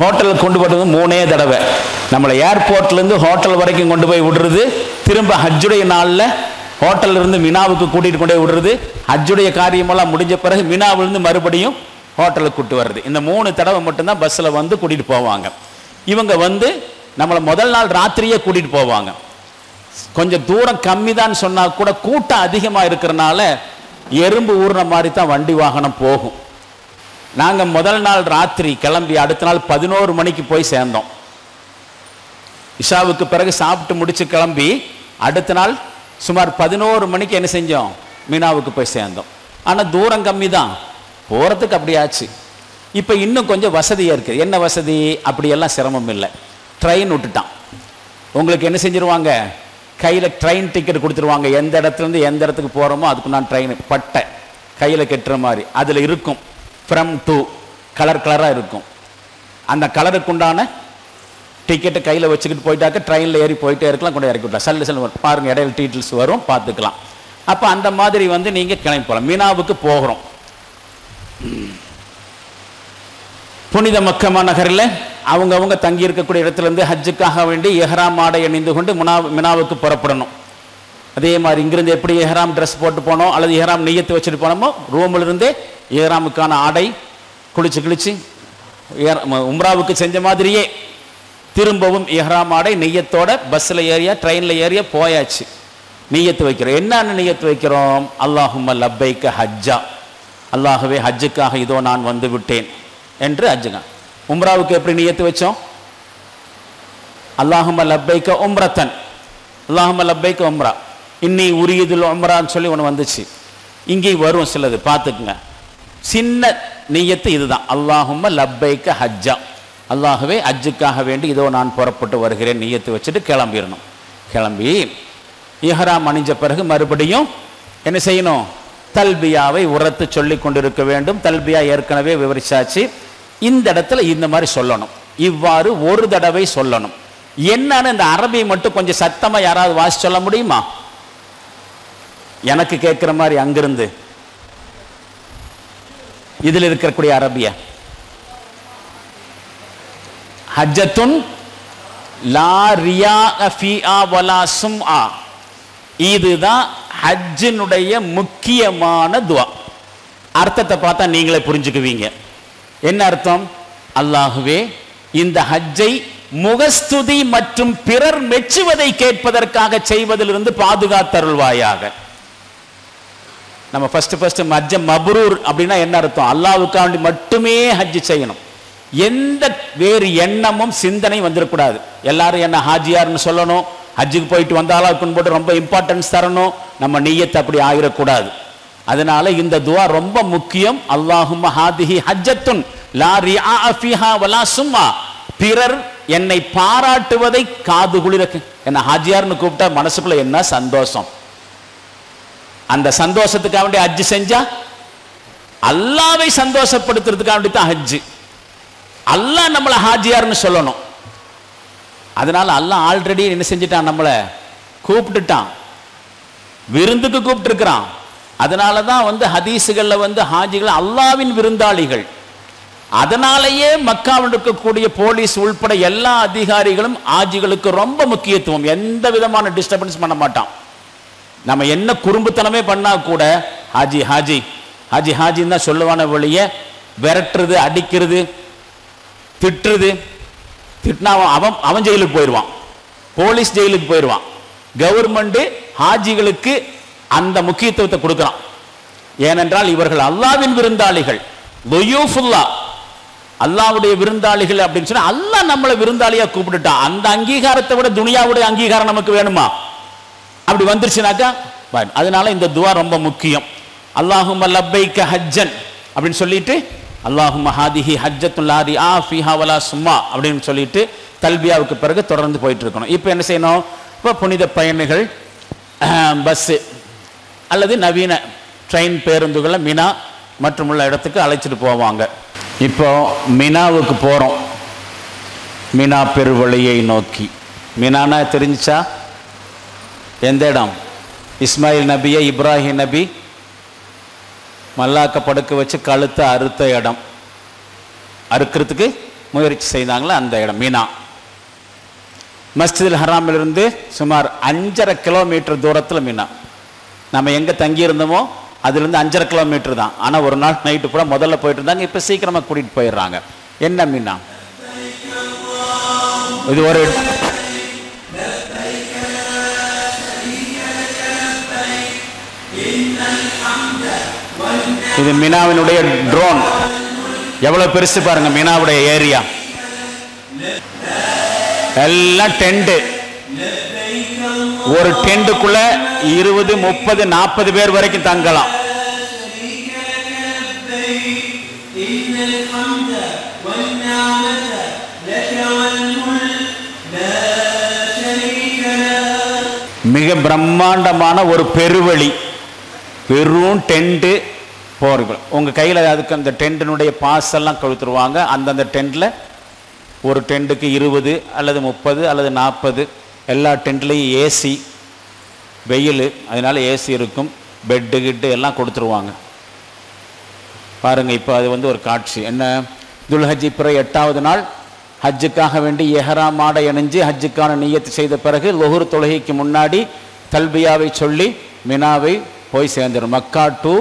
ஹோட்டலுக்கு கொண்டு போகிறது 3 தடவை. நம்மளை ஏர்போர்ட்லேருந்து ஹோட்டல் வரைக்கும் கொண்டு போய் விடுறது, திரும்ப ஹஜ்ஜுடைய நாளில் ஹோட்டலிருந்து மினாவுக்கு கூட்டிகிட்டு கொண்டு போய் விடுறது, ஹஜ்ஜுடைய காரியமெல்லாம் முடிஞ்ச பிறகு மினாவிலிருந்து மறுபடியும் ஹோட்டலுக்கு கூப்பிட்டு வர்றது. இந்த 3 தடவை மட்டும்தான் பஸ்ஸில் வந்து கூட்டிகிட்டு போவாங்க. இவங்க வந்து நம்மளை முதல் நாள் ராத்திரியே கூட்டிகிட்டு போவாங்க. கொஞ்சம் தூரம் கம்மி தான் சொன்னால் கூட கூட்டம் அதிகமாக இருக்கிறனால எறும்பு ஊறுன மாதிரி தான் வண்டி வாகனம் போகும். நாங்கள் முதல் நாள் ராத்திரி கிளம்பி அடுத்த நாள் 11 மணிக்கு போய் சேர்ந்தோம். இஷாவுக்கு பிறகு சாப்பிட்டு முடிச்சு கிளம்பி அடுத்த நாள் சுமார் 11 மணிக்கு என்ன செஞ்சோம், மீனாவுக்கு போய் சேர்ந்தோம். ஆனால் தூரம் கம்மி தான், போகிறதுக்கு அப்படியாச்சு. இப்போ இன்னும் கொஞ்சம் வசதியாக இருக்குது. என்ன வசதி? அப்படியெல்லாம் சிரமம் இல்லை. ட்ரெயின் விட்டுட்டான். உங்களுக்கு என்ன செஞ்சுருவாங்க, கையில் ட்ரெயின் டிக்கெட் கொடுத்துருவாங்க. எந்த இடத்துலேருந்து எந்த இடத்துக்கு போகிறோமோ அதுக்கு நான் ட்ரெயின் பட்டை கையில் கட்டுற மாதிரி அதில் இருக்கும். ஃப்ரம் டு கலர் கலராக இருக்கும். அந்த கலருக்கு உண்டான டிக்கெட்டை கையில் வச்சுக்கிட்டு போயிட்டாக்க ட்ரெயினில் ஏறி போயிட்டே இருக்கலாம், கொண்டு இறக்கி விட்டலாம். சல்லு பாருங்கள், இடையில டீட்டெயில்ஸ் வரும், பார்த்துக்கலாம். அப்போ அந்த மாதிரி வந்து நீங்கள் கிளம்பி போகலாம். மீனாவுக்கு போகிறோம். புனித மக்கா நகரில் அவங்க தங்கி இருக்கக்கூடிய இடத்துலேருந்து ஹஜ்ஜுக்காக வேண்டி எஹ்ராம் ஆடை அணிந்து கொண்டு மினாவுக்கு புறப்படணும். அதே மாதிரி இங்கிருந்து எப்படி எஹ்ராம் ட்ரெஸ் போட்டு போனோம் அல்லது எஹ்ராம் நெய்யத்து வச்சுட்டு போனோமோ ரூமிலிருந்தே எஹ்ராமுக்கான ஆடை கிழிச்சு உம்ராவுக்கு செஞ்ச மாதிரியே திரும்பவும் எஹ்ராம் ஆடை நெய்யத்தோட பஸ்ஸில் ஏறியா ட்ரெயினில் ஏறியா போயாச்சு. நெய்யத்து வைக்கிறோம். என்னன்னு நெய்யத்து வைக்கிறோம்? அல்லாஹும்ம லப்பைக்க ஹஜ்ஜா, அல்லாஹுவே ஹஜ்ஜுக்காக இதோ நான் வந்து விட்டேன் என்று ஹஜ்ஜுங்க. உம்ராவுக்கு எப்படி நியத்து வச்சோம்? அல்லாஹும்ம லப்பைக்க உம்ரத்தன், அல்லாஹும்ம லப்பைக்க உம்ரா, இன்னி உரியதுல் உம்ரான்னு சொல்லி ஒன்று வந்துச்சு. இங்கேயும் வரும் சிலது, பார்த்துக்குங்க. சின்ன நியத்து இதுதான், அல்லாஹும்ம லப்பைக்க ஹஜ்ஜா, அல்லாஹுவே ஹஜ்ஜுக்காக வேண்டி இதோ நான் புறப்பட்டு வருகிறேன் நியத்து வச்சுட்டு கிளம்பிடணும். கிளம்பி இஹ்ராம் அணிஞ்ச பிறகு மறுபடியும் என்ன செய்யணும்? தல்பியாவை உரத்து சொல்லி கொண்டிருக்க வேண்டும். தல்பியா ஏற்கனவே விவரிச்சாச்சு. இந்த இடத்துல இந்த மாதிரி சொல்லணும். இவ்வாறு ஒரு தடவை சொல்லணும். என்னன்னு இந்த அரபி மட்டும் கொஞ்சம் சத்தமா யாராவது வாசி சொல்ல முடியுமா? எனக்கு கேட்கிற மாதிரி அங்கிருந்து இதில் இருக்கக்கூடிய அரபிய. ஹஜ்ஜத்துன் லா ரியா ஃபீஆ வலா சும்ஆ, இதுதான் ஹஜ்ஜினுடைய முக்கியமான துவா. அர்த்தத்தை பார்த்தா நீங்களே புரிஞ்சுக்குவீங்க. என்ன அர்த்தம்? அல்லாஹுவே இந்த ஹஜ்ஜை முகஸ்துதி மற்றும் பிறர் மெச்சுவதை கேட்பதற்காக செய்வதிலிருந்து பாதுகாத்தருள்வாயாக. நம்ம ஃபர்ஸ்ட் ஹஜ்ஜ மப்ரூர் அப்படின்னா என்ன அர்த்தம்? அல்லாஹ்வுக்காண்டி மட்டுமே ஹஜ் செய்யணும். எந்த வேறு எண்ணமும் சிந்தனை வந்துடக்கூடாது. எல்லாரும் என்ன ஹாஜியார்னு சொல்லணும், ஹஜ்ஜுக்கு போயிட்டு வந்தாலும் போட்டு ரொம்ப இம்பார்ட்டன்ஸ் தரணும். நம்ம நிய்யத் அப்படி ஆயிடக்கூடாது. அதனால இந்த துவா ரொம்ப முக்கியம். அல்லாஹும்ம ஹாதிஹி ஹஜ்ஜத்துன் லா ரிஆ ஃபீஹா வலா சும்மா, பிறர் என்னை பாராட்டுவதை காது குளிர, என்ன ஹாஜியார்னு கூப்பிட்டா மனசுக்குள்ள என்ன சந்தோஷம். அந்த சந்தோஷத்துக்காக வேண்டி ஹஜ் செஞ்சா அல்லாஹ்வை சந்தோஷப்படுத்துறதுக்காக வேண்டி தான் ஹஜ். அல்லாஹ் நம்மளை ஹாஜியார்னு சொல்லணும். அதனால அல்லாஹ் ஆல்ரெடி என்ன செஞ்சிட்டான், நம்மளை கூப்பிட்டுட்டான், விருந்துக்கு கூப்பிட்டு இருக்கிறான். அதனால தான் வந்து ஹதீஸுகள்ல வந்து ஹாஜிகள் அல்லாஹ்வின் விருந்தாளிகள். அதனாலேயே மக்காவில் இருக்கக்கூடிய போலீஸ் உள்பட எல்லா அதிகாரிகளும் ஹாஜிகளுக்கு ரொம்ப முக்கியத்துவம். எந்த விதமான டிஸ்டர்பன்ஸ் பண்ண மாட்டான். நம்ம என்ன குறும்புத்தனமே பண்ணா கூட ஹாஜி ஹாஜி ஹாஜி ஹாஜின்னு தான் சொல்லுவான வழிய விரட்டுறது, அடிக்கிறது, திட்டுறது. திட்டினா அவன் ஜெயிலுக்கு போயிடுவான், போலீஸ் ஜெயிலுக்கு போயிடுவான். கவர்மெண்ட் ஹாஜிகளுக்கு அந்த முக்கியத்துவத்தை கொடுக்கிறான். ஏனென்றால் இவர்கள் அல்லாஹ்வின் விருந்தாளிகள், துயூஃபுல்லா, அல்லாஹ்வுடைய விருந்தாளிகள் அப்படின்னு சொன்னா அல்லாஹ் நம்மளை விருந்தாளியா கூப்பிட்டுட்டான். அந்த அங்கீகாரத்தை விட துனியாவுடைய அங்கீகாரம் நமக்கு வேணுமா? அப்படி வந்துருச்சுனாக்கா, அதனால இந்த துவா ரொம்ப முக்கியம். அல்லாஹும்ம லப்பைக்க ஹஜ்ஜன் அப்படின்னு சொல்லிட்டு அல்லாஹும்ம ஹாதிஹி ஹஜ்ஜத்துன் லா ரிஆ ஃபீஹா வலா சும்மா அப்படின்னு சொல்லிட்டு தல்பியாவுக்கு பிறகு தொடர்ந்து போயிட்டு இருக்கணும். இப்போ என்ன செய்யணும்? இப்போ புனித பயணிகள் பஸ்ஸு அல்லது நவீன ட்ரெயின் பேருந்துகளை மினா மற்றும் உள்ள இடத்துக்கு அழைச்சிட்டு போவாங்க. இப்போ மினாவுக்கு போகிறோம், மினா பெருவழியை நோக்கி. மினானா தெரிஞ்சிச்சா? எந்த இடம்? இஸ்மாயில் நபியை இப்ராஹிம் நபி மல்லாக்க படுக்க வச்சு கழுத்தை அறுத்த இடம். அறுக்கிறதுக்கு முயற்சி செய்தாங்களோ அந்த இடம் மினா. மஸ்ஜிதுல் ஹராமிலிருந்து சுமார் 5.5 கிலோமீட்டர் தூரத்தில் மினா. நம்ம எங்கே தங்கியிருந்தோமோ அதுலேருந்து 5.5 கிலோமீட்டர் தான். ஆனால் ஒரு நாள் நைட்டு கூட முதல்ல போயிட்டு இருந்தாங்க, இப்போ சீக்கிரமாக கூட்டிகிட்டு போயிடுறாங்க. என்ன மினா? இது ஒரு இது மினாவினுடைய ட்ரோன். எவ்வளவு பெருசு பாருங்க மினாவுடைய ஏரியா. எல்லாம் டென்ட். ஒரு டென்ட்டுக்குள்ள 20, 30, 40 பேர் வரைக்கும் தங்கலாம். மிக பிரம்மாண்டமான ஒரு பெருவழி, வெறும் டென்ட்டு போகிறீங்க. உங்கள் கையில் அதுக்கு அந்த டென்ட்டினுடைய பாஸ் எல்லாம் கொடுத்துருவாங்க. அந்தந்த டென்ட்டில் ஒரு டென்ட்டுக்கு 20 அல்லது 30 அல்லது 40, எல்லா டென்ட்லேயும் ஏசி, வெயில், அதனால் ஏசி இருக்கும், பெட்டு கிட்டு எல்லாம் கொடுத்துருவாங்க. பாருங்கள், இப்போ அது வந்து ஒரு காட்சி. என்ன, துல்ஹஜ் பிற 8வது நாள் ஹஜ்ஜுக்காக வேண்டி எஹ்ராம் ஆடை அணிஞ்சு ஹஜ்ஜுக்கான நியத்து செய்த பிறகு லொஹுர் தொழுகைக்கு முன்னாடி தல்பியாவை சொல்லி மினாவை போய் சேர்ந்துடும். மக்கா டு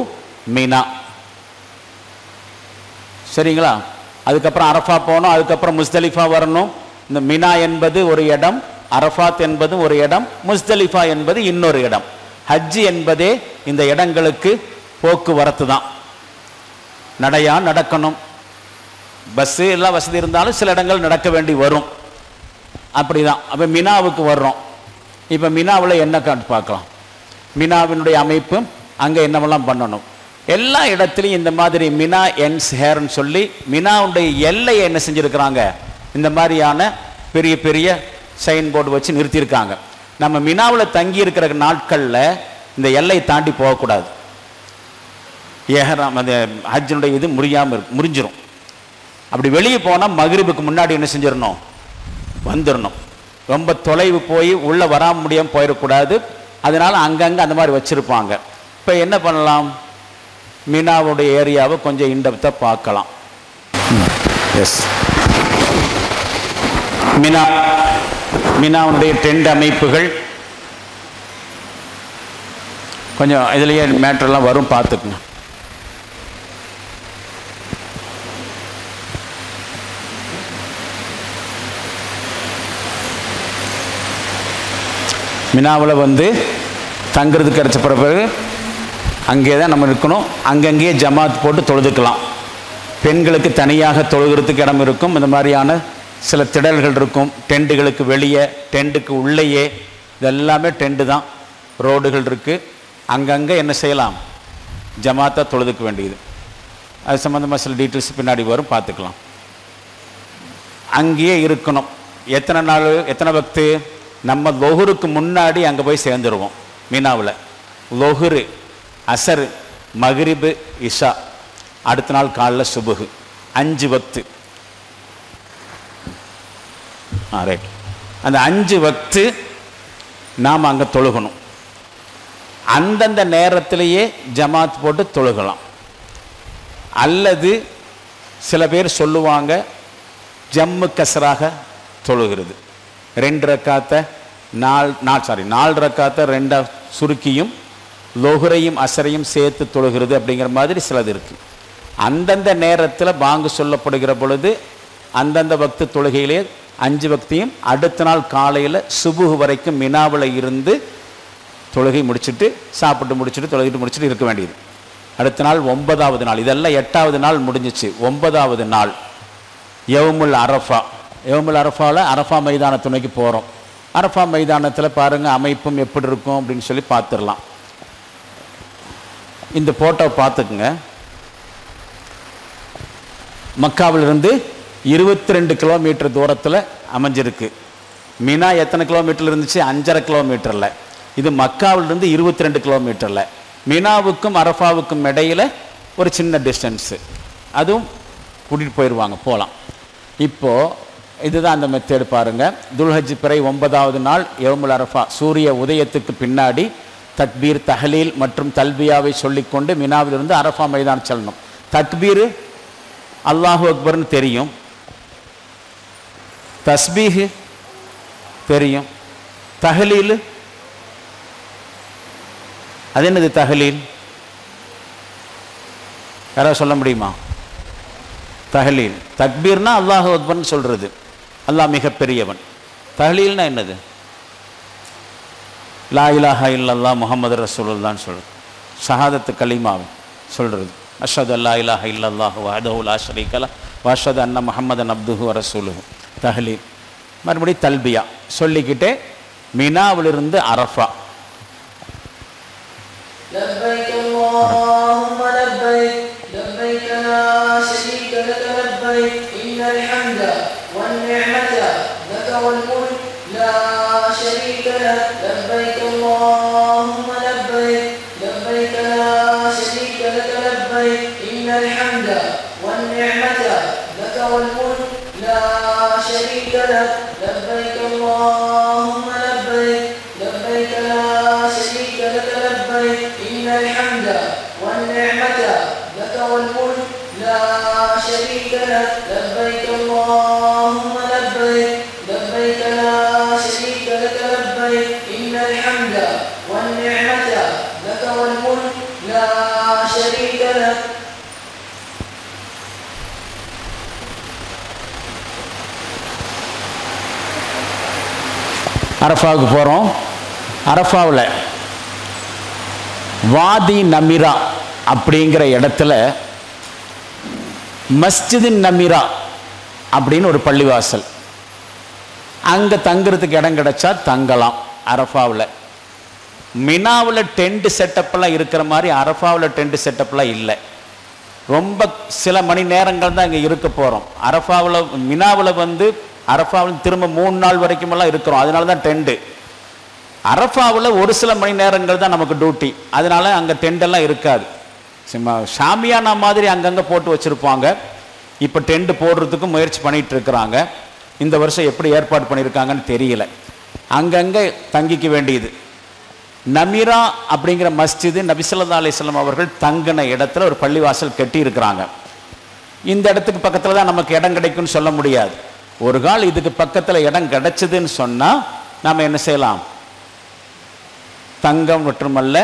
மினா. சரிங்களா? அதுக்கப்புறம் அரஃபா போகணும், அதுக்கப்புறம் முஸ்தலிஃபா வரணும். இந்த மினா என்பது ஒரு இடம், அரஃபாத் என்பது ஒரு இடம், முஸ்தலிஃபா என்பது இன்னொரு இடம். ஹஜ்ஜி என்பதே இந்த இடங்களுக்கு போக்குவரத்து தான். நடையா நடக்கணும், பஸ்ஸு எல்லாம் வசதி இருந்தாலும் சில இடங்கள் நடக்க வேண்டி வரும். அப்படி தான். அப்போ மினாவுக்கு வர்றோம். இப்போ மினாவில் என்ன பார்க்கலாம், மினாவினுடைய அமைப்பு, அங்கே என்னவெல்லாம் பண்ணணும். எல்லா இடத்துலையும் இந்த மாதிரி மினா என்ஸ் ஹேர்ன்னு சொல்லி மினாவுடைய எல்லையை என்ன செஞ்சுருக்கிறாங்க, இந்த மாதிரியான பெரிய பெரிய சைன் போர்டு வச்சு நிறுத்தியிருக்காங்க. நம்ம மினாவில் தங்கி இருக்கிற நாட்களில் இந்த எல்லையை தாண்டி போகக்கூடாது. ஏஹராம் அந்த ஹஜ்ஜினுடைய இது முறிஞ்சிரும். அப்படி வெளியே போனால் மக்ரிபுக்கு முன்னாடி என்ன செஞ்சிடணும், வந்துடணும். ரொம்ப தொலைவு போய் உள்ளே வர முடியாமல் போயிடக்கூடாது. அதனால் அங்கங்கே அந்த மாதிரி வச்சுருப்பாங்க. இப்போ என்ன பண்ணலாம், மினாவுடைய ஏரியாவை கொஞ்சம் இன்டெப்த்தாக பார்க்கலாம். எஸ், மினாவுடைய டென்ட் அமைப்புகள் கொஞ்சம் இதுலேயே மேட்டர்லாம் வரும், பார்த்துக்குங்க. மினாவில் வந்து தங்குறதுக்கு கிடச்ச பிறகு அங்கே தான் நம்ம இருக்கணும். அங்கங்கேயே ஜமாத் போட்டு தொழுதுக்கலாம். பெண்களுக்கு தனியாக தொழுகிறதுக்கு இடம் இருக்கும். இந்த மாதிரியான சில திடல்கள் இருக்கும். டென்ட்டுகளுக்கு வெளியே, டென்ட்டுக்கு உள்ளேயே, இதெல்லாமே டென்ட்டு தான். ரோடுகள் இருக்குது. அங்கங்கே என்ன செய்யலாம், ஜமாத்தாக தொழுதுக்க வேண்டியது. அது சம்மந்தமாக சில டீட்டெயில்ஸ் பின்னாடி வரும், பார்த்துக்கலாம். அங்கேயே இருக்கணும். எத்தனை நாள், எத்தனை வக்து, நம்ம லொஹுருக்கு முன்னாடி அங்கே போய் சேர்ந்துருவோம். மினாவில் லொஹுரு, அசரு, மக்ரிபு, இஷா, அடுத்த நாள் காலைல சுபுகு, 5 வக்து. ரைட். அந்த 5 வக்து நாம் அங்கே தொழுகணும். அந்தந்த நேரத்திலேயே ஜமாத் போட்டு தொழுகலாம். அல்லது சில பேர் சொல்லுவாங்க ஜம்மு கசராக தொழுகிறது. 2 ரக்காத்தை 4 ரக்காத்தை 2 சுருக்கியும் லொஹுரையும் அசரையும் சேர்த்து தொழுகிறது அப்படிங்கிற மாதிரி சிலது இருக்குது. அந்தந்த நேரத்தில் பாங்கு சொல்லப்படுகிற பொழுது அந்தந்த வக்து தொழுகையிலே 5 வக்தையும் அடுத்த நாள் காலையில் சுபுகு வரைக்கும் மினாவில் இருந்து தொழுகை முடிச்சுட்டு சாப்பிட்டு முடிச்சுட்டு தொழுகிட்டு முடிச்சுட்டு இருக்க வேண்டியது. அடுத்த நாள் 9வது நாள், இதெல்லாம் 8வது நாள் முடிஞ்சிச்சு. 9வது நாள் யவுமுல் அரஃபா. யவுமுல் அரஃபாவில் அரஃபா மைதான துணைக்கு போகிறோம். அரஃபா மைதானத்தில் பாருங்கள் அமைப்பும் எப்படி இருக்கும் அப்படின்னு சொல்லி பார்த்துடலாம். இந்த ஃபோட்டோவை பார்த்துக்குங்க. மக்காவிலிருந்து 22 கிலோமீட்டர் தூரத்தில் அமைஞ்சிருக்கு. மினா எத்தனை கிலோமீட்டரில் இருந்துச்சு, 5.5 கிலோமீட்டரில். இது மக்காவிலிருந்து 22 கிலோமீட்டரில். மினாவுக்கும் அரஃபாவுக்கும் இடையில் ஒரு சின்ன டிஸ்டன்ஸு, அதுவும் கூட்டிகிட்டு போயிடுவாங்க, போகலாம். இப்போது இதுதான் அந்த மெத்தேடு பாருங்கள். துல்ஹஜ் பிறை 9வது நாள் யவுமுல் அரஃபா, சூரிய உதயத்துக்கு பின்னாடி தக்பீர், தஹலீல் மற்றும் தல்பியாவை சொல்லிக்கொண்டு மினாவிலிருந்து அரஃபா மைதானம் செல்லணும். தக்பீர் அல்லாஹு அக்பர்னு தெரியும். தஸ்பீஹ் தெரியும். தஹ்லீல் அது என்னது? தஹ்லீல் யாராவது சொல்ல முடியுமா? தஹ்லீல் தக்பீர்னா அல்லாஹு அக்பர்னு சொல்றது, அல்லாஹ் மிக பெரியவன். தஹ்லீல்னா என்னது? லா இலாஹா இல்லல்லாஹ் முஹம்மது ரசூலுல்லாஹ்னு சொல்றது, ஷஹாதத்து கலிமாவை சொல்றது. அஷ்ஹது அல்லா இலாஹா இல்லல்லாஹு வஹ்தஹு லா ஷரீக லஹு வ அஷ்ஹது அன்ன முஹம்மதன் அப்துஹு வ ரசூலுஹு. தஹ்லீல். மறுபடியும் தல்பியா சொல்லிக்கிட்டே மினாவிலிருந்து அரஃபா. لبيك اللهم لبيك لبيك لا شريك لك لبيك إن الحمد والنعمة لك والملك لا شريك لك لبيك اللهم لبيك لبيك لا شريك لك لبيك إن الحمد والنعمة لك والملك لا شريك لك لبيك اللهم لبيك لبيك لا شريك لك لبيك إن الحمد والنعمة لك والملك لا شريك لك لبيك اللهم لبيك لبيك لا شريك لك لبيك إن الحمد والنعمة لك والملك لا شريك لك. அரஃபாவுக்கு போகிறோம். அரஃபாவில் வாதி நமிரா அப்படிங்கிற இடத்துல மஸ்ஜிதின் நமிரா அப்படின்னு ஒரு பள்ளிவாசல், அங்கே தங்குறதுக்கு இடம் கிடைச்சா தங்கலாம். அரஃபாவில் மினாவில் டென்ட் செட்டப்லாம் இருக்கிற மாதிரி அரஃபாவில் டென்ட் செட்டப்லாம் இல்லை. ரொம்ப சில மணி நேரங்கள் தான் இங்கே இருக்க போகிறோம். அரஃபாவில் மினாவில் அரஃபாவில் திரும்ப 3 நாள் வரைக்குமெல்லாம் இருக்கிறோம். அதனால தான் டென்ட்டு. அரஃபாவில் ஒரு சில மணி நேரங்கள் தான் நமக்கு டியூட்டி, அதனால அங்கே டெண்டெல்லாம் இருக்காது. சும்மா ஷாமியானா மாதிரி அங்கங்கே போட்டு வச்சுருப்பாங்க. இப்போ டென்ட் போடுறதுக்கும் முயற்சி பண்ணிகிட்டு இருக்கிறாங்க. இந்த வருஷம் எப்படி ஏற்பாடு பண்ணியிருக்காங்கன்னு தெரியல. அங்கங்கே தங்கிக்க வேண்டியது. நமிரா அப்படிங்கிற மஸ்ஜிது நபி ஸல்லல்லாஹு அலைஹி வஸல்லம் அவர்கள் தங்கின இடத்துல ஒரு பள்ளிவாசல் கட்டி இருக்கிறாங்க. இந்த இடத்துக்கு பக்கத்தில் தான் நமக்கு இடம் கிடைக்கும்னு சொல்ல முடியாது. ஒரு கால் இதுக்கு பக்கத்தில் இடம் கிடைச்சதுன்னு சொன்னால் நாம் என்ன செய்யலாம்? தங்கம் மட்டுமல்ல,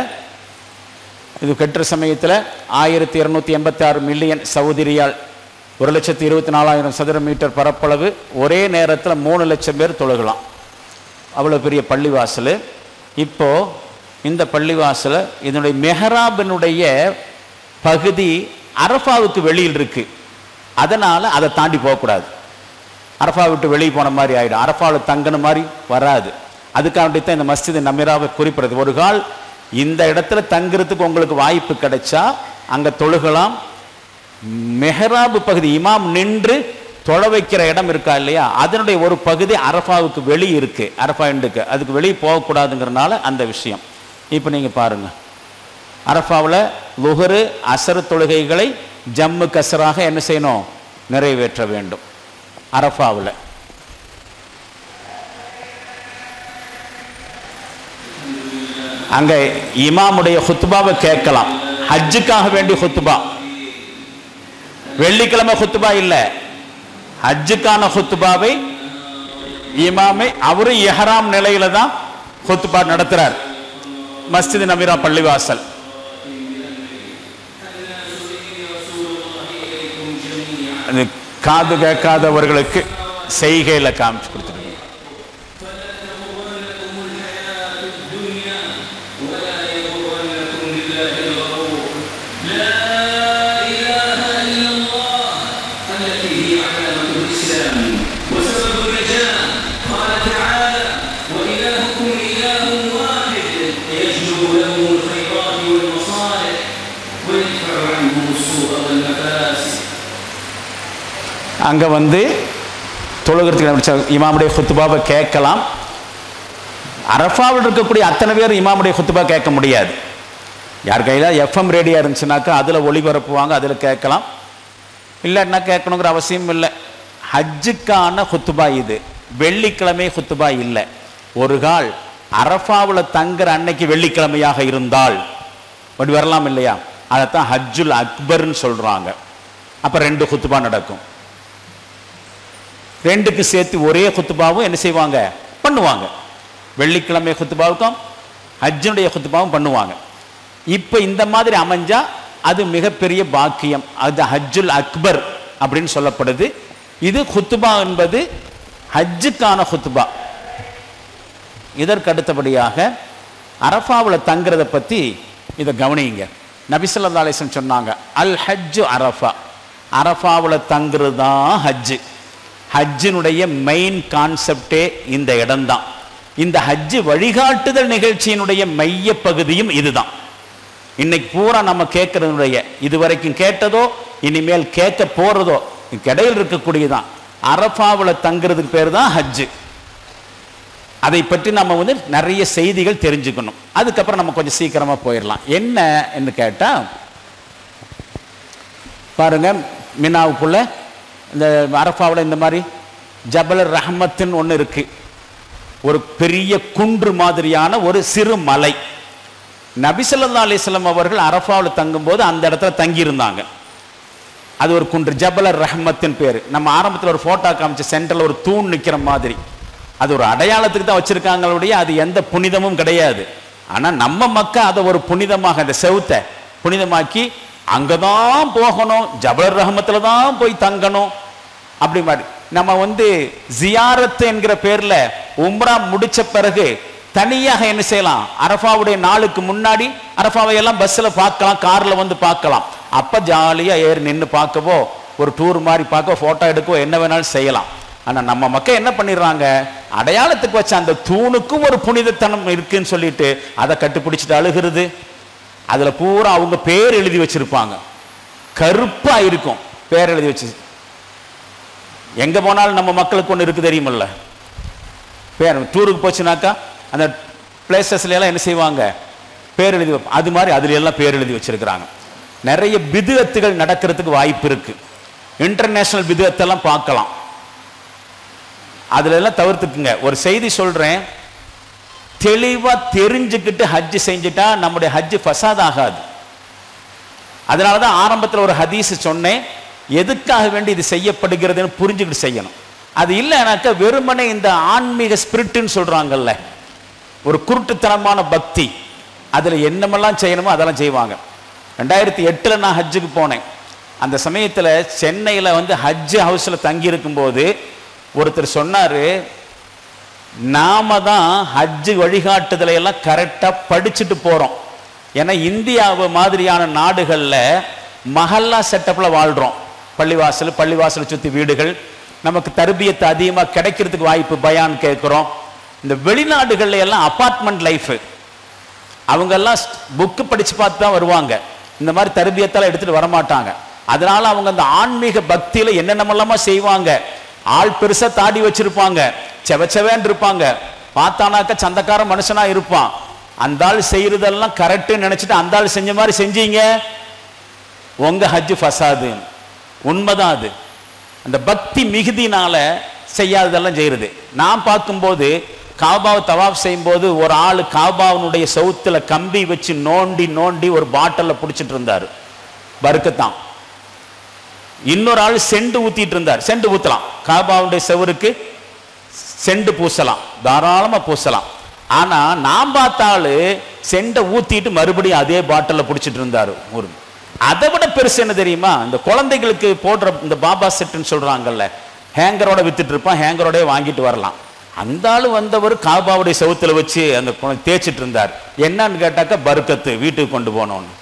இது கட்டுற சமயத்தில் 1286 மில்லியன் சவுதி ரியால், 1,24,000 சதுர மீட்டர் பரப்பளவு, ஒரே நேரத்தில் 3 லட்சம் பேர் தொழுகலாம். அவ்வளோ பெரிய பள்ளிவாசல். இப்போது இந்த பள்ளிவாசல் இதனுடைய மெஹராபினுடைய பகுதி அரஃபாவுக்கு வெளியில் இருக்குது. அதனால் அதை தாண்டி போகக்கூடாது. அரஃபா விட்டு வெளியே போன மாதிரி ஆகிடும். அரஃபாவில் தங்கின மாதிரி வராது. அதுக்காண்டி தான் இந்த மஸ்ஜித் நமிராவை குறிப்பிடுறது. ஒரு கால் இந்த இடத்துல தங்குறதுக்கு உங்களுக்கு வாய்ப்பு கிடைச்சா அங்கே தொழுகலாம். மெஹராபு பகுதி, இமாம் நின்று தொலை வைக்கிற இடம் இருக்கா இல்லையா, அதனுடைய ஒரு பகுதி அரஃபாவுக்கு வெளியே இருக்குது. அரஃபா எண்டுக்கு அதுக்கு வெளியே போகக்கூடாதுங்கிறனால அந்த விஷயம். இப்போ நீங்கள் பாருங்கள், அரஃபாவில் லுஹரு அசரு தொழுகைகளை ஜம்மு கசராக என்ன செய்யணும்? நிறைவேற்ற வேண்டும். அரஃபாவில் அங்கே இமாமுடைய ஹுத்பாவை கேட்கலாம். ஹஜ்ஜுக்காக வேண்டிய ஹுத்பா, வெள்ளிக்கிழமை ஹுத்பா இல்லை, ஹஜ்ஜுக்கான ஹுத்பாவை இமாமை அவரு இஹ்ராம் நிலையில தான் ஹுத்பா நடத்துறார். மஸ்ஜித் நமிரா பள்ளிவாசல். காது கேட்காதவர்களுக்கு செய்கையில காமிச்சு கொடுத்துருங்க. அங்கே தொழுகிறதுக்கு இமாமுடைய ஹுத்பாவை கேட்கலாம். அரஃபாவில் இருக்கக்கூடிய அத்தனை பேர் இமாமுடைய ஹுத்பா கேட்க முடியாது. யார் கையில் எஃப்எம் ரேடியோ இருந்துச்சுனாக்கா அதில் ஒளிபரப்புவாங்க, அதில் கேட்கலாம். இல்லைன்னா கேட்கணுங்கிற அவசியம் இல்லை. ஹஜ்ஜுக்கான ஹுத்பா இது, வெள்ளிக்கிழமை ஹுத்பா இல்லை. ஒரு கால் அரஃபாவில் தங்குற அன்னைக்கு வெள்ளிக்கிழமையாக இருந்தால் அப்படி வரலாம் இல்லையா, அதைத்தான் ஹஜ்ஜுல் அக்பர்னு சொல்கிறாங்க. அப்போ 2 ஹுத்பா நடக்கும். ரெண்டுக்கு சேர்த்து ஒரே குத்துபாவும் என்ன செய்வாங்க, பண்ணுவாங்க. வெள்ளிக்கிழமை குத்துபாவுக்கும் ஹஜ்ஜுடைய குத்துபாவும் பண்ணுவாங்க. இப்போ இந்த மாதிரி அமைஞ்சா அது மிகப்பெரிய பாக்கியம். அது ஹஜ்ஜுல் அக்பர் அப்படின்னு சொல்லப்படுது. இது குத்துபா என்பது ஹஜ்ஜுக்கான குத்துபா. இதற்கு அடுத்தபடியாக அரஃபாவில் தங்குறதை பற்றி இதை கவனிங்க. நபி ஸல்லல்லாஹு அலைஹி வஸல்லம் சொன்னாங்க, அல் ஹஜ்ஜு அரஃபா, அரஃபாவில் தங்குறது தான் ஹஜ்ஜு. ஹஜ்ஜினுடைய மெயின் கான்செப்டே இந்த இடம்தான். இந்த ஹஜ்ஜு வழிகாட்டுதல் நிகழ்ச்சியினுடைய மைய பகுதியும் இதுதான். இன்னைக்கு பூரா நம்ம கேட்கறதுடைய, இதுவரைக்கும் கேட்டதோ இனிமேல் கேட்க போறதோ இடையில் இருக்கக்கூடியதான். அரஃபாவில் தங்குறதுக்கு பேர் தான் ஹஜ்ஜு. அதை பற்றி நம்ம வந்து நிறைய செய்திகள் தெரிஞ்சுக்கணும். அதுக்கப்புறம் நம்ம கொஞ்சம் சீக்கிரமா போயிடலாம். என்ன என்று கேட்டா, பாருங்க, மினாவுக்குள்ள இந்த அரஃபாவில் இந்த மாதிரி ஜபல் ரஹ்மத்துன்னு ஒன்று இருக்கு. ஒரு பெரிய குன்று மாதிரியான ஒரு சிறு மலை. நபி ஸல்லல்லாஹு அலைஹி வஸல்லம் அவர்கள் அரஃபாவில் தங்கும்போது அந்த இடத்துல தங்கியிருந்தாங்க. அது ஒரு குன்று, ஜபல் ரஹ்மத்தின் பேர். நம்ம ஆரம்பத்தில் ஒரு போட்டோ காமிச்ச சென்டரில் ஒரு தூண் நிற்கிற மாதிரி, அது ஒரு அடையாளத்துக்கு தான் வச்சிருக்காங்களுடைய, அது எந்த புனிதமும் கிடையாது. ஆனால் நம்ம மக்கள் அதை ஒரு புனிதமாக, அந்த செவுத்தை புனிதமாக்கி அங்கதான் போகணும், ஜபல் ரஹ்மத்தில் தான் போய் தங்கணும் அப்படி மாதிரி. நம்ம வந்து ஜியாரத் என்கிற பேர்ல உம்ரா முடிச்ச பிறகு தனியாக என்ன செய்யலாம், அரஃபாவுடைய நாளுக்கு முன்னாடி அரஃபாவை எல்லாம் பஸ்ல பார்க்கலாம், கார்ல வந்து பார்க்கலாம். அப்ப ஜாலியா ஏறி நின்று பார்க்கவோ, ஒரு டூர் மாதிரி பார்க்க, போட்டோ எடுக்கவோ என்ன வேணாலும் செய்யலாம். ஆனா நம்ம மக்கள் என்ன பண்ணிடுறாங்க, அடையாளத்துக்கு வச்ச அந்த தூணுக்கும் ஒரு புனிதத்தனம் இருக்குன்னு சொல்லிட்டு அதை கட்டுப்பிடிச்சிட்டு அழுகிறது. அதுல பூரா அவங்க பேர் எழுதி வச்சிருப்பாங்க, கருப்பா இருக்கும் பேர் எழுதி வச்சு. எங்க போனாலும் நம்ம மக்களுக்கு ஒன்று இருக்கு தெரியுமில்ல, பேர் டூருக்கு போச்சுனாக்கா அந்த பிளேசஸ்ல எல்லாம் என்ன செய்வாங்க, பேர் எழுதி வைப்பாங்க. அது மாதிரி அதுல எல்லாம் பேர் எழுதி வச்சிருக்கிறாங்க. நிறைய பிதுஅத்துகள் நடக்கிறதுக்கு வாய்ப்பு இருக்கு. இன்டர்நேஷனல் பிதுஅத்தெல்லாம் பார்க்கலாம். அதுல எல்லாம் தவிர்த்துக்குங்க. ஒரு செய்தி சொல்றேன், தெளிவா தெரிஞ்சுக்கிட்டு ஹஜ் செஞ்சுட்டா நம்முடைய ஹஜ் ஃபசாத் ஆகாது. அதனாலதான் ஆரம்பத்தில் ஒரு ஹதீஸ் சொன்னேன், எதுக்காக வேண்டி இது செய்யப்படுகிறதுன்னு புரிஞ்சுக்கிட்டு செய்யணும். அது இல்லைனாக்கா வெறுமனே இந்த ஆன்மீக ஸ்பிரிட்னு சொல்றாங்கல்ல, ஒரு குருட்டுத்தனமான பக்தி, அதுல என்னமெல்லாம் செய்யணுமோ அதெல்லாம் செய்வாங்க. 2008 நான் ஹஜ்ஜுக்கு போனேன். அந்த சமயத்துல சென்னையில வந்து ஹஜ் ஹவுஸ்ல தங்கி இருக்கும் போது ஒருத்தர் சொன்னாரு, நாம தான் ஹஜ் வழிகாட்டுதலை எல்லாம் கரெக்டா படிச்சுட்டு போறோம். ஏன்னா இந்தியாவை மாதிரியான நாடுகள்ல மஹல்லா செட்டப்ல வாழ்றோம். பள்ளிவாசல் சுத்தி வீடுகள், நமக்கு தர்பியத்து அதிகமா கிடைக்கிறதுக்கு வாய்ப்பு, பயான் கேட்கிறோம். இந்த வெளிநாடுகள்ல எல்லாம் அபார்ட்மெண்ட் லைஃப், அவங்க எல்லாம் புக்கு படிச்சு பார்த்து தான் வருவாங்க. இந்த மாதிரி தர்பியத்தால எடுத்துட்டு வரமாட்டாங்க. அதனால அவங்க அந்த ஆன்மீக பக்தியில என்னென்னமெல்லாமா செய்வாங்க. ஆள் பெருசா தாடி வச்சிருப்பாங்க, செவச்சவேன்னு இருப்பாங்க, பார்த்தானாக்க சந்தக்கார மனுஷனா இருப்பான். அந்த ஆள் செய்யறதெல்லாம் கரெக்ட்னு நினைச்சிட்டு அந்த ஆள் செஞ்ச மாதிரி செஞ்சீங்க, உங்க ஹஜ் ஃபசாது. உண்மைதான் அது. அந்த பக்தி மிகுதினால செய்யாததெல்லாம் செய்யறது. நான் பார்க்கும்போது காபாவை தவாப் செய்யும் போது ஒரு ஆள் காபாவினுடைய சவுத்துல கம்பி வச்சு நோண்டி நோண்டி ஒரு பாட்டில பிடிச்சிட்டு இருந்தாரு, பருக்கத்தான். இன்னொரு ஆள் செண்டு ஊத்திட்டு இருந்தார். செண்டு ஊத்தலாம், காபாவுடைய செவருக்கு செண்டு பூசலாம், தாராளமா பூசலாம். ஆனா நான் பார்த்த ஆளு செண்டை ஊத்திட்டு மறுபடியும் அதே பாட்டில பிடிச்சிட்டு இருந்தாரு. ஒரு அதை விட பெருசு என்ன தெரியுமா, இந்த குழந்தைகளுக்கு போடுற இந்த பாபா செட்டுன்னு சொல்றாங்கல்ல, ஹேங்கரோட வித்துட்டு இருப்பான், ஹேங்கரோட வாங்கிட்டு வரலாம். அந்த ஆளு வந்தவர் காபாவுடைய செவுத்துல வச்சு அந்த தேய்ச்சிட்டு இருந்தார். என்னன்னு கேட்டாக்கா பர்க்கத்து, வீட்டுக்கு கொண்டு போனோன்னு.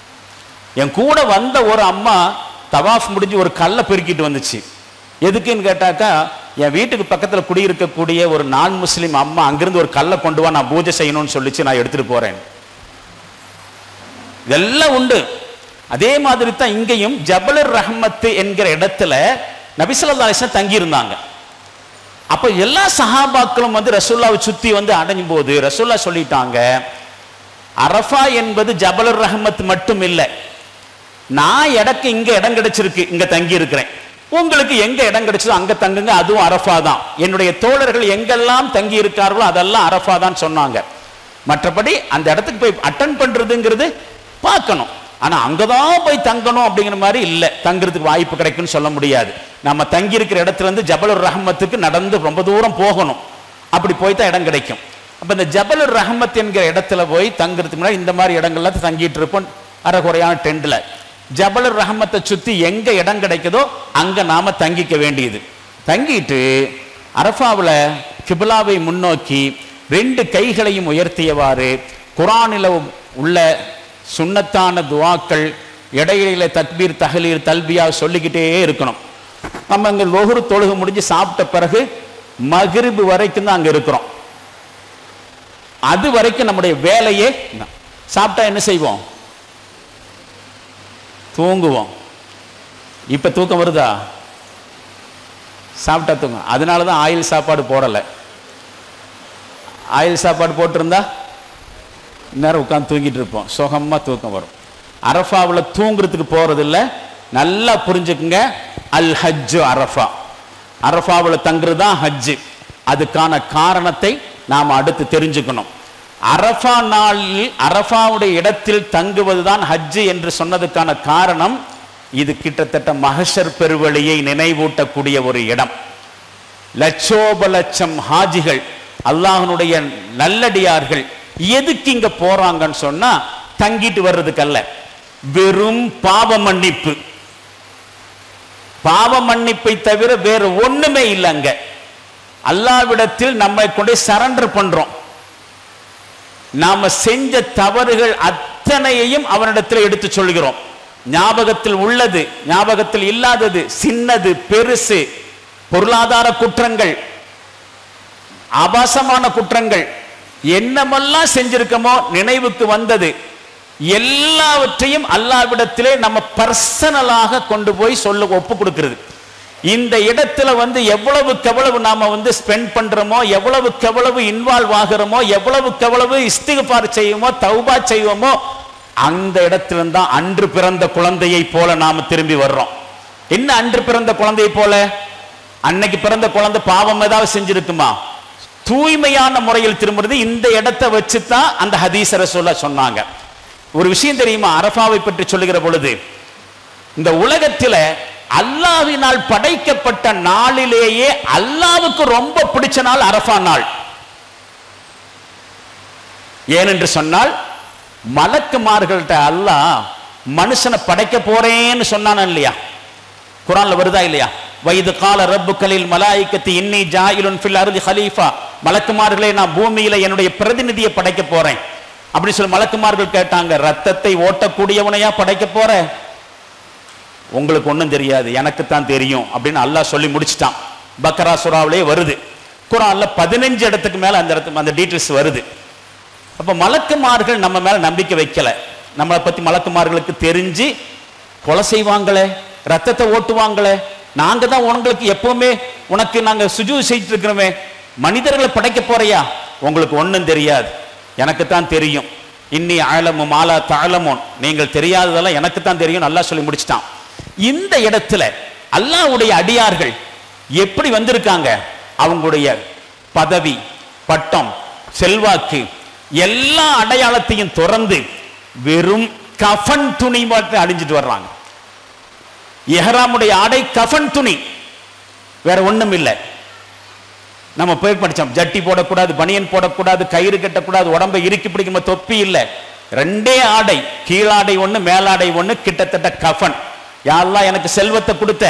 என் கூட வந்த ஒரு அம்மா தவாஃப் முடிஞ்சு ஒரு கல்லை பெருக்கிட்டு வந்துச்சு. எதுக்குன்னு கேட்டாக்கா, என் வீட்டுக்கு பக்கத்தில் குடியிருக்கக்கூடிய ஒரு நான் முஸ்லீம் அம்மா அங்கிருந்து ஒரு கல்லை கொண்டு வா, நான் பூஜை செய்யணும்னு சொல்லிச்சு, நான் எடுத்துட்டு போறேன். இதெல்லாம் உண்டு. அதே மாதிரி தான் இங்கேயும் ஜபல் ரஹ்மத் என்கிற இடத்துல நபி ஸல்லல்லாஹு அலைஹி வஸல்லம் தங்கி இருந்தாங்க. அப்ப எல்லா சஹாபாக்களும் வந்து ரசூலுல்லாஹ்வை சுத்தி வந்து அடையும் போது ரசூலுல்லாஹ் சொல்லிட்டாங்க, அரஃபா என்பது ஜபல் ரஹ்மத் மட்டும் இல்லை, நான் எனக்கு இங்க இடம் கிடைச்சிருக்கு, இங்க தங்கி இருக்கிறேன், உங்களுக்கு எங்க இடம் கிடைச்சதோ அங்க தங்குங்க, அதுவும் அரஃபா தான். என்னுடைய தோழர்கள் எங்கெல்லாம் தங்கி இருக்கார்களோ அதெல்லாம் அரஃபா தான் சொன்னாங்க. மற்றபடி அந்த இடத்துக்கு போய் அட்டெண்ட் பண்றதுங்கிறது பார்க்கணும். ஆனா அங்கதான் போய் தங்கணும் அப்படிங்கிற மாதிரி இல்லை, தங்குறதுக்கு வாய்ப்பு கிடைக்கும்னு சொல்ல முடியாது. நம்ம தங்கி இருக்கிற இடத்துல இருந்து ஜபலுர் ரஹ்மத்துக்கு நடந்து ரொம்ப தூரம் போகணும், அப்படி போய் தான் இடம் கிடைக்கும். அப்ப இந்த ஜபலுர் ரஹ்மத் என்கிற இடத்துல போய் தங்குறதுக்கு முன்னாடி இந்த மாதிரி இடங்கள்ல தங்கிட்டு இருப்போம், அரைகுறையான டென்ட்ல. ஜபலுர் ரஹ்மத்தை சுத்தி எங்க இடம் கிடைக்குதோ அங்க நாம தங்கிக்க வேண்டியது. தங்கிட்டு அரஃபாவில் கிப்லாவை முன்னோக்கி 2 கைகளையும் உயர்த்தியவாறு குர்ஆனில் உள்ள சுன்னத்தான துஆக்கள் இடையில தக்பீர் தஹ்லீல் தல்பியா சொல்லிக்கிட்டே இருக்கணும். நம்ம அங்கே லுஹ்ர் தொழுகை முடிஞ்சு சாப்பிட்ட பிறகு மக்ரிப் வரைக்கும் தான் அங்க இருக்கிறோம். அது வரைக்கும் நம்முடைய வேலையே சாப்பிட்டா என்ன செய்வோம்? தூங்குவோம். இப்ப தூக்கம் வருதா? சாப்பிட்டா தூங்கும். அதனால தான் ஆயில் சாப்பாடு போடலை. ஆயில் சாப்பாடு போட்டிருந்தா நேரம் உட்காந்து தூங்கிட்டு இருப்போம், சுகமா தூக்கம் வரும். அரஃபாவில் தூங்குறதுக்கு போறது இல்லை. நல்லா புரிஞ்சுக்குங்க, அல் ஹஜ் அரஃபா, அரஃபாவில் தங்குறது தான் ஹஜ்ஜு. அதுக்கான காரணத்தை நாம் அடுத்து தெரிஞ்சுக்கணும். அரஃபா நாளில் அரஃபாவுடைய இடத்தில் தங்குவதுதான் ஹஜ்ஜு என்று சொன்னதுக்கான காரணம், இது கிட்டத்தட்ட மஹ்ஷர் பெருவழியை நினைவூட்டக்கூடிய ஒரு இடம். லட்சோப லட்சம் ஹாஜிகள், அல்லாஹ்வுடைய நல்லடியார்கள் எதுக்கு இங்க போறாங்கன்னு சொன்னா தங்கிட்டு வர்றதுக்கல்ல, வெறும் பாவ மன்னிப்பு. பாவ மன்னிப்பை தவிர வேற ஒண்ணுமே இல்லைங்க. அல்லாஹ்விடத்தில் நம்மை கொண்டு சரண்டர் பண்றோம். நாம செஞ்ச தவறுகள் அத்தனையையும் அவனிடத்தில் எடுத்து சொல்கிறோம். ஞாபகத்தில் உள்ளது, ஞாபகத்தில் இல்லாதது, சின்னது பெருசு, பொருளாதார குற்றங்கள், ஆபாசமான குற்றங்கள், என்னமெல்லாம் செஞ்சிருக்கமோ நினைவுக்கு வந்தது எல்லாவற்றையும் அல்லாஹ்விடத்திலே நம்ம பர்சனலாக கொண்டு போய் ஒப்பு கொடுக்கிறது. இந்த இடத்துல எவ்வளவுக்கு எவ்வளவு நாம ஸ்பெண்ட் பண்றோமோ, எவ்வளவுக்கு எவ்வளவு இன்வால்வ் ஆகிறோமோ, எவ்வளவுக்கு எவ்வளவு இஸ்திக்ஃபார் செய்வோமோ, தௌபா செய்வோமோ, அந்த இடத்துல தான் அன்று பிறந்த குழந்தையை போல நாம திரும்பி வர்றோம். என்ன அன்று பிறந்த குழந்தையை போல? அன்னைக்கு பிறந்த குழந்தை பாவம் ஏதாவது செஞ்சிருக்குமா? தூய்மையான முறையில் திரும்புறது இந்த இடத்தை வச்சுதான் அந்த ஹதீஸ் ரசூலுல்லாஹ் சொன்னாங்க. ஒரு விஷயம் தெரியுமா? அரஃபாவை பற்றி சொல்லுகிற பொழுது, இந்த உலகத்தில அல்லாஹ்வினால் படைக்கப்பட்ட நாளிலேயே அல்லாஹ்வுக்கு ரொம்ப பிடிச்ச நாள் அரஃபா நாள். ஏனென்று சொன்னால், மலக்குமார்கள்ட்ட அல்லாஹ் மனுஷனை படைக்க போறேன்னு சொன்னான் இல்லையா? குர்ஆன்ல வருதா இல்லையா? வைது கால ரப்புக்கலில் மலாயிக்கத்தி இன்னி ஜாயிலுன் ஃபில் அர்தி ஹலீஃபா, மலக்குமார்களே நான் பூமியில என்னுடைய பிரதிநிதியை படைக்க போறேன் அப்படி சொல்லி மலக்குமார்கள் கேட்டாங்க, ரத்தத்தை ஓட்டக்கூடியவனையா படைக்க போற? உங்களுக்கு ஒன்றும் தெரியாது, எனக்கு தான் தெரியும் அப்படின்னு அல்லாஹ் சொல்லி முடிச்சிட்டான். பக்ரா சூராவிலே வருது. குர்ஆன்ல 15 இடத்துக்கு மேல அந்த டீட்டெயில்ஸ் வருது. அப்ப மலக்குமார்கள் நம்ம மேல நம்பிக்கை வைக்கல. நம்மளை பத்தி மலக்குமார்களுக்கு தெரிஞ்சு கொலை செய்வாங்களே, ரத்தத்தை ஓட்டுவாங்களே, நாங்க தான் உங்களுக்கு எப்பவுமே உனக்கு நாங்க சுஜூத் செய்துட்டு இருக்கிறோமே, மனிதர்களை படைக்க போறியா? உங்களுக்கு ஒன்றும் தெரியாது, எனக்கு தான் தெரியும். இன்னி அலமு மாலா தஅலமூன், நீங்கள் தெரியாததெல்லாம் எனக்கு தான் தெரியும் அல்லாஹ் சொல்லி முடிச்சிட்டான். இந்த இடத்துல அல்லாஹ்வுடைய அடியார்கள் எப்படி வந்திருக்காங்க? அவங்களுடைய பதவி, பட்டம், செல்வாக்கு எல்லா அடையாளத்தையும் துறந்து வெறும் கஃன் துணி மட்டும் அணிஞ்சிட்டு வர்றாங்க. இஹ்ராமுடைய ஆடை கஃன் துணி, வேற ஒண்ணும் இல்லை. நம்ம போய் படிச்சோம், ஜட்டி போடக்கூடாது, பனியன் போடக்கூடாது, கயிறு கட்டக்கூடாது, உடம்பை இறுக்கி பிடிக்கும் தொப்பி இல்லை, 2 ஆடை, கீழாடை ஒண்ணு மேலாடை ஒண்ணு, கிட்டத்தட்ட கஃன். யா அல்லாஹ் எனக்கு செல்வத்தை கொடுத்த,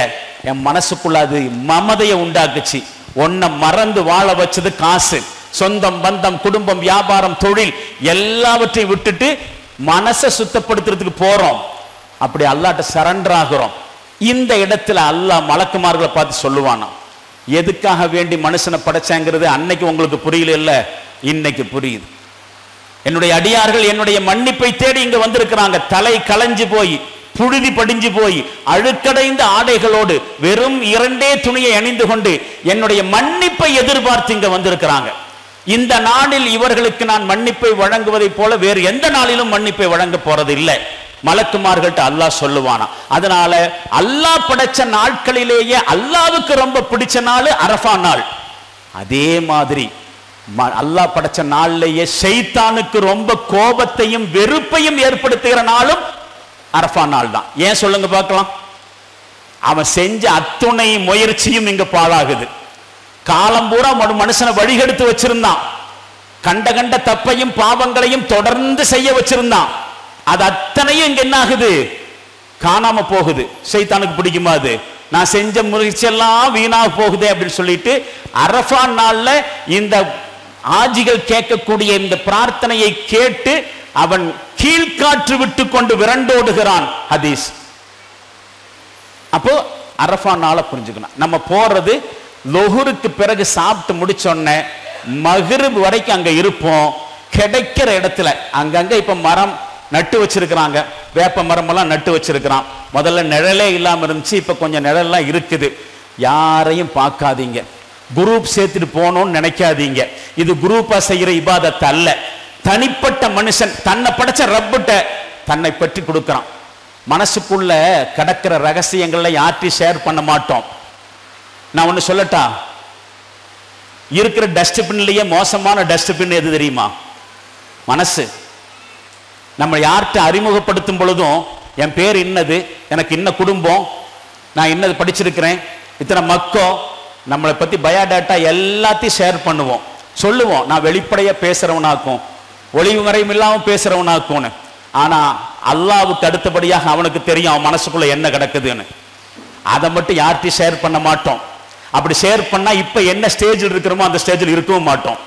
என் மனசுக்குள்ள அது மமதையை உண்டாக்குச்சு. ஒன்ன மறந்து வாழ வச்சது காசு. சொந்தம் பந்தம் குடும்பம் வியாபாரம் தொழில் எல்லாவற்றையும் விட்டுட்டு மனசை சுத்தப்படுத்துறதுக்கு போறோம். அப்படி அல்லாஹ்ட்ட சரண்டர் ஆகிறோம். இந்த இடத்துல அல்லாஹ் மலக்குமார்களை பார்த்து சொல்லுவானா, எதுக்காக வேண்டி மனுஷனை படைச்சாங்கிறது அன்னைக்கு உங்களுக்கு புரியல, இல்ல இன்னைக்கு புரியுது. என்னுடைய அடியார்கள் என்னுடைய மன்னிப்பை தேடி இங்க வந்திருக்கிறாங்க. தலை களைஞ்சு போய், புழுதி படிஞ்சு போய், அழுக்கடைந்த ஆடைகளோடு வெறும் 2 துணியை அணிந்து கொண்டு என்னுடைய மன்னிப்பை எதிர்பார்த்து இங்க வந்திருக்கிறாங்க. இந்த நாளில் இவர்களுக்கு நான் மன்னிப்பை வழங்குவதை போல வேறு எந்த நாளிலும் மன்னிப்பை வழங்க போறது இல்லை. மலக்குமார்கள்ட்ட அல்லாஹ் சொல்லுவானா. அதனால அல்லாஹ் படைச்ச நாட்களிலேயே அல்லாஹ்வுக்கு ரொம்ப பிடிச்ச நாள் அரஃபா நாள். அதே மாதிரி அல்லாஹ் படைச்ச நாளிலேயே ஷைத்தானுக்கு ரொம்ப கோபத்தையும் வெறுப்பையும் ஏற்படுத்துகிற நாளும் அரஃபா நாள் தான். ஏன் சொல்லுங்க பார்க்கலாம்? அவன் செஞ்ச அத்துணை முயற்சியும் இங்க பாழாகுது. காலம் பூரா மனுஷனை வழிகெடுத்து வச்சிருந்தான். கண்ட கண்ட தப்பையும் பாவங்களையும் தொடர்ந்து செய்ய வச்சிருந்தான். அது அத்தனையும் இங்க என்ன ஆகுது? காணாம போகுது. சைத்தானுக்கு பிடிக்குமா அது? நான் செஞ்ச முயற்சி எல்லாம் வீணாக போகுதே அப்படின்னு சொல்லிட்டு அரஃபா நாள்ல இந்த ஆஜிகள் கேட்கக்கூடிய இந்த பிரார்த்தனையை கேட்டு அவன் கீழ்காற்று விட்டு கொண்டு விரண்டோடுகிறான். ஹதீஸ். அப்போ அரஃபா நாளை புரிஞ்சுக்கணும். நம்ம போறது லொஹுருக்கு பிறகு சாப்பிட்டு முடிச்சோன்ன மக்ரிப் வரைக்கும் அங்க இருப்போம். கிடைக்கிற இடத்துல அங்கங்க இப்ப மரம் நட்டு வச்சிருக்கிறாங்க. வேப்ப மரம் எல்லாம் நட்டு வச்சிருக்கிறான். முதல்ல நிழலே இல்லாம இருந்துச்சு, இப்ப கொஞ்சம் நிழல்லாம் இருக்குது. யாரையும் பார்க்காதீங்க. குரூப் சேர்த்துட்டு போகணும்னு நினைக்காதீங்க. இது குரூப்பா செய்யற இபாதத் அல்ல. தனிப்பட்ட மனுஷன் தன்னை படைச்ச ரப்பிட்ட தன்னை பற்றி கொடுக்கிறான். மனசுக்குள்ள கடக்கிற ரகசியங்களை யார்ட்டையும் ஷேர் பண்ண மாட்டோம். நான் ஒண்ணு சொல்லட்டா? இருக்கிற டஸ்ட்பின்லயே மோசமான டஸ்ட்பின் எது தெரியுமா? மனசு. நம்ம யார்கிட்ட அறிமுகப்படுத்தும் பொழுதும் என் பேர் இன்னது, எனக்கு இன்ன குடும்பம், நான் இன்னது படிச்சிருக்கிறேன், இத்தனை மக்கோ, நம்மளை பத்தி பயோடேட்டா எல்லாத்தையும் ஷேர் பண்ணுவோம். சொல்லுவோம் நான் வெளிப்படையா பேசுறவனாக்கும், ஒளிவு மறையும் இல்லாம பேசுறவனாக்கும்னு. ஆனா அல்லாவுக்கு அடுத்தபடியாக அவனுக்கு தெரியும் அவன் மனசுக்குள்ள என்ன கிடக்குதுன்னு. அதை மட்டும் யார்கிட்டையும் ஷேர் பண்ண மாட்டோம். அப்படி ஷேர் பண்ணா இப்ப என்ன ஸ்டேஜில் இருக்கிறோமோ அந்த ஸ்டேஜில் இருக்கவும் மாட்டோம்.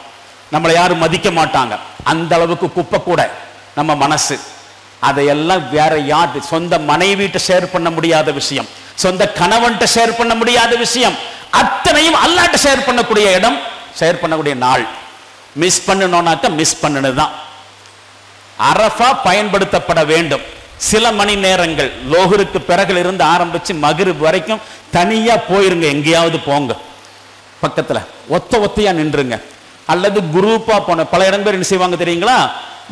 நம்மளை யாரும் மதிக்க மாட்டாங்க. அந்த அளவுக்கு குப்பை கூட நம்ம மனசு. அதையெல்லாம் வேற யார், சொந்த மனைவிட்ட ஷேர் பண்ண முடியாத விஷயம், சொந்த கணவன்கிட்ட ஷேர் பண்ண முடியாத விஷயம், அத்தனையும் அல்லாஹ்ட்ட ஷேர் பண்ணக்கூடிய இடம், ஷேர் பண்ணக்கூடிய நாள். மிஸ் பண்ணணும்னாக்க மிஸ் பண்ணுதான். அரஃபா பயன்படுத்தப்பட வேண்டும். சில மணி நேரங்கள் லோஹருக்கு பிறகு இருந்து ஆரம்பிச்சு மக்ரிப் வரைக்கும் தனியா போயிருங்க. எங்கேயாவது போங்க, பக்கத்துல ஒத்தையா நின்றுங்க. அல்லது குரூப்பா போன பல இடங்கள் என்ன செய்வாங்க தெரியுங்களா?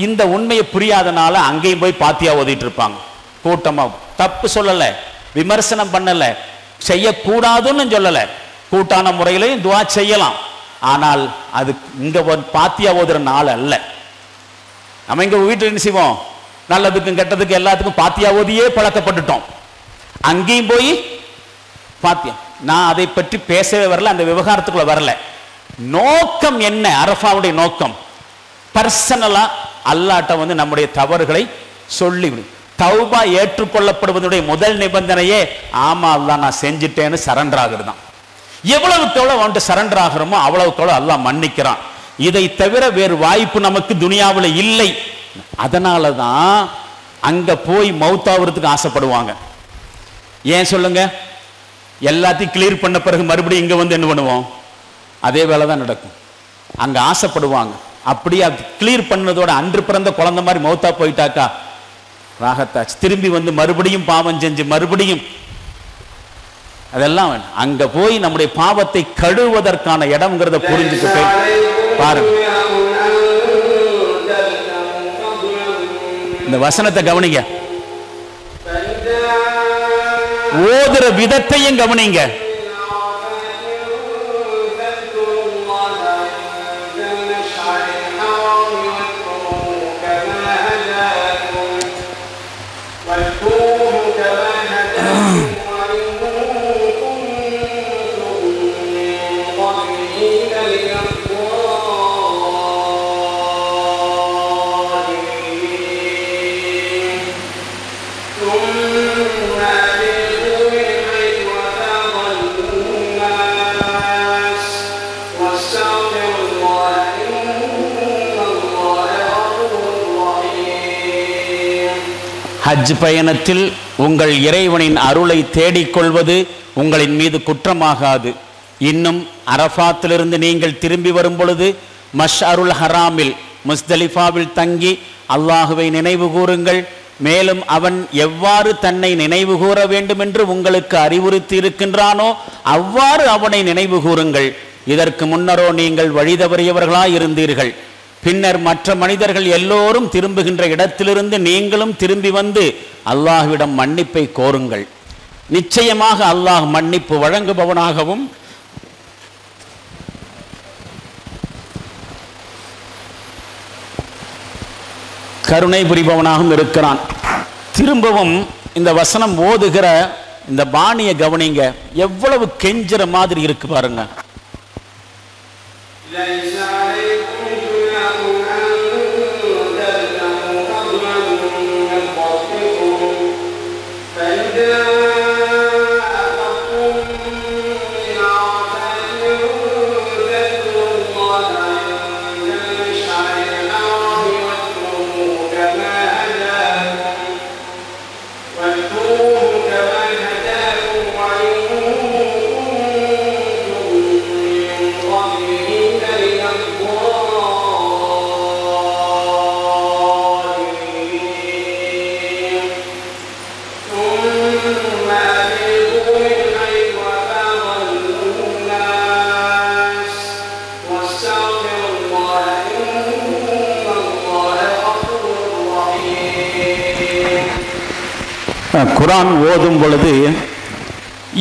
இந்த உண்மையை புரியாதனால அங்கேயும் போய் பாத்தியா ஓதிட்டு இருப்பாங்க கூட்டமா. தப்பு சொல்லல, விமர்சனம் பண்ணல, செய்யக்கூடாதுன்னு சொல்லல. கூட்டான முறையிலையும் துவா செய்யலாம். ஆனால் அது இங்க பாத்தியா ஓதுற நாள் அல்ல. நம்ம இங்க வீட்டில் என்ன செய்வோம்? நல்லதுக்கும் கெட்டதுக்கும் எல்லாத்துக்கும் பாத்தியா ஓதியே பழக்கப்பட்டுட்டோம். அங்கேயும் போய் பாத்தியா. நான் அதை பற்றி பேசவே வரல, அந்த விவகாரத்துக்குள்ள வரல. நோக்கம் என்ன? அரஃபாவுடைய நோக்கம் பர்சனலா அல்லாஹ்ட்ட நம்முடைய தவறுகளை சொல்லி தௌபா ஏற்றுக்கொள்ளப்படுவதுடைய முதல் நிபந்தனையே ஆமா அல்லாஹ் நான் செஞ்சுட்டேன்னு சரண்டர் ஆகுறது தான். எவ்வளவுக்கு எவ்வளவு வந்துட்டு சரண்டர் ஆகிறோமோ அவ்வளவுக்கு எவ்வளவு அல்லாஹ் மன்னிக்கிறான். இதை தவிர வேறு வாய்ப்பு நமக்கு துனியாவில் இல்லை. அதனாலதான் அங்க போய் மௌத்தாவதுக்கு ஆசைப்படுவாங்க. ஏன் சொல்லுங்க? எல்லாத்தையும் கிளியர் பண்ண பிறகு மறுபடியும் இங்க வந்து என்ன பண்ணுவோம்? அதே வேலை தான் நடக்கும். அங்க ஆசைப்படுவாங்க. அப்படியே கிளியர் பண்ணதோட அன்று பிறந்த குழந்தை மாதிரி மௌத்தா போயிட்டாக்கா ராகத்தாச்சு. திரும்பி வந்து மறுபடியும் பாவம் செஞ்சு மறுபடியும் அதெல்லாம் வேணும். அங்க போய் நம்முடைய பாவத்தை கழுவுவதற்கான இடம்ங்கிறத புரிஞ்சுக்கிட்டு பாருங்க. இந்த வசனத்தை கவனிங்க, ஓதுற விதத்தையும் கவனிங்க. ஹஜ் பயணத்தில் உங்கள் இறைவனின் அருளை தேடிக்கொள்வது உங்களின் மீது குற்றமாகாது. இன்னும் அரஃபாத்திலிருந்து நீங்கள் திரும்பி வரும் பொழுது மஷ்அருல் ஹராமில் முஸ்தலிஃபாவில் தங்கி அல்லாஹுவை நினைவு கூறுங்கள். மேலும் அவன் எவ்வாறு தன்னை நினைவு கூற வேண்டும் என்று உங்களுக்கு அறிவுறுத்தி இருக்கின்றானோ அவ்வாறு அவனை நினைவு கூறுங்கள். இதற்கு முன்னரோ நீங்கள் வழி தவறியவர்களாய் இருந்தீர்கள். பின்னர் மற்ற மனிதர்கள் எல்லோரும் திரும்புகின்ற இடத்திலிருந்து நீங்களும் திரும்பி வந்து அல்லாஹ்விடம் மன்னிப்பை கோருங்கள். நிச்சயமாக அல்லாஹ் மன்னிப்பு வழங்குபவனாகவும் கருணை புரிபவனாகவும் இருக்கிறான். திரும்பவும் இந்த வசனம் ஓதுகிற இந்த பாணியை கவனிங்க, எவ்வளவு கெஞ்சுற மாதிரி இருக்கு பாருங்க. குரான் ஓதும் பொழுது,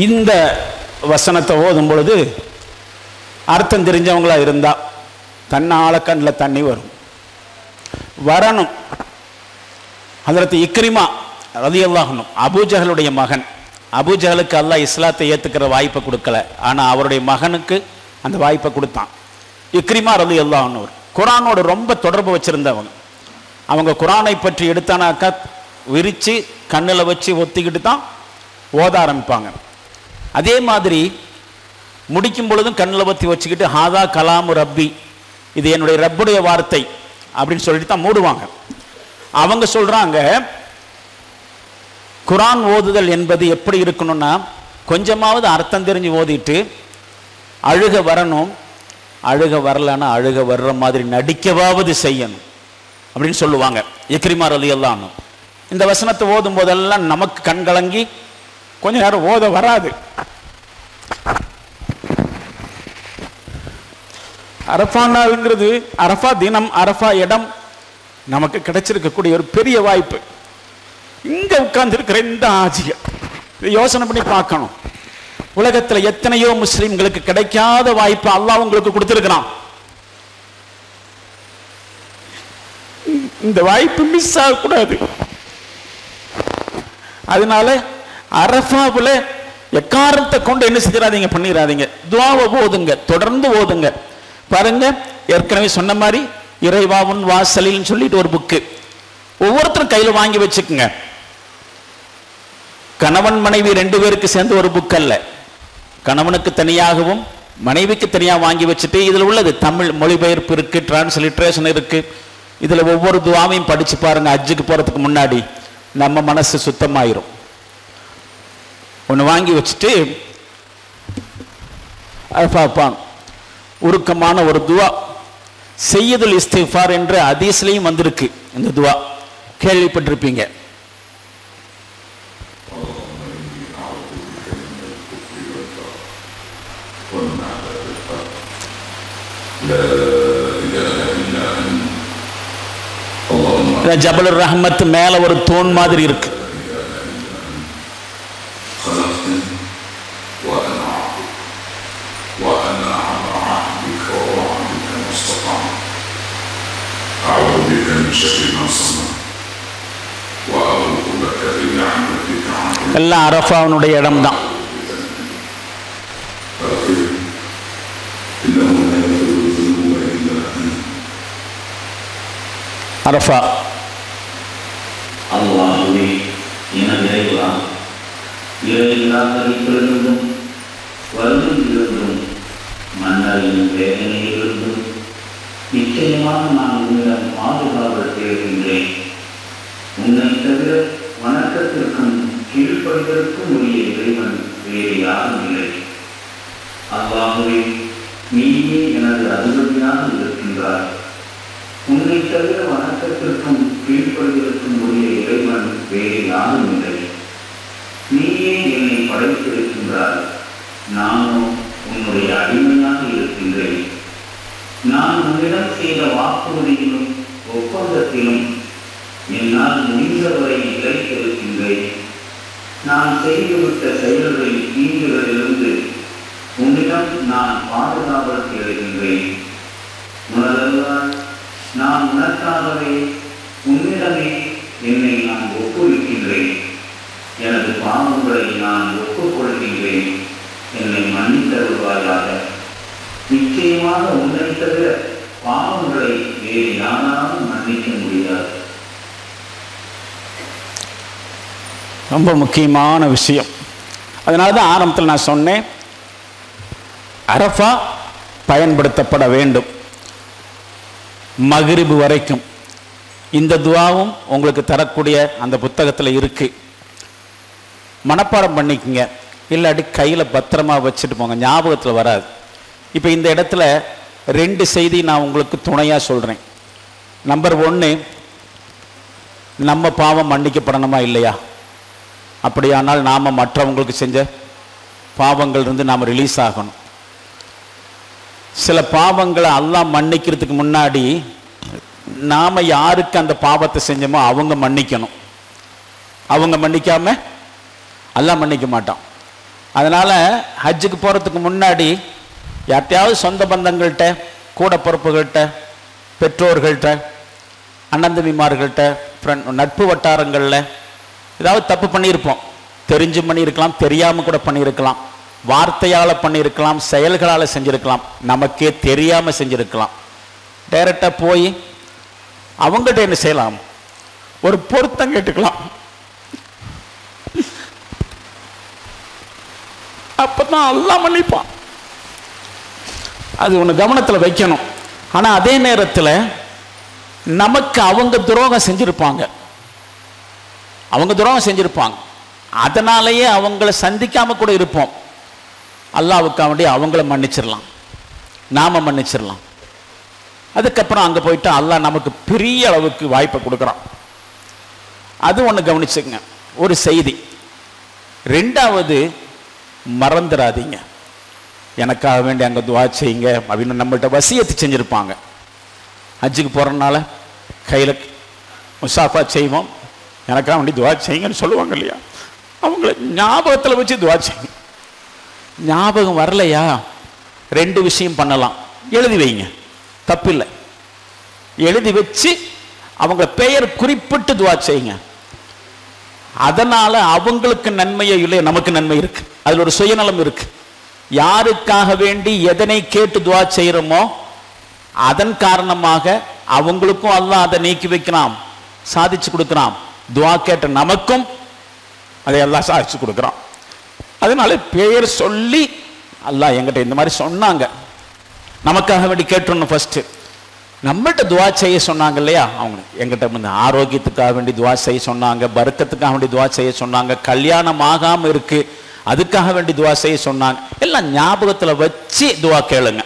இந்த வசனத்தை ஓதும் பொழுது அர்த்தம் தெரிஞ்சவங்களா இருந்தா தன்னால கண்ணில் தண்ணி வரணும். ஹதரத் இக்ரிமா ரலியல்லாஹு அன்ஹு அபூஜஹலுடைய மகன். அபூஜஹலுக்கு அல்லாஹ் இஸ்லாத்தை ஏற்றுக்கிற வாய்ப்பை கொடுக்கல, ஆனால் அவருடைய மகனுக்கு அந்த வாய்ப்பை கொடுத்தான். இக்ரிமா ரலியல்லாஹு அன்ஹு குரானோட ரொம்ப தொடர்பு வச்சிருந்தவங்க. அவங்க குரானை பற்றி எடுத்தானாக்கா விரித்து கண்ணில் வச்சு ஒத்திக்கிட்டு தான் ஓத ஆரம்பிப்பாங்க. அதே மாதிரி முடிக்கும் பொழுதும் கண்ணில் ஒத்தி வச்சுக்கிட்டு ஹாதா கலாமு ரப்பி, இது என்னுடைய ரப்புடைய வார்த்தை அப்படின்னு சொல்லிட்டு தான் மூடுவாங்க. அவங்க சொல்கிறாங்க, குரான் ஓதுதல் என்பது எப்படி இருக்கணும்னா, கொஞ்சமாவது அர்த்தம் தெரிஞ்சு ஓதிட்டு அழுக வரணும், அழுக வரலன்னா அழுக வர்ற மாதிரி நடிக்கவாவது செய்யணும் அப்படின்னு சொல்லுவாங்க இக்ரிமா ரலியல்லாஹு அன்ஹு. இந்த வசனத்தை ஓதும் போதெல்லாம் நமக்கு கண் கலங்கி கொஞ்ச நேரம் ஓத வராது. அரஃபாங்கிறது, அரஃபா தினம், அரஃபா இடம் நமக்கு கிடைச்சிருக்கக்கூடிய ஒரு பெரிய வாய்ப்பு. இங்க உட்கார்ந்து இருக்கிற இந்த ஆஜியை யோசனை பண்ணி பார்க்கணும். உலகத்தில் எத்தனையோ முஸ்லிம்களுக்கு கிடைக்காத வாய்ப்பு அல்லாஹ் உங்களுக்கு கொடுத்திருக்கிறான். இந்த வாய்ப்பு மிஸ் ஆகக்கூடாது. அதனால அரஃபாவுல எக்காரணத்தை கொண்டு என்ன செஞ்சிடாதீங்க, பண்ணிடாதீங்க. துஆவை ஓதுங்க, தொடர்ந்து ஓதுங்க. பாருங்க, ஏற்கனவே சொன்ன மாதிரி இறைவாவுன் வாசலில் சொல்லிட்டு ஒரு புக்கு ஒவ்வொருத்தரும் கையில் வாங்கி வச்சுக்குங்க. கணவன் மனைவி 2 பேருக்கு சேர்ந்து ஒரு புக் அல்ல, கணவனுக்கு தனியாகவும் மனைவிக்கு தனியாக வாங்கி வச்சுட்டு இதில் உள்ளது தமிழ் மொழிபெயர்ப்பு இருக்கு, டிரான்ஸ்லிட்ரேஷன் இருக்கு. இதில் ஒவ்வொரு துஆவையும் படிச்சு பாருங்க. ஹஜ்ஜுக்கு போறதுக்கு முன்னாடி நம்ம மனசு சுத்தமாயிரும். ஒன்று வாங்கி வச்சுட்டு பார்ப்பான். உருக்கமான ஒரு துவா, செய்யதுல் இஸ்திஃபார் என்ற ஹதீஸ்லையும் வந்திருக்கு. இந்த துவா கேள்விப்பட்டிருப்பீங்க. ஜபலுர் ரஹ்மத் மேல ஒரு தூண் மாதிரி இருக்கு. எல்லாம் அரஃபாவுடைய இடம் தான். அரஃபா அல்லாஹ்வே எனது இறைவா, இறையில்லாதலிருந்தும் வறுமையிலிருந்தும் மன்னரின் வேதனையிலிருந்தும் நிச்சயமாக நான் உன்னிடம் பாதுகாவல் தேடுகின்றேன். உன்னை தவிர வணக்கத்திற்கும் கீழ்ப்படிதற்கும் உரிய இறைவன் வேறு யாரும் இல்லை. அல்லாஹ்வே, நீயே எனது அதிபதியாக இருக்கின்றாய். உன்னை தவிர வணக்கத்திற்கும் கீழ்ப்படிதற்கும் உரிய இறைவன் வேறு யாரும் இல்லை. நீயே என்னை படைத்திருக்கின்றாய், நானும் உன்னுடைய அடிமையாக இருக்கின்றேன். நான் உன்னிடம் செய்த வாக்குறுதியிலும் ஒப்பந்தத்திலும் என்னால் முடிந்தவரை நிலைத்திருக்கின்றேன். நான் செய்துவிட்ட செயல்களின் தீங்குகளிலிருந்து உன்னிடம் நான் பாதுகாவல் தேடுகின்றேன். நான் உனக்காகவே உன்னிடமே என்னை நான் ஒப்புவிக்கின்றேன். மன்னித்தருள்வாயாக. நிச்சயமாக உன்னை தவிர பாவங்களை வேறு யாராலும் மன்னிக்க முடியாது. ரொம்ப முக்கியமான விஷயம். அதனால தான் ஆரம்பத்தில் நான் சொன்னேன், அரஃபா பயன்படுத்தப்பட வேண்டும். மக்ரிப் வரைக்கும் இந்த துஆவும் உங்களுக்கு தரக்கூடிய அந்த புத்தகத்தில் இருக்கு. மனப்பாடம் பண்ணிக்கங்க, இல்லாட்டி கையில் பத்திரமா வச்சுட்டு போங்க, ஞாபகத்தில் வராது. இப்போ இந்த இடத்துல 2 செய்தி நான் உங்களுக்கு துணையாக சொல்கிறேன். நம்பர் 1, நம்ம பாவம் மன்னிக்கப்படணுமா இல்லையா? அப்படியானால் நாம் மற்றவங்களுக்கு செஞ்ச பாவங்கள் இருந்து நாம் ரிலீஸ் ஆகணும். சில பாவங்களை அல்லாஹ் மன்னிக்கிறதுக்கு முன்னாடி நாம் யாருக்கு அந்த பாவத்தை செஞ்சோமோ அவங்க மன்னிக்கணும். அவங்க மன்னிக்காம அல்லாஹ் மன்னிக்க மாட்டான். அதனால் ஹஜ்ஜுக்கு போகிறதுக்கு முன்னாடி யார்ட்டையாவது சொந்த பந்தங்கள்கிட்ட, கூட பொறுப்புகள்கிட்ட, பெற்றோர்கள்ட்ட, அண்ணந்தம்பிமார்கள்ட்ட, நட்பு வட்டாரங்களில் ஏதாவது தப்பு பண்ணியிருப்போம். தெரிஞ்சு பண்ணியிருக்கலாம், தெரியாமல் கூட பண்ணியிருக்கலாம், வார்த்தையால் பண்ணியிருக்கலாம், செயல்களால் செஞ்சுருக்கலாம், நமக்கே தெரியாமல் செஞ்சுருக்கலாம். டைரெக்டாக போய் அவங்ககிட்ட என்ன செய்யலாம்? ஒரு பொருத்தம் கேட்டுக்கலாம். அப்பதான் அல்லாஹ் மன்னிப்பான். அது ஒன்று கவனத்தில் வைக்கணும். ஆனால் அதே நேரத்தில் நமக்கு அவங்க துரோகம் செஞ்சுருப்பாங்க, அதனாலேயே அவங்கள சந்திக்காம கூட இருப்போம். அல்லாஹ்வுக்காக வேண்டி அவங்கள மன்னிச்சிடலாம், நாம மன்னிச்சிடலாம். அதுக்கப்புறம் அங்கே போயிட்டு அல்லாஹ் நமக்கு பெரிய அளவுக்கு வாய்ப்பை கொடுக்குறான். அது ஒன்று கவனிச்சுங்க, ஒரு செய்தி. 2வது, மறந்துடாதீங்க, எனக்காக வேண்டி அங்கே துஆ செய்யுங்க அப்படின்னு நம்மள்கிட்ட வசியத்து செஞ்சுருப்பாங்க. ஹஜ்ஜுக்கு போகிறனால கையில் முசாஃபா செய்வோம், எனக்காக வேண்டி துஆ செய்யுங்கன்னு சொல்லுவாங்க இல்லையா? அவங்கள ஞாபகத்தில் வச்சு துஆ செய்யுங்க. ஞாபகம் வரலையா, 2 விஷயம் பண்ணலாம். எழுதி வைங்க, தப்பில்லை. எழுதி வச்சு அவங்க பெயர் குறிப்பிட்டு துஆ செய்யுங்க. அதனால அவங்களுக்கு நன்மையே இல்லை, நமக்கு நன்மை இருக்கு. அதில் ஒரு சுயநலம் இருக்கு. யாருக்காக வேண்டி எதனை கேட்டு துஆ செய்கிறோமோ அதன் காரணமாக அவங்களுக்கும் அல்லாஹ் அதை நீக்கி வைக்கிறான், சாதிச்சு கொடுக்குறான். துஆ கேட்ட நமக்கும் அதை எல்லாம் சாதிச்சு கொடுக்குறான். அதனால பெயர் சொல்லி அல்லாஹ் என்கிட்ட இந்த மாதிரி சொன்னாங்க, நமக்காக வேண்டி கேட்டோன்னு ஃபர்ஸ்ட் நம்மகிட்ட துஆ செய்ய சொன்னாங்க இல்லையா? அவங்க எங்கிட்ட வந்து ஆரோக்கியத்துக்காக வேண்டி துஆ செய்ய சொன்னாங்க, பரக்கத்துக்காக வேண்டி துஆ செய்ய சொன்னாங்க, கல்யாணம் ஆகாமல் இருக்கு அதுக்காக வேண்டி துஆ செய்ய சொன்னாங்க. எல்லாம் ஞாபகத்தில் வச்சு துஆ கேளுங்க.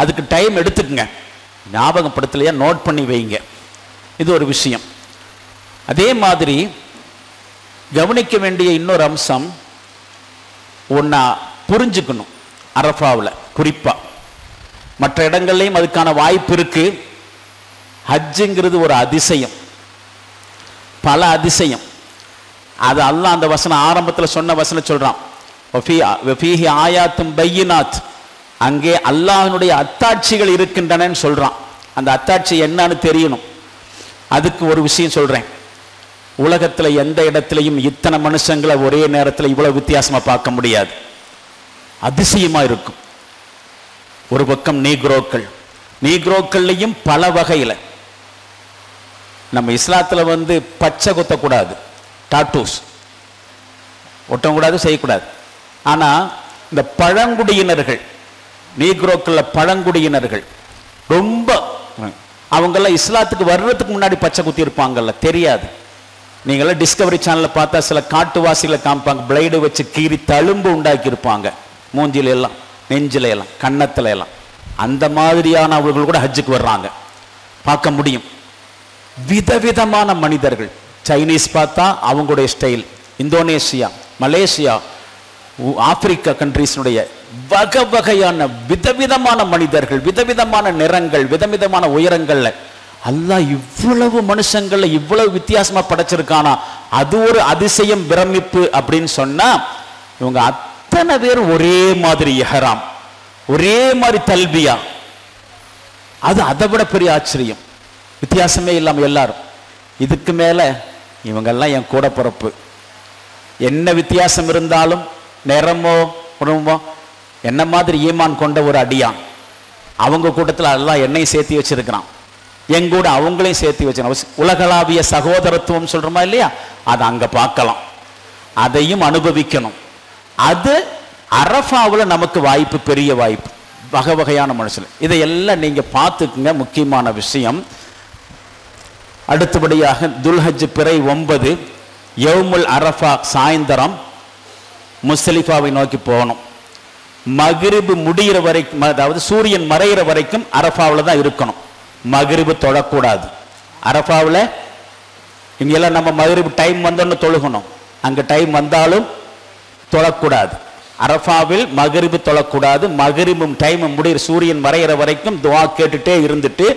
அதுக்கு டைம் எடுத்துக்குங்க. ஞாபகப்படுத்தலையா நோட் பண்ணி வைங்க. இது ஒரு விஷயம். அதே மாதிரி கவனிக்க வேண்டிய இன்னொரு அம்சம் ஒன்றா புரிஞ்சுக்கணும். அரஃபாவில் குறிப்பாக, மற்ற இடங்கள்லையும் அதுக்கான வாய்ப்பு இருக்கு. ஹஜ்ஜுங்கிறது ஒரு அதிசயம், பல அதிசயம். அது அல்லாஹ் அந்த வசனம் ஆரம்பத்தில் சொன்ன வசனம் சொல்றான், வஃபீஹி ஆயாத்தும் பையினாத், அங்கே அல்லாஹ்வினுடைய அத்தாட்சிகள் இருக்கின்றனன்னு சொல்றான். அந்த அத்தாட்சி என்னன்னு தெரியணும். அதுக்கு ஒரு விஷயம் சொல்றேன். உலகத்தில் எந்த இடத்துலையும் இத்தனை மனுஷங்களை ஒரே நேரத்தில் இவ்வளவு வித்தியாசமா பார்க்க முடியாது. அதிசயமா இருக்கும். ஒரு பக்கம் நீக்ரோக்கள்லையும் பல வகையில். நம்ம இஸ்லாத்தில் வந்து பச்சை குத்தக்கூடாது, டாட்டூஸ் ஒட்டக்கூடாது, செய்யக்கூடாது. ஆனால் இந்த பழங்குடியினர்கள், நீக்ரோக்களில் பழங்குடியினர்கள் ரொம்ப, அவங்கெல்லாம் இஸ்லாத்துக்கு வர்றதுக்கு முன்னாடி பச்சை குத்தி இருப்பாங்கல்ல, தெரியாது. நீங்களாம் டிஸ்கவரி சேனலில் பார்த்தா சில காட்டுவாசிகளை காமிப்பாங்க, பிளைடு வச்சு கீறி தழும்பு உண்டாக்கி இருப்பாங்க, மூஞ்சில எல்லாம், நெஞ்சில எல்லாம், கன்னத்துல எல்லாம். அந்த மாதிரியான அவர்கள் கூட ஹஜ்ஜுக்கு வர்றாங்க, பார்க்க முடியும். விதவிதமான மனிதர்கள். சைனீஸ் பார்த்தா அவங்களுடைய ஸ்டைல், இந்தோனேஷியா, மலேசியா, ஆப்பிரிக்கா கண்ட்ரீஸினுடைய வகை வகையான விதவிதமான மனிதர்கள், விதவிதமான நிறங்கள், விதவிதமான உயரங்கள்ல. அல்லாஹ் இவ்வளவு மனுஷங்கள்ல இவ்வளவு வித்தியாசமா படைச்சிருக்கானா, அது ஒரு அதிசயம், பிரமிப்பு அப்படின்னு சொன்னா, இவங்க அத்தனை பேர் ஒரே மாதிரி இஹ்ராம், ஒரே மாதிரி தல்பியா. அது அதை விட பெரிய ஆச்சரியம். வித்தியாசமே இல்லாம எல்லாரும். இதுக்கு மேல இவங்கெல்லாம் என் கூட பிறப்பு, என்ன வித்தியாசம் இருந்தாலும், நிறமோ உணவோ என்ன மாதிரி ஈமான் கொண்ட ஒரு அடியான். அவங்க கூட்டத்தில் எல்லாம் என்னையும் சேர்த்து வச்சிருக்கிறான், எங்கூட அவங்களையும் சேர்த்து வச்சிருக்கான். உலகளாவிய சகோதரத்துவம் சொல்றோமா இல்லையா, அதை அங்க பார்க்கலாம், அதையும் அனுபவிக்கணும். அது அரஃபாவில் நமக்கு வாய்ப்பு, பெரிய வாய்ப்பு, வகை வகையான மனுஷன். இதையெல்லாம் நீங்க பார்த்துக்குங்க, முக்கியமான விஷயம். அடுத்தபடியாக துல்ஹஜ் பிறை 9 யௌமுல் அரஃபா சாயந்தரம் முஸ்தலிஃபாவை நோக்கி போகணும். மக்ரிப் முடிகிற வரைக்கும், அதாவது சூரியன் மறைகிற வரைக்கும் அரஃபாவில் தான் இருக்கணும். மக்ரிப் தொழக்கூடாது. அரஃபாவில் இங்கெல்லாம் நம்ம மக்ரிப் டைம் வந்தோன்னு தொழுகணும், அங்கே டைம் வந்தாலும் தொழக்கூடாது. அரஃபாவில் மக்ரிப் தொழக்கூடாது. மக்ரிபும் டைம் முடிகிற சூரியன் மறைகிற வரைக்கும் துவா கேட்டுட்டே இருந்துட்டு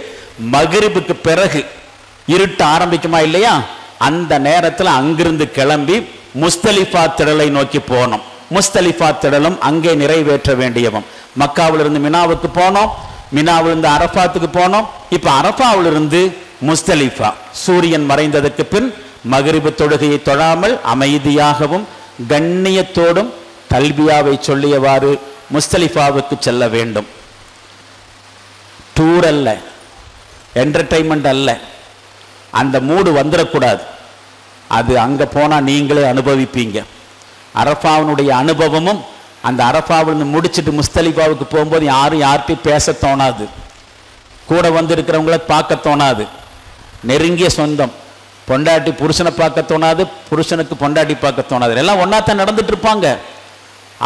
மக்ரிபுக்கு பிறகு இருட்ட ஆரம்பிக்குமா இல்லையா, அந்த நேரத்தில் அங்கிருந்து கிளம்பி முஸ்தலிஃபா திடலை நோக்கி போனோம். முஸ்தலிஃபா திடலும் அங்கே நிறைவேற்ற வேண்டியவன். மக்காவிலிருந்து மினாவுக்கு போனோம், மினாவிலிருந்து அரஃபாத்துக்கு போனோம். இப்ப அரஃபாவிலிருந்து முஸ்தலிஃபா சூரியன் மறைந்ததற்கு பின் மக்ரிப் தொழுகையை தொழாமல் அமைதியாகவும் கண்ணியத்தோடும் தல்பியாவை சொல்லியவாறு முஸ்தலிஃபாவுக்கு செல்ல வேண்டும். டூர் அல்ல, என்டர்டைன்மெண்ட் அல்ல, அந்த மூடு வந்துடக்கூடாது. அது அங்க போனா நீங்களே அனுபவிப்பீங்க. அரஃபாவினுடைய அனுபவமும், அந்த அரஃபாவிலிருந்து முடிச்சுட்டு முஸ்தலிஃபாவுக்கு போகும்போது யாரும் யார்கிட்டையும் பேச தோணாது, கூட வந்து இருக்கிறவங்கள பார்க்க தோணாது. நெருங்கிய சொந்தம், பொண்டாட்டி புருஷனை பார்க்க தோணாது, புருஷனுக்கு பொண்டாட்டி பார்க்க தோணாது. எல்லாம் ஒன்னாத்தான் நடந்துட்டு இருப்பாங்க,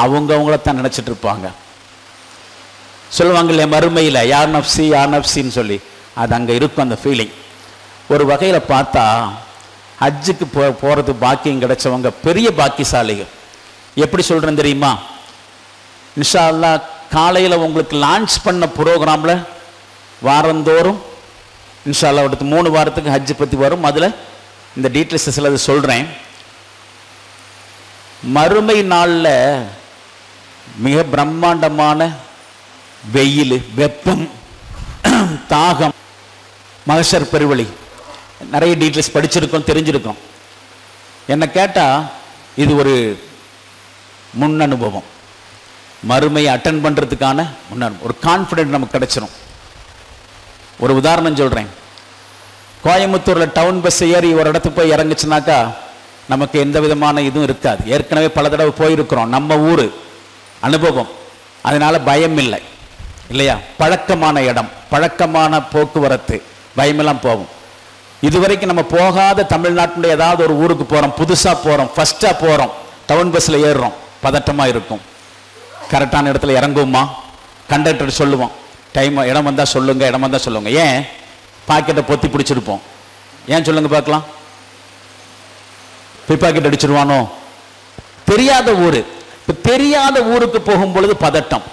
அவங்களைத்தான் நினைச்சிட்டு இருப்பாங்க. சொல்லுவாங்க இல்லையா மறுமையில் யார் நப்சி யார் நப்சின்னு சொல்லி, அது அங்கே இருக்கும் அந்த ஃபீலிங். ஒரு வகையில் பார்த்தா ஹஜ்ஜுக்கு போகிறது பாக்கியம் கிடைச்சவங்க பெரிய பாக்கியசாலிகள். எப்படி சொல்கிறேன்னு தெரியுமா, இன்ஷா அல்லாஹ் காலையில் உங்களுக்கு லான்ச் பண்ண ப்ரோக்ராமில் வாரந்தோறும் இன்ஷா அல்லாஹ் அடுத்து 3 வாரத்துக்கு ஹஜ்ஜு பற்றி வரும். அதில் இந்த டீட்டெயில்ஸ் சிலது சொல்கிறேன். மறுமை நாளில் மிக பிரம்மாண்டமான வெயில், வெப்பம், தாகம், மகஷர் பெருவழி, நிறைய டீட்டெயில்ஸ் படிச்சிருக்கோம், தெரிஞ்சிருக்கோம். என்ன கேட்டால் இது ஒரு முன் அனுபவம். மறுமையை அட்டன் பண்ணுறதுக்கான முன்னனுபவம், ஒரு கான்ஃபிடென்ட் நமக்கு கிடைச்சிடும். ஒரு உதாரணம் சொல்கிறேன். கோயம்புத்தூரில் டவுன் பஸ் ஏறி ஒரு இடத்துக்கு போய் இறங்குச்சுனாக்கா நமக்கு எந்த விதமான இதுவும் இருக்காது. ஏற்கனவே பல தடவை போயிருக்கிறோம், நம்ம ஊர் அனுபவம், அதனால பயம் இல்லை இல்லையா. பழக்கமான இடம், பழக்கமான போக்குவரத்து, பயமெல்லாம் போகும். இதுவரைக்கும் நம்ம போகாத தமிழ்நாட்டில் ஏதாவது ஒரு ஊருக்கு போகிறோம், புதுசாக போகிறோம், ஃபஸ்ட்டாக போகிறோம், டவுன் பஸ்ஸில் ஏறுறோம், பதட்டமாக இருக்கும். கரெக்டான இடத்துல இறங்குவோமா, கண்டக்டர் சொல்லுவோம் டைம் இடம் வந்தால் சொல்லுங்க, இடம் வந்தால் சொல்லுங்க. ஏன் பாக்கெட்டை பொத்தி பிடிச்சிருப்போம், ஏன் சொல்லுங்க பார்க்கலாம், பிப்பாக்கெட் அடிச்சிருவானோ. தெரியாத ஊர், இப்போ தெரியாத ஊருக்கு போகும் பொழுது பதட்டம்.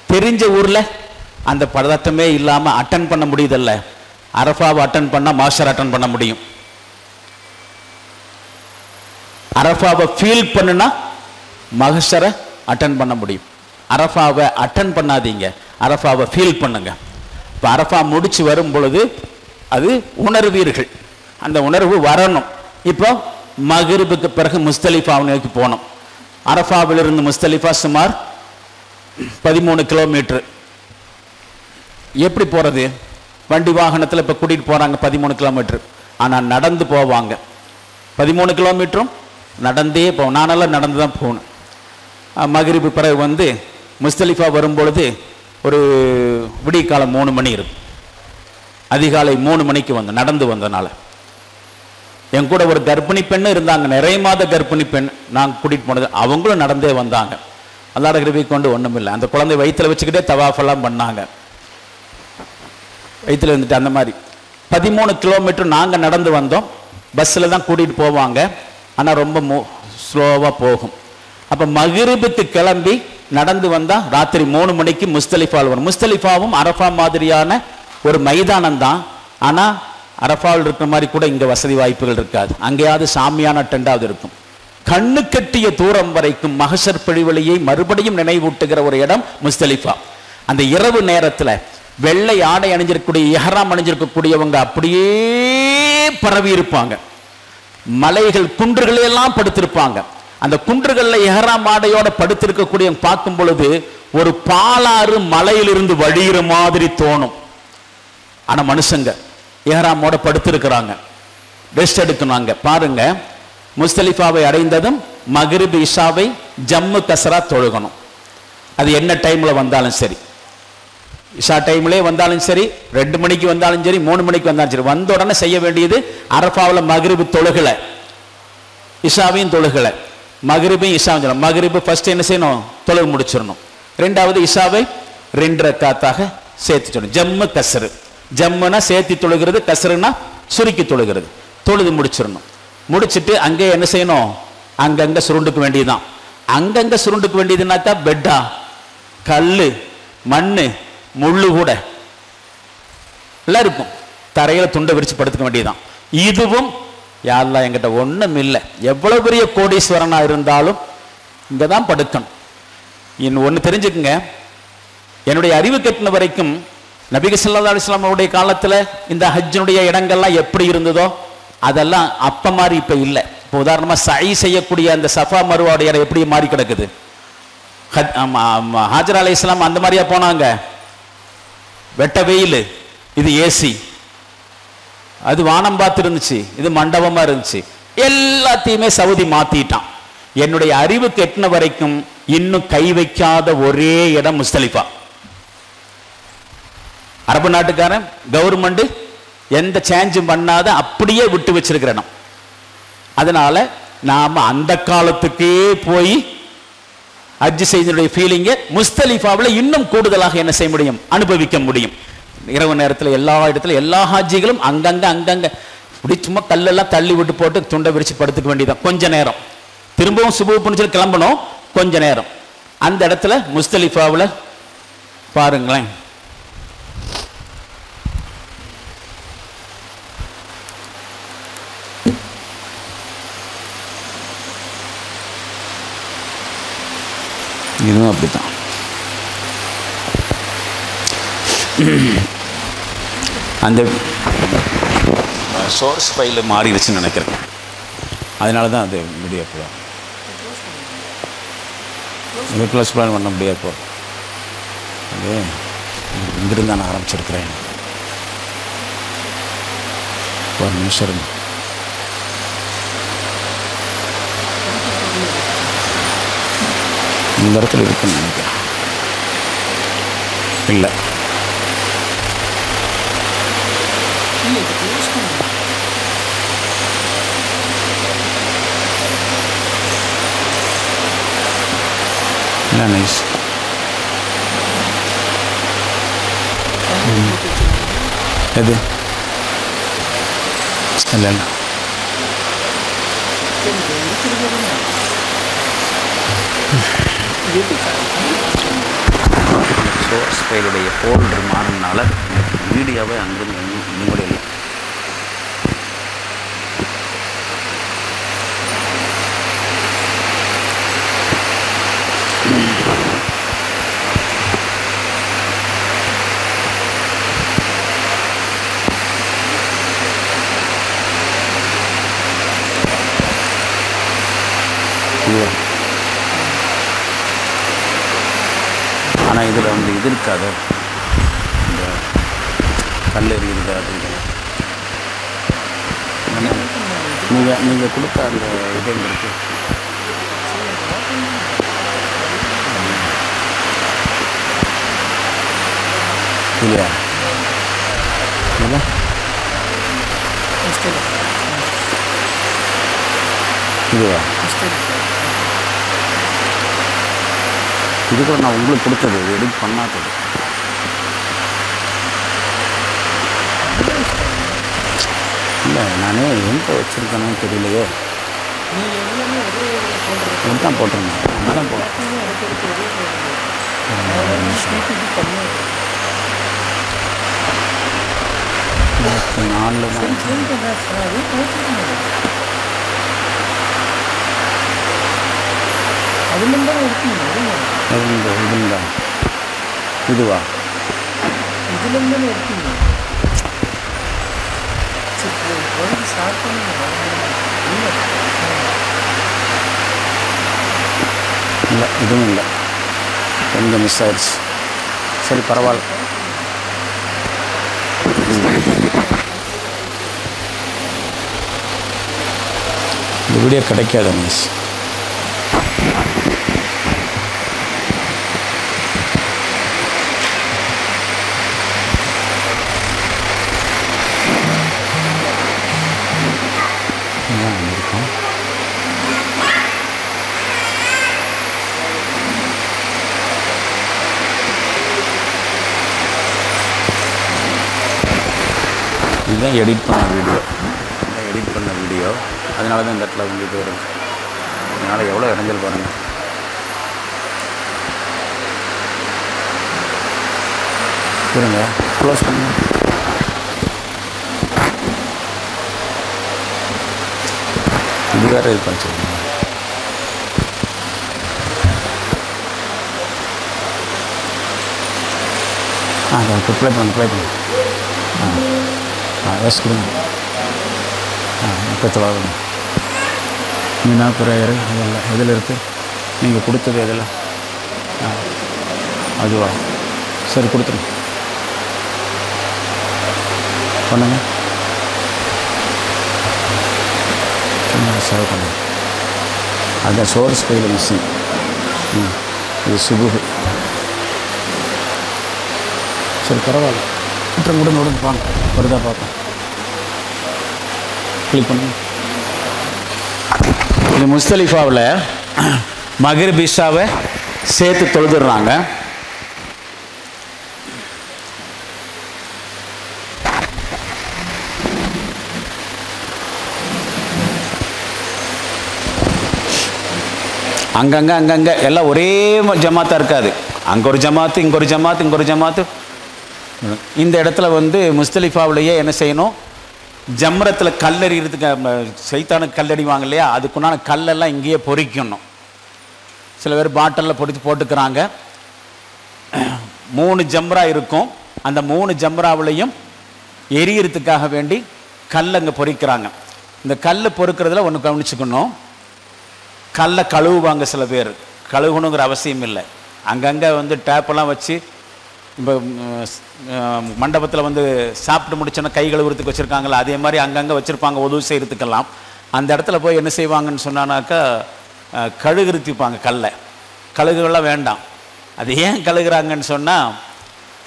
தெரிஞ்ச ஊரில் அந்த பதட்டமே இல்லாமல் அட்டன் பண்ண முடியுதல்ல. அரஃபாவை அட்டன் பண்ணால் மாஸ்டர் அட்டன் பண்ண முடியும். அரஃபாவை ஃபீல் பண்ணுனா மகஷரை அட்டன் பண்ண முடியும். அரஃபாவை அட்டன் பண்ணாதீங்க, அரஃபாவை ஃபீல் பண்ணுங்க. இப்போ அரஃபா முடிச்சு வரும் பொழுது அது உணர்வீர்கள், அந்த உணர்வு வரணும். இப்போ மக்ரிபுக்கு பிறகு முஸ்தலிஃபாவை நோக்கி போனோம். அரஃபாவிலிருந்து முஸ்தலிஃபா சுமார் 13 கிலோமீட்டர். எப்படி போகிறது, வண்டி வாகனத்தில் இப்போ கூட்டிகிட்டு போகிறாங்க 13 கிலோமீட்டர், ஆனால் நடந்து போவாங்க. 13 கிலோமீட்டரும் நடந்தே போவோம். நானெல்லாம் நடந்து தான் போகணும். மக்ரிபு பிறகு வந்து முஸ்தலிஃபா வரும்பொழுது ஒரு விடிய காலம் 3 மணி இருக்கும். அதிகாலை 3 மணிக்கு வந்து நடந்து வந்தனால. என் கூட ஒரு கர்ப்பிணி பெண்ணு இருந்தாங்க, நிறைய மாத கர்ப்பிணி பெண். நாங்கள் கூட்டிகிட்டு போனது, அவங்களும் நடந்தே வந்தாங்க. அல்லாஹ் கிருபை கொண்டு ஒன்றும் இல்லை, அந்த குழந்தை வயிற்றில் வச்சுக்கிட்டே தவாஃபெல்லாம் பண்ணாங்க, வயிற்றில் இருந்துட்டு. அந்த மாதிரி 13 கிலோமீட்டர் நாங்கள் நடந்து வந்தோம். பஸ்ஸில் தான் கூட்டிகிட்டு போவாங்க, ஆனால் ரொம்ப ஸ்லோவாக போகும். அப்போ மக்ரிபுக்கு கிளம்பி நடந்து வந்தால் ராத்திரி 3 மணிக்கு முஸ்தலிஃபாவில் வரும். முஸ்தலிஃபாவும் அரஃபா மாதிரியான ஒரு மைதானம் தான், ஆனால் அரஃபாவில் இருக்கிற மாதிரி கூட இங்கே வசதி வாய்ப்புகள் இருக்காது. அங்கேயாவது சாமியான டெண்டாவது இருக்கும். கண்ணு கட்டிய தூரம் வரைக்கும் மகஷர் பிழிவழியை மறுபடியும் நினைவூட்டுகிற ஒரு இடம் முஸ்தலிஃபா. அந்த இரவு நேரத்தில் வெள்ளை ஆடை அணிஞ்சிருக்கக்கூடிய, இஹ்ராம் அணிஞ்சிருக்கக்கூடியவங்க அப்படியே பரவி இருப்பாங்க. மலைகள் குன்றுகளெல்லாம் படுத்திருப்பாங்க. அந்த குன்றுகளில் இஹ்ராம் ஆடையோட படுத்திருக்கக்கூடிய பார்க்கும் பொழுது ஒரு பாலாறு மலையிலிருந்து வழிகிற மாதிரி தோணும். ஆனா மனுஷங்க இஹ்ராமோட படுத்திருக்கிறாங்க, ரெஸ்ட் எடுக்கணுங்க. பாருங்க, முஸ்தலிஃபாவை அடைந்ததும் மக்ரிப் இஷாவை ஜம்மு கஸ்ரா தொழுகணும். அது என்ன டைம்ல வந்தாலும் சரி, இஷா டைம்லேயே வந்தாலும் சரி, 2 மணிக்கு வந்தாலும் சரி, 3 மணிக்கு வந்தாலும் சரி, வந்த உடனே செய்ய வேண்டியது அரஃபாவில் மக்ரிப் தொழுகலை, இஷாவையும் தொழுகலை. மக்ரிபையும் இஷாவும் சொல்லணும். மக்ரிப் ஃபர்ஸ்ட் என்ன செய்யணும்? தொழுக முடிச்சிடணும். 2வது இஷாவை 2 ரக்காத்தாக சேர்த்து சொல்லணும். ஜம்மு கஸ்ரு, ஜம்முனா சேர்த்தி தொழுகிறது, கஸ்ருனா சுருக்கி தொழுகிறது. தொழுது முடிச்சிடணும். முடிச்சுட்டு அங்கே என்ன செய்யணும்? அங்கங்க சுருண்டுக்க வேண்டியதுதான். அங்கங்க சுருண்டுக்க வேண்டியதுனாக்கா பெட்டா, கல்லு, மண்ணு, முள்ளு கூட எல்லாம் இருக்கும். தரையில துண்டை விரிச்சு படுத்துக்க வேண்டியதுதான். இதுவும் யாரெல்லாம் என்கிட்ட ஒண்ணும் இல்லை, எவ்வளவு பெரிய கோடீஸ்வரனா இருந்தாலும் இங்கதான் படுக்கணும். இன்னும் ஒண்ணு தெரிஞ்சுக்குங்க, என்னுடைய அறிவு கட்டின வரைக்கும் நபிகள் ஸல்லல்லாஹு அலைஹி வஸல்லம் அவருடைய காலத்துல இந்த ஹஜ்ஜினுடைய இடங்கள்லாம் எப்படி இருந்ததோ அதெல்லாம் அப்ப மாதிரி இப்ப இல்லை. இப்போ உதாரணமா சை செய்யக்கூடிய அந்த சஃபா மருவாவுடைய இடம் எப்படி மாறி கிடக்குது? ஹாஜர் அலைஹிஸ்ஸலாம் அந்த மாதிரியா போனாங்க? வெட்ட வெயில், இது ஏசி, அது வானம் பார்த்து இருந்துச்சு, இது மண்டபமா இருந்துச்சு. எல்லாத்தையுமே சவுதி மாத்திட்டான். என்னுடைய அறிவு கெட்டின வரைக்கும் இன்னும் கை வைக்காத ஒரே இடம் முஸ்தலிஃபா. அரபு நாட்டுக்காரன் கவர்மெண்ட் எந்த சேஞ்சும் பண்ணாத அப்படியே விட்டு வச்சிருக்கிற இடம். அதனால நாம அந்த காலத்துக்கே போய் ஹஜ் செய்தனுடைய ஃபீலிங்கை முஸ்தலிஃபாவில் இன்னும் கூடுதலாக என்ன செய்ய முடியும்? அனுபவிக்க முடியும். இரவு நேரத்தில் எல்லா இடத்துல எல்லா ஹாஜிகளும் அங்கங்க இப்படி சும்மா கல்லெல்லாம் தள்ளி விட்டு போட்டு துண்டை விரிச்சு படுத்துக்க வேண்டியதான். கொஞ்ச நேரம் திரும்பவும் சுபஹ் புனிச்சு கிளம்பணும், கொஞ்ச நேரம் அந்த இடத்துல முஸ்தலிஃபாவில் பாருங்களேன். இதுவும் அப்படித்தான். அந்த சோர்ஸ் ஃபைல் மாறிடுச்சுன்னு நினைக்கிறேன். அதனால தான் அது வீடியோ போகும். ப்ளஸ் பிளான் பண்ண முடியாது. இப்போ அது இங்கிருந்து நான் ஆரம்பிச்சிருக்கிறேன். ஒரு நிமிஷம் இருங்க. இந்த இடத்துல இருக்குன்னு நினைக்கிறேன். இல்லை, இல்லை நைஸ். எது? இல்லை இல்லை, சோர்ஸ் ஃபைலுடைய ஃபோல்டர் மாறினால வீடியோவை அங்கிருந்து முடியல. ஆனால் இதில் வந்து இது இருக்காது, இந்த கல் எறிகிறது. அது நீங்கள் கொடுத்த அந்த இது எங்கே இருக்குது? இல்லையா? இதுவா? இது கூட நான் உங்களுக்கு கொடுத்தது, இது எடிட் பண்ணாதது. இல்லை, நானே எங்கே வச்சுருக்கேன்னு தெரியலையே. இதுதான் போட்டிருந்தேன், அதான் போட்டேன். நாலில் தான் இதுவா? இல்லை, இதுவும் இல்லை, கொஞ்சம் மிஸ் ஆயிடுச்சு. சரி, பரவாயில்ல. இந்த வீடியோ கிடைக்காது மிஸ். இருக்கும் இதுதான் எடிட் பண்ண வீடியோ, அதனால தான் இந்த இடத்துல வந்து இது வரும். அதனால் எவ்வளோ இடைஞ்சல் பாருங்கள். இருங்க, க்ளோஸ் பண்ணுங்க. இது வேறு இது பண்ணிச்சுருக்கோங்க. ப்ளே பண்ணு. எஸ் கொடுங்க. இப்போ தொழாதுங்க. மீனா புறையர் இதெல்லாம் எதில் இருக்குது? நீங்கள் கொடுத்தது எதில்? அதுவா? சரி, கொடுத்துருங்க. பண்ணுங்க, சேவ் பண்ணுங்க. அதுதான் சோர்ஸ் ஃபைல் மிஸ்ஸிங். இது சுபுகு. சரி, பரவாயில்ல. விடுங்க வாங்க, வருதா பார்ப்போம். கிளிக் பண்ணுங்க. இது முஸ்தலிஃபாவில் மக்ரிப் இஷாவை சேர்த்து தொழுதுடுறாங்க. அங்கங்கே எல்லாம் ஒரே ஜமாத்தாக இருக்காது. அங்கே ஒரு ஜமாத்து, இங்கே ஒரு ஜமாத்து, இங்கே ஒரு ஜமாத்து. இந்த இடத்துல வந்து முஸ்தலிஃபாவிலேயே என்ன செய்யணும்? ஜம்ரத்தில் கல்லெறிகிறதுக்கு சைத்தானுக்கு கல்லடிவாங்க இல்லையா, அதுக்குண்டான கல்லெல்லாம் இங்கேயே பொறிக்கணும். சில பேர் பாட்டிலில் பொறித்து போட்டுக்கிறாங்க. 3 ஜம்ரா இருக்கும். அந்த 3 ஜம்ராவிலையும் எரியறதுக்காக வேண்டி கல் அங்கே பொறிக்கிறாங்க. இந்த கல் பொறுக்கிறதுல ஒன்று கவனிச்சுக்கணும். கல்லை கழுவுவாங்க சில பேர். கழுவணுங்கிற அவசியம் இல்லை. அங்கங்கே வந்து டேப்பெல்லாம் வச்சு, இப்போ மண்டபத்தில் வந்து சாப்பிட்டு முடிச்சோன்னா கை கழுவுறதுக்கு வச்சுருக்காங்களா, அதே மாதிரி அங்கங்கே வச்சுருப்பாங்க உதவி செய்கிறதுக்கெல்லாம். அந்த இடத்துல போய் என்ன செய்வாங்கன்னு சொன்னானாக்கா கழுகுறுத்திப்பாங்க கல்லை. கழுகுகள்லாம் வேண்டாம். அது ஏன் கழுகுறாங்கன்னு சொன்னால்,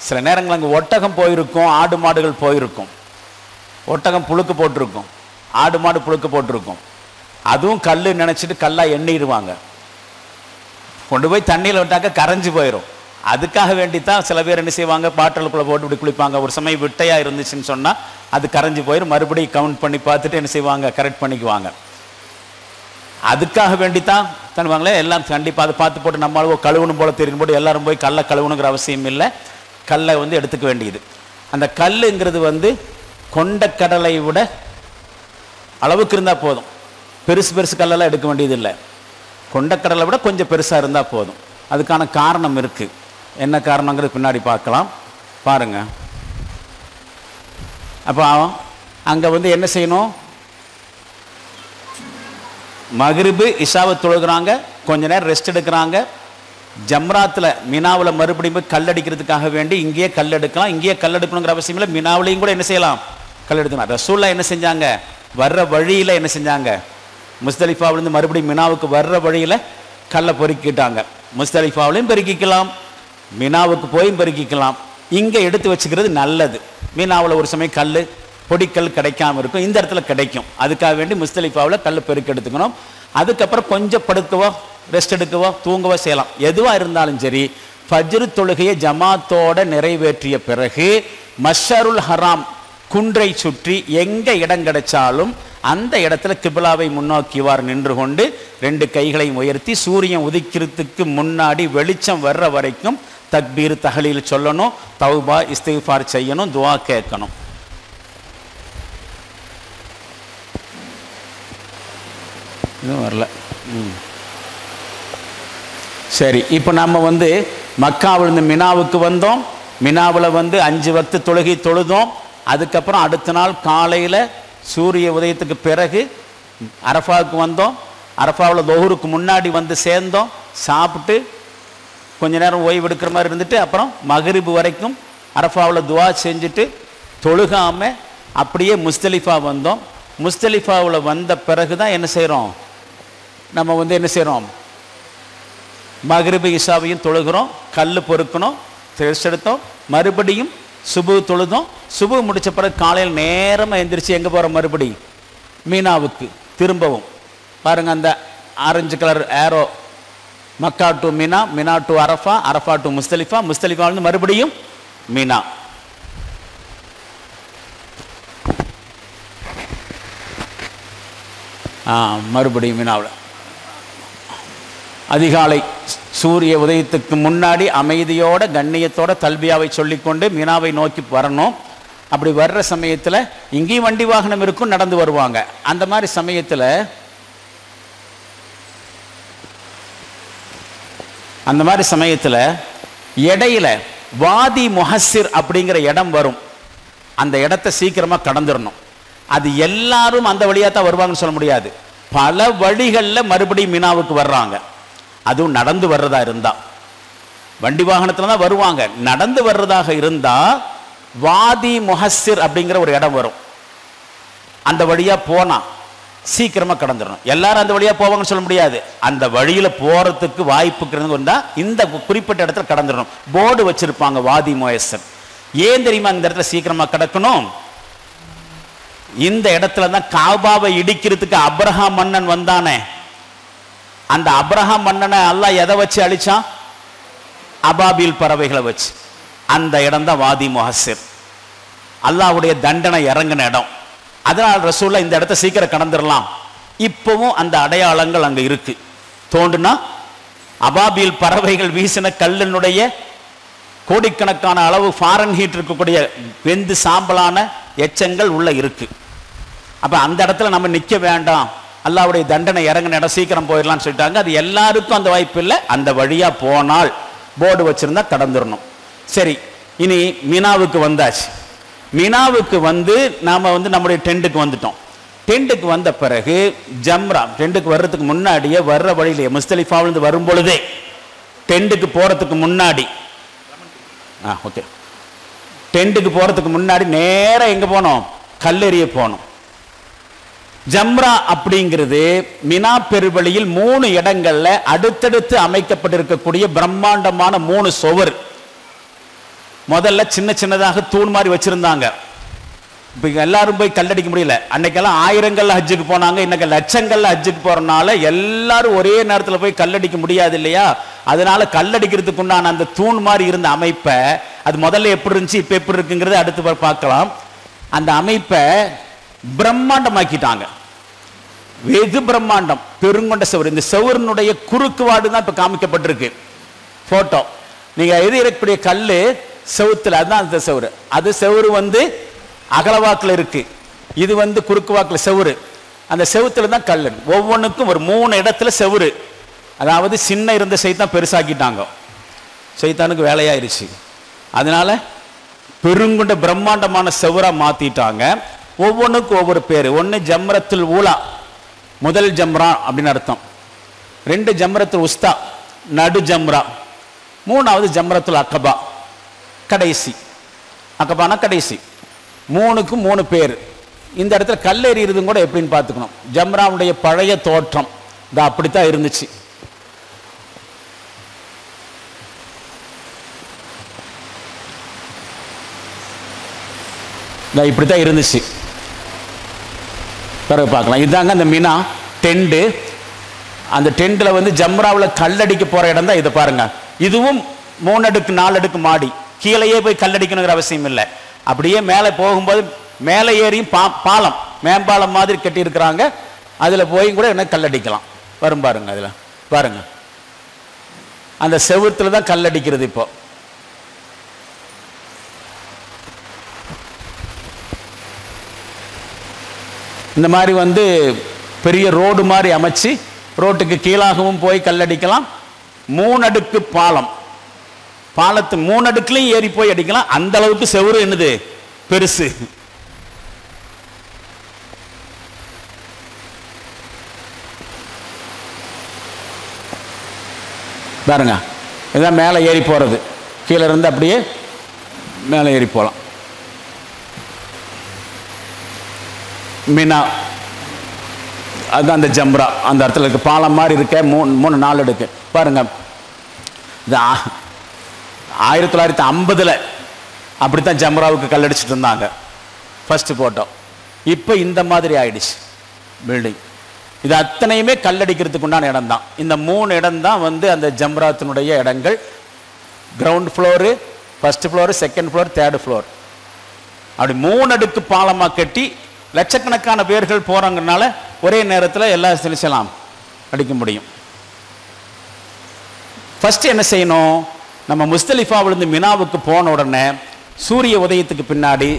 சில நேரங்கள் அங்கே ஒட்டகம் போயிருக்கும், ஆடு மாடுகள் போயிருக்கும். ஒட்டகம் புழுக்கு போட்டிருக்கும், ஆடு மாடு புழுக்கு போட்டிருக்கும். அதுவும் கல் நினச்சிட்டு கல்லாக எண்ணிடுவாங்க. கொண்டு போய் தண்ணியில் விட்டாக்க கரைஞ்சி போயிடும். அதுக்காக வேண்டித்தான் சில பேர் என்ன செய்வாங்க, பாட்டிலுக்குள்ளே போட்டு இப்படி குளிப்பாங்க. ஒரு சமயம் விட்டையாக இருந்துச்சுன்னு சொன்னால் அது கரைஞ்சி போயிடும். மறுபடியும் கவுண்ட் பண்ணி பார்த்துட்டு என்ன செய்வாங்க, கரெக்ட் பண்ணிக்குவாங்க. அதுக்காக வேண்டித்தான் தருவாங்களே. எல்லாம் கண்டிப்பாக அதை பார்த்து போட்டு நம்மளால கழுவணும் போல தெரியும் போட்டு எல்லாரும் போய் கல்லை கழுவணுங்கிற அவசியம் இல்லை. கல்லை வந்து எடுத்துக்க வேண்டியது. அந்த கல்லுங்கிறது வந்து கொண்டக்கடலை விட அளவுக்கு இருந்தால் போதும். பெருசு கல்லெல்லாம் எடுக்க வேண்டியது இல்லை. கொண்டக்கடலை விட கொஞ்சம் பெருசாக இருந்தால் போதும். அதுக்கான காரணம் இருக்குது. என்ன காரணங்கிறது பின்னாடி பார்க்கலாம். பாருங்கள். அப்போ அங்கே வந்து என்ன செய்யணும், மக்ரிபு இஷாவை தொழுகிறாங்க, கொஞ்ச நேரம் ரெஸ்ட் எடுக்கிறாங்க. ஜம்ராத்தில் மினாவில் மறுபடியும் போய் கல் அடிக்கிறதுக்காக வேண்டி இங்கேயே கல் எடுக்கலாம். இங்கேயே கல் எடுக்கணுங்கிற அவசியம் இல்லை. மினாவிலையும் கூட என்ன செய்யலாம், கல் எடுக்கலாம். ரசூல்லா என்ன செஞ்சாங்க, வர்ற வழியில் என்ன செஞ்சாங்க, முஸ்தலிஃபாவிலேருந்து மறுபடியும் மினாவுக்கு வர்ற வழியில் கல்லை பொறுக்கிட்டாங்க. முஸ்தலிஃபாவிலையும் பெருக்கிக்கலாம், மினாவுக்கு போயும் பெருக்கிக்கலாம். இங்கே எடுத்து வச்சுக்கிறது நல்லது. மினாவில் ஒரு சமயம் கல் பொடிக்கல் கிடைக்காம இருக்கும், இந்த இடத்துல கிடைக்கும். அதுக்காக வேண்டி முஸ்தலிஃபாவில் கல் பெருக்கி எடுத்துக்கணும். அதுக்கப்புறம் கொஞ்சம் படுக்கவோ ரெஸ்ட் எடுக்கவோ தூங்கவோ செய்யலாம். எதுவாக இருந்தாலும் சரி, ஃபஜ்ர் தொழுகையை ஜமாத்தோட நிறைவேற்றிய பிறகு மஷ்அருல் ஹராம் குன்றை சுற்றி எங்கே இடம் கிடைச்சாலும் அந்த இடத்துல கிபிலாவை முன்னோக்கிவார் நின்று கொண்டு 2 கைகளையும் உயர்த்தி சூரியன் உதிக்கிறதுக்கு முன்னாடி வெளிச்சம் வர்ற வரைக்கும் தக்பீர் தஹலீல் சொல்லணும், தௌபா இஸ்திக்ஃபார் செய்யணும், துஆ கேட்கணும். இதுவும் வரல. சரி, இப்போ நம்ம வந்து மக்காவிலிருந்து மினாவுக்கு வந்தோம். மினாவில் வந்து 5 வக்து தொழுகை தொழுதோம். அதுக்கப்புறம் அடுத்த நாள் காலையில் சூரிய உதயத்துக்கு பிறகு அரஃபாவுக்கு வந்தோம். அரஃபாவில் தொஹருக்கு முன்னாடி வந்து சேர்ந்தோம். சாப்பிட்டு கொஞ்ச நேரம் ஓய்வு எடுக்கிற மாதிரி இருந்துட்டு அப்புறம் மகரிபு வரைக்கும் அரஃபாவில் துவா செஞ்சுட்டு தொழுகாமல் அப்படியே முஸ்தலிஃபா வந்தோம். முஸ்தலிஃபாவில் வந்த பிறகு தான் என்ன செய்கிறோம், நம்ம வந்து என்ன செய்கிறோம், மகரிபு இஷாவையும் தொழுகிறோம், கல் பொறுக்கணும், ரெஸ்ட் எடுத்தோம், மறுபடியும் சுபு தொழுதோம். சுபு முடித்த பிறகு காலையில் நேரமாக எந்திரிச்சு எங்கே போகிறோம், மறுபடி மீனாவுக்கு திரும்பவும். பாருங்கள் அந்த orange colour arrow, Mecca to Mina, Mina to Arafah, Arafah to Muzdalifah, முஸ்தலிஃபாவிலிருந்து மறுபடியும் மீனா. மறுபடியும் மீனாவில் அதிகாலை சூரிய உதயத்துக்கு முன்னாடி அமைதியோட கண்ணியத்தோட தல்பியாவை சொல்லிக்கொண்டு மீனாவை நோக்கி வரணும். அப்படி வர்ற சமயத்தில் இங்கேயும் வண்டி வாகனம் இருக்கும், நடந்து வருவாங்க. அந்த மாதிரி சமயத்தில் இடையில வாதி முஹஸ்ஸிர் அப்படிங்கிற இடம் வரும். அந்த இடத்தை சீக்கிரமாக கடந்துடணும். அது எல்லாரும் அந்த வழியாக தான் வருவாங்கன்னு சொல்ல முடியாது. பல வழிகளில் மறுபடியும் மீனாவுக்கு வர்றாங்க. அதுவும் நடந்து வர்றதா இருந்தா, வண்டி வாகனத்தில் தான் வருவாங்க. நடந்து வர்றதாக இருந்தா வாதி முஹஸ்ஸிர் அப்படிங்கிற ஒரு இடம் வரும். அந்த வழியா போனா சீக்கிரமா கடந்துடணும். எல்லாரும் அந்த வழியா போவாங்கன்னு சொல்ல முடியாது. அந்த வழியில போறதுக்கு வாய்ப்பு இருந்தா இந்த குறிப்பிட்ட இடத்துல கடந்துடணும். போர்டு வச்சிருப்பாங்க வாதி முஹஸ்ஸிர். ஏன் தெரியுமா இந்த இடத்துல சீக்கிரமா கடக்கணும்? இந்த இடத்துல தான் காபாவை இடிக்கிறதுக்கு அப்ரஹாம் மன்னன் வந்தானே, அந்த அப்ரஹாம் மன்னனை அல்லாஹ் எதை வச்சு அழிச்சான்? அபாபில் பறவைகளை வச்சு. அந்த இடம் தான் வாதி முஹஸ்ஸிர், அல்லாஹ்வுடைய தண்டனை இறங்கின இடம். அதனால் ரசூலுல்லாஹ் இந்த இடத்த சீக்கிரம் கடந்துடலாம். இப்பவும் அந்த அடையாளங்கள் அங்க இருக்கு. தோண்டுனா அபாபில் பறவைகள் வீசின கல்லினுடைய கோடிக்கணக்கான அளவு ஃபாரன்ஹீட் இருக்கக்கூடிய வெந்து சாம்பலான எச்சங்கள் உள்ள இருக்கு. அப்ப அந்த இடத்துல நம்ம நிக்க வேண்டாம், அல்லாஹ்வுடைய தண்டனை இறங்கின இடம், சீக்கிரம் போயிடலாம்னு சொல்லிட்டாங்க. அது எல்லாருக்கும் அந்த வாய்ப்பு இல்லை. அந்த வழியா போனால் போர்டு வச்சிருந்தா கடந்துடணும். சரி, இனி மீனாவுக்கு வந்தாச்சு. மீனாவுக்கு வந்து நாம வந்து நம்முடைய டெண்டுக்கு வந்துட்டோம். டெண்டுக்கு வந்த பிறகு ஜம்ரா, டெண்டுக்கு வர்றதுக்கு முன்னாடியே வர்ற வழியிலேயே முஸ்தலிஃபாவிலிருந்து வரும் பொழுதே டெண்டுக்கு போறதுக்கு முன்னாடி ஓகே, டெண்டுக்கு போறதுக்கு முன்னாடி நேரா எங்க போனோம்? கல்லெறிய போனோம். ஜம்ரா அப்படிங்கிறது மினா பெருவழியில் 3 இடங்கள்ல அடுத்தடுத்து அமைக்கப்பட்டிருக்கக்கூடிய பிரம்மாண்டமான 3 சுவர். முதல்ல சின்ன சின்னதாக தூண் மாதிரி வச்சிருந்தாங்க. இப்ப எல்லாரும் போய் கல்லடிக்க முடியல. அன்னைக்கெல்லாம் ஆயிரங்கள்ல ஹஜ்ஜுக்கு போனாங்க, இன்னைக்கு லட்சங்கள்ல ஹஜ்ஜுக்கு போறதுனால எல்லாரும் ஒரே நேரத்தில் போய் கல்லடிக்க முடியாது இல்லையா? அதனால கல்லடிக்கிறதுக்கு உண்டான அந்த தூண் மாதிரி இருந்த அமைப்பை, அது முதல்ல எப்படி இருந்துச்சு இப்ப எப்படி இருக்குங்கிறது அடுத்து பார்க்கலாம். அந்த அமைப்பை பிரம்மாண்டமாக்கிட்டாங்க. வெகு பிரம்மாண்டம், பெருங்கொண்ட செவர். இந்த செவருனுடைய குறுக்குவாடு தான் இப்ப காமிக்கப்பட்டிருக்கு போட்டோ. நீங்க எது இருக்கக்கூடிய கல்லு செவுத்துல, அதுதான் அந்த செவரு. அது செவரு வந்து அகலவாக்குல இருக்கு, இது வந்து குறுக்கு வாக்குல செவரு. அந்த செவுத்துல தான் கல்லு. ஒவ்வொன்றுக்கும் ஒரு 3 இடத்துல செவரு. அதாவது சின்ன இருந்த சைத்தான் பெருசாக்கிட்டாங்க, சைத்தானுக்கு வேலையாயிருச்சு. அதனால பெருங்கொண்ட பிரம்மாண்டமான செவரா மாத்திட்டாங்க. ஒவ்வொன்றுக்கும் ஒவ்வொரு பேரு. ஒன்னு ஜம்ரத்துல் ஊலா, முதல் ஜம்ரா அப்படின்னு அர்த்தம். 2 ஜம்ரத்துல் உஸ்தா, நடு ஜம்ரா. 3வது ஜம்ரத்துல் அக்கபா, கடைசி. அக்கபானா கடைசி. 3க்கும் 3 பேர். இந்த இடத்துல கல்லெறியறதும் கூட எப்படின்னு பார்த்துக்கணும். ஜம்ராவுடைய பழைய தோற்றம் இது அப்படித்தான் இருந்துச்சு. இப்படித்தான் இருந்துச்சு. பிறகு பார்க்கலாம். இதுதாங்க அந்த மினா டெண்டு. அந்த டெண்டில் வந்து ஜம்ராவில் கல்லடிக்க போற இடம் தான். இதை பாருங்க, இதுவும் 3 அடுக்கு 4 அடுக்கு மாடி. கீழேயே போய் கல்லடிக்கணுங்கிற அவசியம் இல்லை. அப்படியே மேலே போகும்போது மேலே ஏறியும் பாலம், மேம்பாலம் மாதிரி கட்டி இருக்கிறாங்க. அதில் போய் கூட என்ன கல்லடிக்கலாம். வரும் பாருங்க, அதில் பாருங்க, அந்த செவுத்துல தான் கல்லடிக்கிறது. இப்போ இந்த மாதிரி வந்து பெரிய ரோடு மாதிரி அமைச்சு ரோட்டுக்கு கீழாகவும் போய் கல்லடிக்கலாம். 3 அடுக்கு பாலம், பாலத்து 3 அடுக்குலையும் ஏறி போய் அடிக்கலாம். அந்த அளவுக்கு செவுரு என்னது பெருசு. பாருங்க, இதுதான் மேலே ஏறி போகிறது. கீழே இருந்து அப்படியே மேலே ஏறி போகலாம். மினா அதுதான் அந்த ஜம்ரா, அந்த இடத்துல இருக்கு. பாலம் மாதிரி இருக்க 3-4 இருக்கு பாருங்க. இது 1950 அப்படித்தான் ஜம்ராவுக்கு கல்லடிச்சிட்டு இருந்தாங்க ஃபர்ஸ்ட் போட்டோம். இப்போ இந்த மாதிரி ஆயிடுச்சு பில்டிங். இது அத்தனையுமே கல்லடிக்கிறதுக்கு உண்டான இடம் தான். இந்த 3 இடம் தான் வந்து அந்த ஜம்ராத்தினுடைய இடங்கள். Ground floor, first floor, second floor, third floor. அப்படி 3 அடுக்கு பாலமாக கட்டி லட்சக்கணக்கான பேர்கள் போகிறாங்கனால ஒரே நேரத்தில் எல்லா சிலிசலாம் அடிக்க முடியும். ஃபர்ஸ்ட் என்ன செய்யணும், நம்ம முஸ்தலிஃபாவிலிருந்து மினாவுக்கு போன உடனே சூரிய உதயத்துக்கு பின்னாடி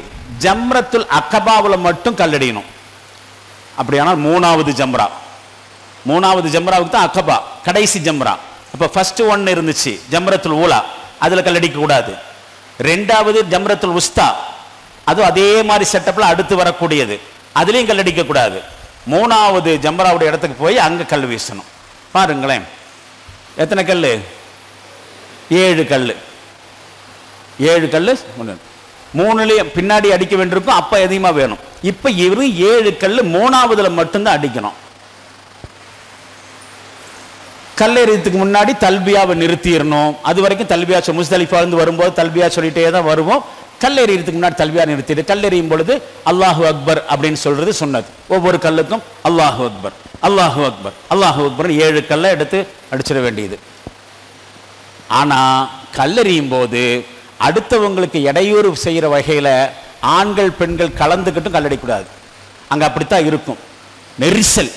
ஜம்ரத்துல் அக்கபாவில் மட்டும் கல்லடியணும். அப்படியானால் 3வது ஜம்ரா, 3வது ஜம்ராவுக்கு தான் அக்கபா கடைசி ஜம்ரா. அப்போ ஃபர்ஸ்ட் 1 இருந்துச்சு ஜம்ரத்துல் ஊலா, அதில் கல்லடிக்க கூடாது. 2வது ஜம்ரத்துல் உஸ்தா, அதுவும் அதே மாதிரி செட்டப்பில் அடுத்து வரக்கூடியது, அதுலேயும் கல்லடிக்க கூடாது. 3வது ஜம்ராவுடைய இடத்துக்கு போய் அங்கே கல் வீசணும். பாருங்களேன் எத்தனை கல், 7 கல். 7 கல் 3லேயும் பின்னாடி அடிக்க வேண்டியிருக்கும், அப்போ அதிகமாக வேணும். இப்போ இவரும் 7 கல் 3வதுல மட்டும்தான் அடிக்கணும். கல்லெறியத்துக்கு முன்னாடி தல்பியாவை நிறுத்திடணும். அது வரைக்கும் தல்பியா முஸ்தலிஃபாவிலிருந்து வரும்போது தல்பியா சொல்லிட்டே தான் வருவோம். கல்லெறியத்துக்கு முன்னாடி தல்பியா நிறுத்திட்டு கல்லெறியும் பொழுது அல்லாஹு அக்பர் அப்படின்னு சொல்றது சொன்னது. ஒவ்வொரு கல்லுக்கும் அல்லாஹு அக்பர், அல்லாஹு அக்பர், அல்லாஹு அக்பர் 7 கல்லை எடுத்து அடிச்சிட வேண்டியது. ஆனால் கல்லெறியும் போது அடுத்தவங்களுக்கு இடையூறு செய்கிற வகையில் ஆண்கள் பெண்கள் கலந்துக்கிட்டும் கல்லடிக்கூடாது. அங்கே அப்படித்தான் இருக்கும், நெரிசல்.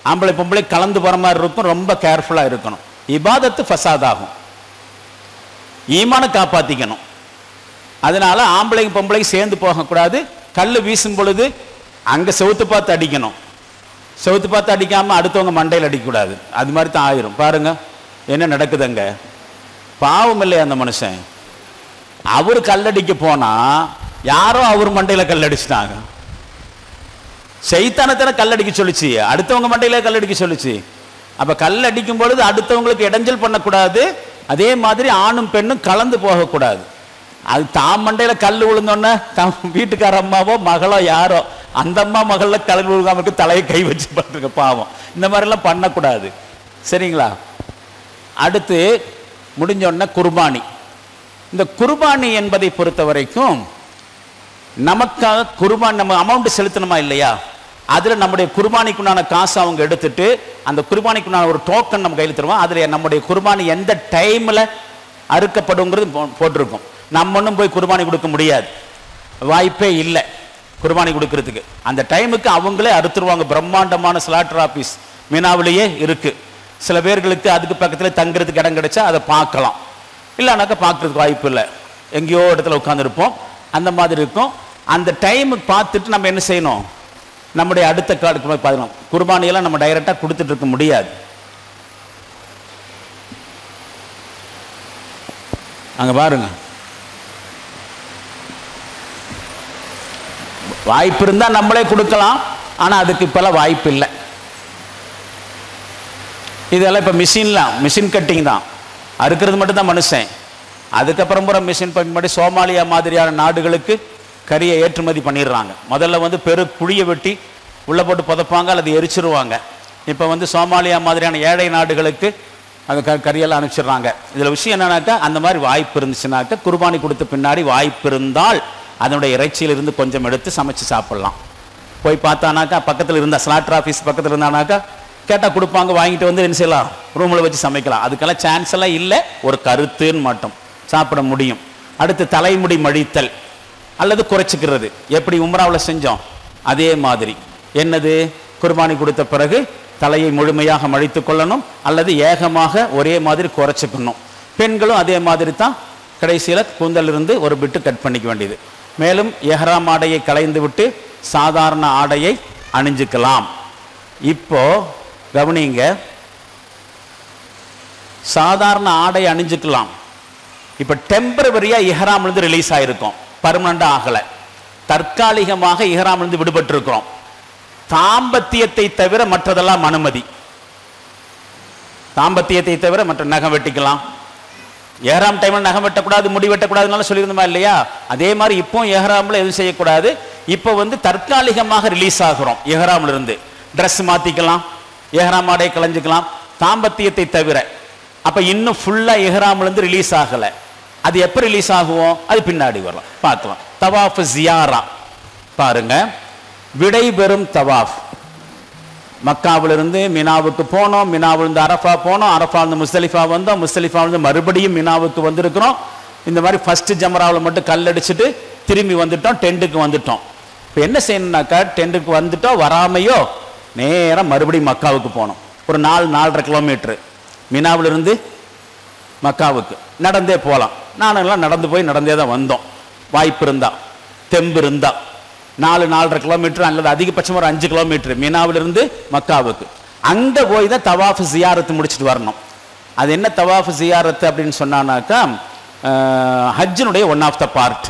ஆம்பளை பொம்பளை கலந்து போகிற மாதிரி இருக்கும், ரொம்ப கேர்ஃபுல்லாக இருக்கணும். இபாதத்து ஃபசாதாகும், ஈமான காப்பாற்றிக்கணும். அதனால ஆம்பளைங்க பொம்பளைங்க சேர்ந்து போகக்கூடாது. கல் வீசும் பொழுது அங்கே செவுத்து பார்த்து அடிக்கணும். செவுத்து பார்த்து அடிக்காமல் அடுத்தவங்க மண்டையில் அடிக்கக்கூடாது. அது மாதிரி தான் ஆயிரும். பாருங்க என்ன நடக்குதுங்க. பாவம் இல்லையா அந்த மனுஷன்? அவர் கல்லடிக்க போனா யாரோ அவர் மண்டையில கல்லடிச்சிட்டாங்க. சைத்தானத்தான கல்லடிக்க சொல்லிச்சு, அடுத்தவங்க மண்டையில கல்லடிக்க சொல்லிச்சு. அப்ப கல் அடிக்கும் பொழுது அடுத்தவங்களுக்கு இடைஞ்சல் பண்ணக்கூடாது. அதே மாதிரி ஆணும் பெண்ணும் கலந்து போகக்கூடாது. அது தாம் மண்டையில கல் விழுந்தோன்னே தம் வீட்டுக்கார அம்மாவோ மகளோ யாரோ அந்த அம்மா மகள கல் விழுகாம தலையை கை வச்சு பண்றதுக்கு பாவம். இந்த மாதிரிலாம் பண்ணக்கூடாது, சரிங்களா? அடுத்து முடிஞ்சோடனே குர்பானி. இந்த குர்பானி என்பதை பொறுத்த வரைக்கும் நமக்காக குர்பானி நம்ம அமௌண்ட் செலுத்தணுமா இல்லையா? அதில் நம்முடைய குர்பானிக்குண்டான காசு அவங்க எடுத்துட்டு அந்த குர்பானிக்குண்டான ஒரு டோக்கன் நம்ம கையில் தருவோம். அதில் நம்முடைய குர்பானி எந்த டைமில் அறுக்கப்படுங்கிறது போட்டிருக்கும். நம்ம ஒன்றும் போய் குர்பானி கொடுக்க முடியாது, வாய்ப்பே இல்லை குர்பானி கொடுக்கறதுக்கு. அந்த டைமுக்கு அவங்களே அறுத்துருவாங்க. பிரம்மாண்டமான ஸ்லாட்டர் ஆஃபீஸ் மீனாவிலேயே இருக்கு. சில பேர்களுக்கு அதுக்கு பக்கத்தில் தங்குறதுக்கு இடம் கிடைச்சா அதை பார்க்கலாம், இல்லைனாக்கா பார்க்கறதுக்கு வாய்ப்பு இல்லை, எங்கேயோ இடத்துல உட்காந்துருப்போம். அந்த மாதிரி இருக்கும். அந்த டைமுக்கு பார்த்துட்டு நம்ம என்ன செய்யணும், நம்முடைய அடுத்த காலத்துக்கு பார்க்கணும். குர்பானியெல்லாம் நம்ம டைரெக்டாக கொடுத்துட்டு இருக்க முடியாது. அங்கே பாருங்க, வாய்ப்பு இருந்தால் நம்மளே கொடுக்கலாம், ஆனால் அதுக்கு இப்போல்லாம் வாய்ப்பு இல்லை. இதெல்லாம் இப்போ மிஷின் கட்டிங் தான், அறுக்கிறது மட்டும்தான் மனுஷன். அதுக்கப்புறம் பூரா மிஷின் பண்ணி சோமாலியா மாதிரியான நாடுகளுக்கு கறியை ஏற்றுமதி பண்ணிடுறாங்க. முதல்ல வந்து பெரு குழியை வெட்டி உள்ளே போட்டு புதைப்பாங்க, அல்லது எரிச்சிருவாங்க. இப்போ வந்து சோமாலியா மாதிரியான ஏழை நாடுகளுக்கு அந்த கறியெல்லாம் அனுப்பிச்சிடுறாங்க. இதில் விஷயம் என்னன்னாக்கா, அந்த மாதிரி வாய்ப்பு இருந்துச்சுனாக்கா குர்பானி கொடுத்த பின்னாடி வாய்ப்பு இருந்தால் அதனுடைய இறைச்சியிலிருந்து கொஞ்சம் எடுத்து சமைச்சு சாப்பிட்லாம். போய் பார்த்தானாக்கா பக்கத்தில் இருந்த ஸ்லாட்டர் ஆஃபீஸ் பக்கத்தில் இருந்தானாக்கா கேட்டால் கொடுப்பாங்க, வாங்கிட்டு வந்து என்ன செய்யலாம், ரூமில் வச்சு சமைக்கலாம். அதுக்கெல்லாம் சான்ஸ் எல்லாம் இல்லை, ஒரு கருத்துன்னு மட்டும் சாப்பிட முடியும். அடுத்து தலைமுடி மழித்தல் அல்லது குறைச்சிக்கிறது. எப்படி உம்ராவில் செஞ்சோம் அதே மாதிரி. என்னது, குர்பானி கொடுத்த பிறகு தலையை முழுமையாக மழித்து கொள்ளணும், அல்லது ஏகமாக ஒரே மாதிரி குறைச்சிக்கணும். பெண்களும் அதே மாதிரி தான், கடைசியில் கூந்தலிருந்து ஒரு பிட்டு கட் பண்ணிக்க வேண்டியது. மேலும் எஹ்ராம் ஆடையை களைந்து விட்டு சாதாரண ஆடையை அணிஞ்சுக்கலாம். இப்போ கவனிங்க, சாதாரண ஆடை அணிஞ்சுக்கலாம். இப்போ டெம்பரவரியா இஹ்ராம்லேருந்து ரிலீஸ் ஆகிருக்கும், பர்மனண்டாக ஆகலை. தற்காலிகமாக இஹ்ராம்லேருந்து விடுபட்டு இருக்கிறோம். தாம்பத்தியத்தை தவிர மற்றதெல்லாம் அனுமதி. தாம்பத்தியத்தை தவிர மற்ற நகம் வெட்டிக்கலாம். ஏஹ்ராம் டைமில் நகம் வெட்டக்கூடாது, முடி வெட்டக்கூடாதுனால சொல்லியிருந்தோமா இல்லையா? அதே மாதிரி இப்போ ஏஹ்ராமில் எதுவும் செய்யக்கூடாது. இப்போ தற்காலிகமாக ரிலீஸ் ஆகிறோம். ஏஹ்ராமில் இருந்து ட்ரெஸ் மாற்றிக்கலாம், ஏஹ்ராம் ஆடை களைஞ்சிக்கலாம், தாம்பத்தியத்தை தவிர. அப்போ இன்னும் ஃபுல்லாக ஏஹ்ராம்லேருந்து ரிலீஸ் ஆகலை. அது எப்போ ரிலீஸ் ஆகுவோம்? அது பின்னாடி வரலாம், பார்க்கலாம். தவாஃப் ஜியாரா பாருங்க, விடை பெறும் தவாஃப். மக்காவிலிருந்து மினாவுக்கு போனோம், மினாவிலிருந்து அரஃபா போனோம், அரஃபாவிலிருந்து முஸ்தலிஃபா வந்தோம், முஸ்தலிஃபாவிலிருந்து மறுபடியும் மினாவுக்கு வந்திருக்கிறோம். இந்த மாதிரி ஃபர்ஸ்ட் ஜம்ராவில் மட்டும் கல்லடிச்சுட்டு திரும்பி வந்துட்டோம், டென்ட்டுக்கு வந்துட்டோம். இப்போ என்ன செய்யணும்னாக்கா, டென்ட்டுக்கு வந்துட்டோம், வராமையோ நேராக மறுபடியும் மக்காவுக்கு போனோம். ஒரு 4-4.5 கிலோமீட்டரு மினாவிலிருந்து மக்காவுக்கு நடந்தே போகலாம். நானுங்களாம் நடந்து போய் நடந்தே தான் வந்தோம். வாய்ப்பு இருந்தா, தெம்பு இருந்தா 4-4.5 கிலோமீட்டர் அல்லது அதிகபட்சம் ஒரு 5 கிலோமீட்டர் மினாவிலிருந்து மக்காவுக்கு. அங்கே போய் தான் தவாஃப் ஜியாரத்து முடிச்சுட்டு வரணும். அது என்ன தவாஃப் ஜியாரத்து அப்படின்னு சொன்னானாக்கா, ஹஜ்ஜினுடைய ஒன் ஆஃப் த பார்ட்.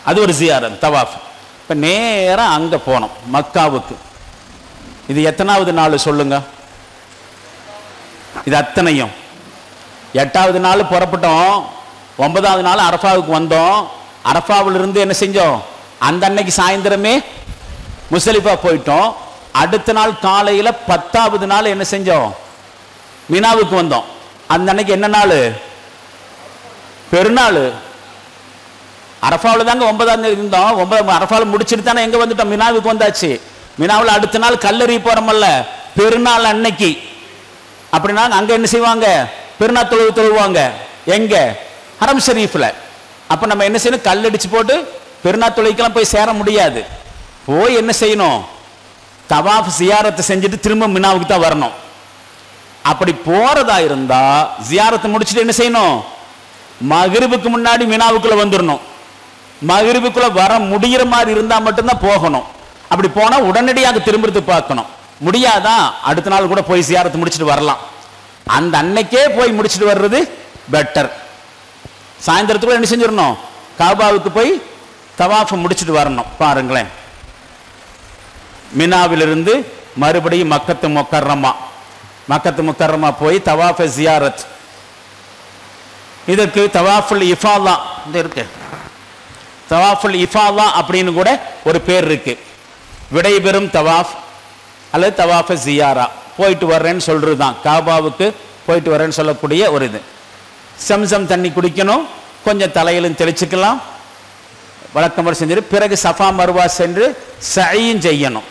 அது ஒரு ஜியாரத் தவாஃப். இப்போ நேராக அங்கே போனோம் மக்காவுக்கு. இது எத்தனாவது நாள் சொல்லுங்க? இது அத்தனையும் 8வது நாள் புறப்பட்டோம், 9வது நாள் அரஃபாவுக்கு வந்தோம். அரஃபாவிலிருந்து என்ன செஞ்சோம்? அந்த அன்னைக்கு சாயந்தரமே முஸ்தலிஃபா போயிட்டோம். அடுத்த நாள் காலையில் 10வது நாள் என்ன செஞ்சோம்? மினாவுக்கு வந்தோம். அந்த அன்னைக்கு என்ன நாள்? பெருநாள். அரஃபாவில் தாங்க 9ஆம் தேதி இருந்தோம். 9 அரஃபாவில் முடிச்சுட்டு தானே எங்கே வந்துட்டோம்? மினாவுக்கு வந்தாச்சு. மினாவில் அடுத்த நாள் கல்லறி போகிறோமல்ல, பெருநாள் அன்னைக்கு. அப்படின்னா அங்கே என்ன செய்வாங்க? பெருநாள் தொழுவாங்க. எங்கே? ஹரம் ஷரீஃபில். அப்போ நம்ம என்ன செய்யணும்? கல்லடிச்சு போட்டு பெருநாள் தொழுகைக்கெல்லாம் போய் சேர முடியாது. போய் என்ன செய்யணும்? தவாஃப் ஜியாரத்தை செஞ்சுட்டு திரும்ப மினாவுக்கு தான் வரணும். அப்படி போறதா இருந்தா ஜியாரத்தை முடிச்சுட்டு என்ன செய்யணும்? மக்ரிபுக்கு முன்னாடி மினாவுக்குள்ள வந்துடணும். மக்ரிபுக்குள்ள வர முடிகிற மாதிரி இருந்தா மட்டும்தான் போகணும். அப்படி போனா உடனடியாக திரும்புறது பார்க்கணும். முடியாதான் அடுத்த நாள் கூட போய் ஜியாரத்தை முடிச்சுட்டு வரலாம். அந்த அன்னைக்கே போய் முடிச்சுட்டு வர்றது பெட்டர். சாயந்தரத்துக்குள்ள என்ன செஞ்சிடணும்? காபாவுக்கு போய் தவாஃப் முடிச்சுட்டு வரணும். பாருங்களேன், மினாவிலிருந்து மறுபடியும் மக்கத்து முக்கர்ரமா போய் தவாஃப் ஜியாரத். இதற்கு தவாஃபுல் இஃபாதா இருக்கு. தவாஃபுல் இஃபாதா அப்படின்னு கூட ஒரு பேர் இருக்கு. விடைபெறும் தவாஃப் அல்லது தவாஃப் ஜியாரா. போயிட்டு வர்றேன்னு சொல்றது தான். காபாவுக்கு போயிட்டு வர்றேன்னு சொல்லக்கூடிய ஒரு இது. சம்சம் தண்ணி குடிக்கணும், கொஞ்சம் தலையிலும் தெளிச்சுக்கலாம், வழக்கமாக செஞ்சுட்டு பிறகு சஃபா மர்வா சென்று சையும் செய்யணும்.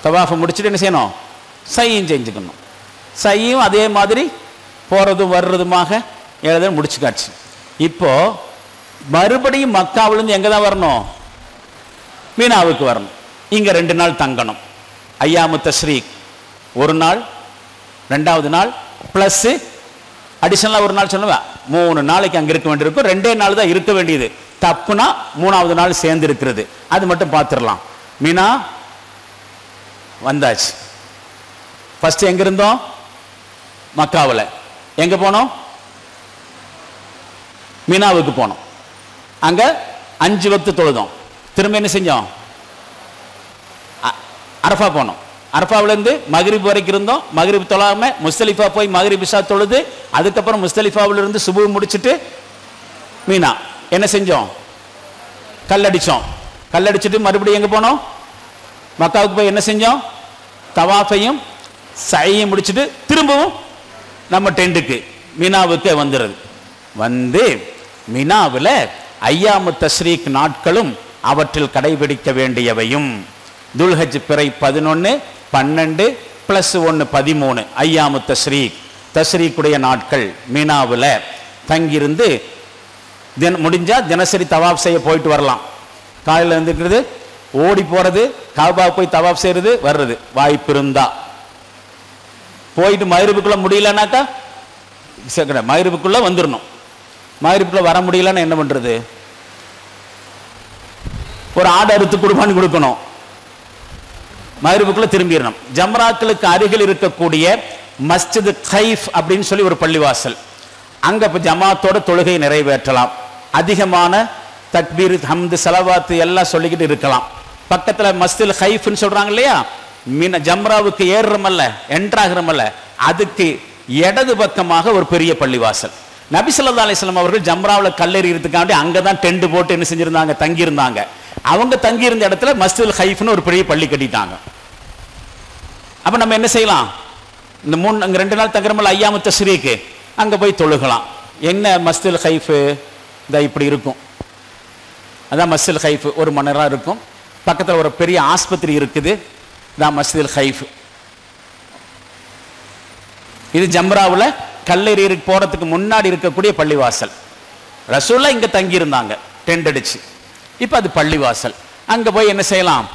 தவாஃபை முடிச்சுட்டு என்ன செய்யணும்? சையும் செஞ்சுக்கணும். சையும் அதே மாதிரி போகிறதும் வர்றதுமாக எழுத முடிச்சு காட்சி. இப்போ மறுபடியும் மக்காவிலிருந்து எங்கே தான் வரணும்? மீனாவுக்கு வரணும். இங்கே 2 நாள் தங்கணும். ஐயாமு தஷ்ரீக் ஒரு நாள், 2வது நாள் ப்ளஸ்ஸு அடிஷனலாக ஒரு நாள் சொல்லுவேன். 3 நாளைக்கு அங்கே இருக்க வேண்டியிருக்கும். 2 நாள் தான் இருக்க வேண்டியது. தப்புனா 3வது நாள் சேர்ந்து இருக்கிறது. அது மட்டும் பார்த்துடலாம். மீனா வந்தாச்சு. ஃபர்ஸ்ட் எங்க இருந்தோம்? மக்காவில். எங்க போனோம்? மீனாவுக்கு போனோம். அங்க 5 வக்து தொழுதோம். திரும்ப என்ன செஞ்சோம்? அரஃபா போனோம். அரஃபாவிலேருந்து மக்ரிப் வரைக்கும் இருந்தோம். மக்ரிப் தொழாம முஸ்தலிஃபா போய் மக்ரிப் இஷா தொழுது, அதுக்கப்புறம் முஸ்தலிஃபாவிலிருந்து சுபு முடிச்சுட்டு மீனா என்ன செஞ்சோம்? கல்லடிச்சோம். கல்லடிச்சுட்டு மறுபடியும் எங்கே போனோம்? மக்காவுக்கு போய் என்ன செஞ்சோம்? தவாஃபையும் சையும் முடிச்சுட்டு திரும்பவும் நம்ம டென்ட்டுக்கு மீனாவுக்கு வந்துடுறது. வந்து மினாவில் ஐயாமு தஷ்ரீக் நாட்களும் அவற்றில் கடைபிடிக்க வேண்டியவையும் துல்ஹஜ் பிறை 11, 12 + 1 13 ஐயாமு தஷ்ரீக், தஷ்ரீக்குடைய நாட்கள். மீனாவில் தங்கியிருந்து முடிஞ்சா தினசரி தவாப் செய்ய போயிட்டு வரலாம். காலையில் இருந்துக்கிறது, ஓடி போறது, காபா போய் தவாப் செய்யறது வர்றது வாய்ப்பு இருந்தா. போயிட்டு மக்ரிபுக்குள்ள முடியலனாக்கா மக்ரிபுக்குள்ள வந்துடணும். மக்ரிபுக்குள்ள வர முடியலன்னா என்ன பண்றது? ஒரு ஆடு அறுத்து குர்பானி கொடுக்கணும். மக்ரிபுக்குள்ள திரும்பிடணும். ஜம்ராக்களுக்கு அருகில் இருக்கக்கூடிய மஸ்ஜித் கைஃப் அப்படின்னு சொல்லி ஒரு பள்ளிவாசல், அங்க இப்ப ஜமாத்தோட தொழுகை நிறைவேற்றலாம். அதிகமான தக்பீர், ஹம்து, சலவாத்து எல்லாம் சொல்லிக்கிட்டு இருக்கலாம். பக்கத்துல மஸ்ஜித் கைஃப்னு சொல்றாங்க இல்லையா, ஜம்ராவுக்கு ஏறுறமல்ல, என்ட்ராகிறமல்ல, அதுக்கு இடது பக்கமாக ஒரு பெரிய பள்ளிவாசல். நபி ஸல்லல்லாஹு அலைஹி வஸல்லம் அவர்கள் ஜம்ராவில் கல்லெறியறதுக்காண்டி அங்கே தான் டென்ட் போட்டு என்ன செஞ்சிருந்தாங்க, தங்கியிருந்தாங்க. அவங்க தங்கியிருந்த இடத்துல மஸ்ஜிதுல் ஹைஃப்னு ஒரு பெரிய பள்ளி கட்டிட்டாங்க. அப்ப நம்ம என்ன செய்யலாம், இந்த அங்கே 2 நாள் தங்குறமல்ல ஐயாமு தஷ்ரீக்கு, அங்கே போய் தொழுகலாம். என்ன மஸ்ஜிதுல் ஹைஃப் இந்த இப்படி இருக்கும், அதான் மஸ்ஜிதுல் ஹைஃப். 1 மணி நேரம் இருக்கும். பக்கத்தில் ஒரு பெரிய ஆஸ்பத்திரி இருக்குது, தான் மஸ்ஜிதுல் ஹைஃப். இது ஜம்ராவில் கல்லெறியருக்கு போறதுக்கு முன்னாடி இருக்கக்கூடிய பள்ளிவாசல். ரசூலுல்லாஹ் இங்க தங்கி இருந்தாங்க டென்ட் அடிச்சு. இப்போ அது பள்ளிவாசல். அங்க போய் என்ன செய்யலாம்,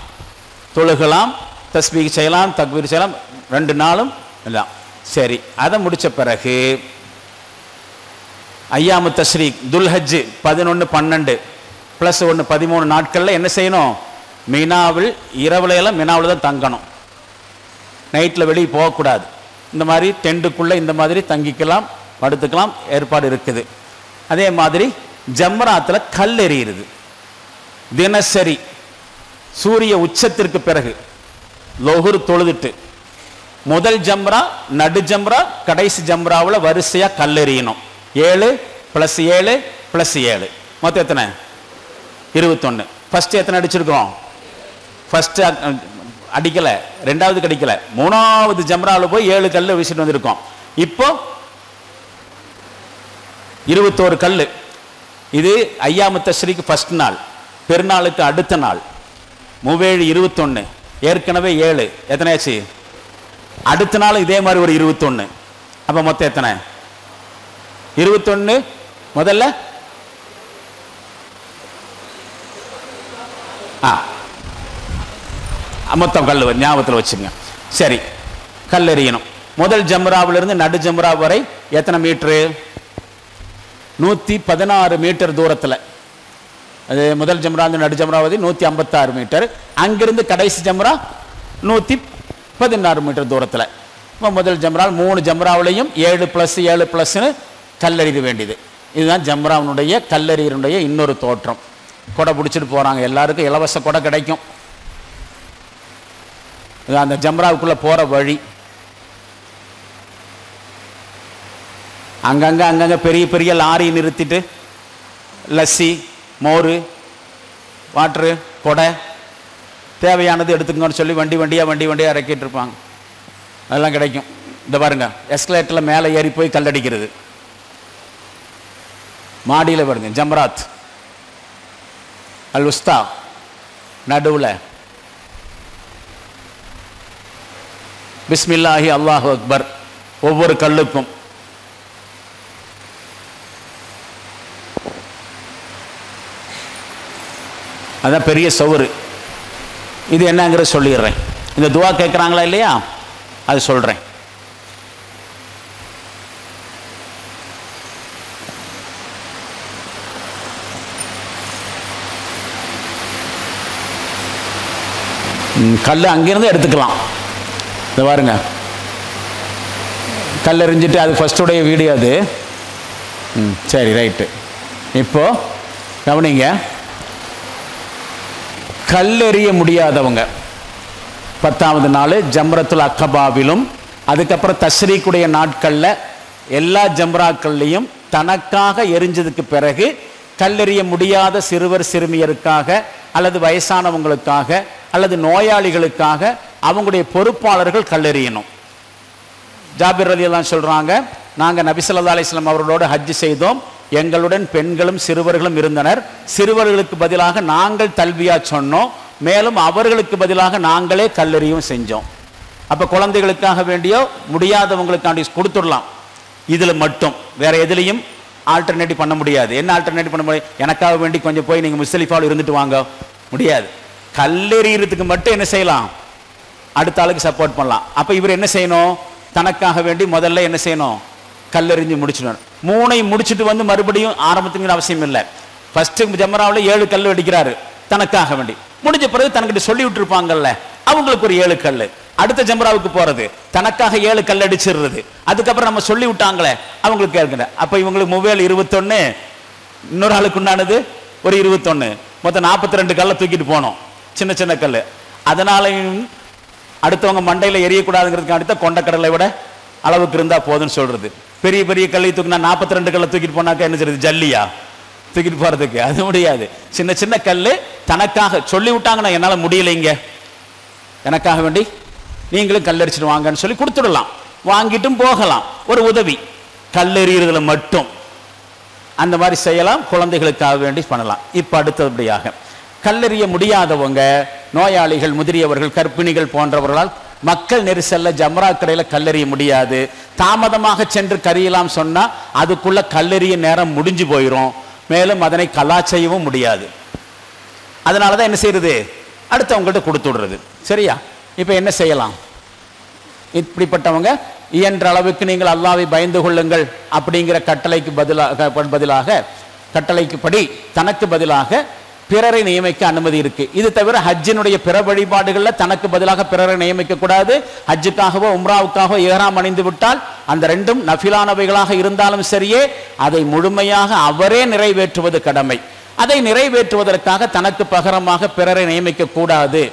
தொழுகலாம், தஸ்பீஹ் செய்யலாம், தக்பீர் செய்யலாம், 2 நாளும் எல்லாம் சரி. அதை முடிச்ச பிறகு ஐயாமு தஷ்ரீக் துல்ஹஜ் 11, 12 + 1 13 நாட்கள்ல என்ன செய்யணும், மினாவில் இரவுல எல்லாம் மினாவில் தான் தங்கணும். நைட்டில் வெளியே போகக்கூடாது. இந்த மாதிரி டெண்டுக்குள்ளே இந்த மாதிரி தங்கிக்கலாம், படுத்துக்கலாம், ஏற்பாடு இருக்குது. அதே மாதிரி ஜம்ராத்தில் கல் எறிகிறது தினசரி சூரிய உச்சத்திற்கு பிறகு லோஹுர் தொழுதுட்டு முதல் ஜம்ரா, நடு ஜம்ரா, கடைசி ஜம்ராவில் வரிசையாக கல் எறியணும். 7 + 7 + 7 மொத்தம் எத்தனை, 21. ஃபர்ஸ்ட் எத்தனை அடிச்சிருக்கோம், ஃபர்ஸ்ட் அடிக்கல, 2வது அடிக்கல, 3வது ஜம்ராவில் போய் 7 கல் வீசிட்டு வந்திருக்கோம். இப்போ 21 கல். இது ஐயாமு தஷ்ரீக் ஃபர்ஸ்ட் நாள், பெருநாளுக்கு அடுத்த நாள் 37 21, ஏற்கனவே 7, எத்தனை ஆச்சு, அடுத்த நாள் இதே மாதிரி ஒரு 21. அப்ப மொத்தம் எத்தனை, 21. முதல்ல மொத்தம் கல் ஞாபகத்தில் வச்சுங்க. சரி, கல் எறியணும். முதல் ஜம்ராவிலிருந்து நடு ஜம்ரா வரை எத்தனை மீட்டரு, 116 மீட்டர் தூரத்தில். அது முதல் ஜம்ரா நடு ஜம்ராவது 156 மீட்டர். அங்கிருந்து கடைசி ஜம்ரா 116 மீட்டர் தூரத்தில். முதல் ஜம்ரால் 3 ஜம்ராவிலையும் 7 + 7 +ன்னு கல்லெறிய வேண்டியது. இதுதான் ஜம்ராவினுடைய கல்லெறியனுடைய இன்னொரு தோற்றம். கொடை பிடிச்சிட்டு போகிறாங்க, எல்லாருக்கும் இலவச கொடை கிடைக்கும். அந்த ஜம்ராவுக்குள்ள போற வழி அங்கங்க பெரிய பெரிய லாரி நிறுத்திட்டு லஸ்ஸி, மோர், வாட்டரு, கொடை தேவையானது எடுத்துக்கணும்னு சொல்லி வண்டி வண்டியா இறக்கிட்டு இருப்பாங்க. அதெல்லாம் கிடைக்கும். இந்த பாருங்க, எஸ்கலேட்டரில் மேலே ஏறி போய் கல்லடிக்கிறது, மாடியில் பாருங்க ஜம்ராத் அல் உஸ்தா நடுவில் பிஸ்மில்லாஹி அல்லாஹு அக்பர் ஒவ்வொரு கல்லுக்கும். அதான் பெரிய சவுறு. இது என்னங்கிற சொல்லிடுறேன். இந்த துவா கேட்குறாங்களா இல்லையா, அது சொல்றேன். கல் அங்கிருந்து எடுத்துக்கலாம். இந்த பாருங்க, கல் எறிஞ்சிட்டு அது ஃபர்ஸ்டுடைய வீடியோ அது. சரி, ரைட்டு. இப்போ கவனிங்க, கல்லெறிய முடியாதவங்க 10வது நாள் ஜம்ரத்துல் அக்கபாவிலும் அதுக்கப்புறம் தஷ்ரீக்குடைய நாட்களில் எல்லா ஜம்ராக்கள்லையும் தனக்காக எரிஞ்சதுக்கு பிறகு கல்லெறிய முடியாத சிறுவர் சிறுமியருக்காக அல்லது வயசானவங்களுக்காக அல்லது நோயாளிகளுக்காக அவங்களுடைய பொறுப்பாளர்கள் கல்லெறியணும். ஜாபிர் ரலியல்லாஹு சொல்றாங்க, நாங்கள் நபி ஸல்லல்லாஹு அலைஹி வஸல்லம் அவர்களோடு ஹஜ் செய்தோம். எங்களுடன் பெண்களும் சிறுவர்களும் இருந்தனர். சிறுவர்களுக்கு பதிலாக நாங்கள் தல்பியா சொன்னோம். மேலும் அவர்களுக்கு பதிலாக நாங்களே கல்லெறியும் செஞ்சோம். அப்போ குழந்தைகளுக்காக வேண்டியோ முடியாதவங்களுக்காண்டி கொடுத்துடலாம். இதில் மட்டும் வேற எதுலையும் ஆல்டர்னேட்டிவ் பண்ண முடியாது. என்ன ஆல்டர்னேட்டிவ் பண்ண முடியும், எனக்காக வேண்டி கொஞ்சம் போய் நீங்கள் முஸ்தலிஃபாவில் இருந்துட்டு வாங்க முடியாது. கல்லெறியறதுக்கு மட்டும் என்ன செய்யலாம், அடுத்த ஆளுக்கு சப்போர்ட் பண்ணலாம். அப்போ இவர் என்ன செய்யணும், தனக்காக வேண்டி முதல்ல என்ன செய்யணும், கல்லெறிஞ்சு முடிச்சிடணும். 3ஐயும் முடிச்சுட்டு வந்து மறுபடியும் ஆரம்பத்துங்கிற அவசியம் இல்லை. ஃபர்ஸ்ட் ஜம்ராவில் 7 கல் அடிக்கிறாரு தனக்காக வேண்டி. முடிஞ்ச பிறகு தனக்கிட்ட சொல்லி விட்டுருப்பாங்கல்ல, அவங்களுக்கு ஒரு 7 கல். அடுத்த ஜம்ராவுக்கு போறது தனக்காக 7 கல் அடிச்சிடுறது. அதுக்கப்புறம் நம்ம சொல்லி விட்டாங்களே அவங்களுக்கு கேட்கிற. அப்ப இவங்களுக்கு மொபைல் 21, இன்னொரு ஆளுக்கு உண்டானது ஒரு 21, மொத்தம் 42 கல்லை தூக்கிட்டு போனோம், சின்ன சின்ன கல். அதனாலையும் அடுத்தவங்க மண்டையில் எரியக்கூடாதுங்கிறதுக்காண்டி தான் கொண்டக்கடலை விட அளவுக்கு இருந்தால் போதுன்னு சொல்றது. பெரிய பெரிய கல்லை தூக்கினா 42 கல்லை தூக்கிட்டு போனாக்கா என்ன செய்யுது? ஜல்லியா தூக்கிட்டு போறதுக்கு அது முடியாது. சின்ன சின்ன கல் தனக்காக சொல்லி விட்டாங்கன்னா என்னால் முடியலைங்க, எனக்காக வேண்டி நீங்களும் கல்லெரிச்சிட்டு வாங்கன்னு சொல்லி கொடுத்துடலாம், வாங்கிட்டும் போகலாம். ஒரு உதவி கல்லெறியறதுல மட்டும் அந்த மாதிரி செய்யலாம், குழந்தைகளுக்காக வேண்டி பண்ணலாம். இப்போ அடுத்தபடியாக கல்லெறிய முடியாதவங்க, நோயாளிகள், முதிரியவர்கள், கர்ப்பிணிகள் போன்றவர்களால் மக்கள் நெரிசல்ல ஜம்ரா கடையில் கல்லெறிய முடியாது. தாமதமாக சென்று கரியலாம் சொன்னா அதுக்குள்ள கல்லெறிய நேரம் முடிஞ்சு போயிடும். மேலும் அதனை கலா செய்யவும் முடியாது. அதனாலதான் என்ன செய்யறது? அடுத்தவங்கள்ட்ட கொடுத்து விடுறது. சரியா? இப்ப என்ன செய்யலாம்? இப்படிப்பட்டவங்க இயன்ற அளவுக்கு நீங்கள் அல்லாஹ்வை பயந்து கொள்ளுங்கள் அப்படிங்கிற கட்டளைக்கு பதிலாக கட்டளைக்கு படி தனக்கு பதிலாக பிறரை நியமிக்க அனுமதி இருக்கு. இது தவிர ஹஜ்ஜினுடைய பிற வழிபாடுகள்ல தனக்கு பதிலாக பிறரை நியமிக்க கூடாது. ஹஜ்ஜுக்காகவோ உம்ராவுக்காகவோ இஹ்ராம் அணிந்து விட்டால் அந்த ரெண்டும் நஃபிலானவைகளாக இருந்தாலும் சரியே அதை முழுமையாக அவரே நிறைவேற்றுவது கடமை. அதை நிறைவேற்றுவதற்காக தனக்கு பகரமாக பிறரை நியமிக்க கூடாது.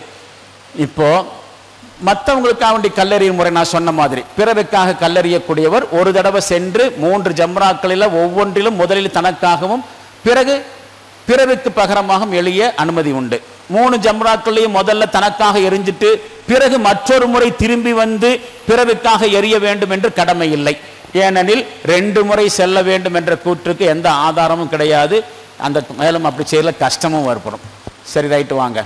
இப்போ மற்றவங்களுக்காக வேண்டி கல்லெறியும் முறை நான் சொன்ன மாதிரி பிறருக்காக கல்லெறியக்கூடியவர் ஒரு தடவை சென்று 3 ஜம்ராக்களில் ஒவ்வொன்றிலும் முதலில் தனக்காகவும் பிறகு பிறருக்கு பகரமாக எளிய அனுமதி உண்டு. 3 ஜம்ராக்களையும் முதல்ல தனக்காக எரிஞ்சிட்டு பிறகு மற்றொரு முறை திரும்பி வந்து பிறருக்காக எரிய வேண்டும் என்று கடமை இல்லை. ஏனெனில் 2 முறை செல்ல வேண்டும் என்ற கூற்றுக்கு எந்த ஆதாரமும் கிடையாது. அந்த மேலும் அப்படி செய்யல கஷ்டமும் ஏற்படும். சரி, ரைட்டு, வாங்க.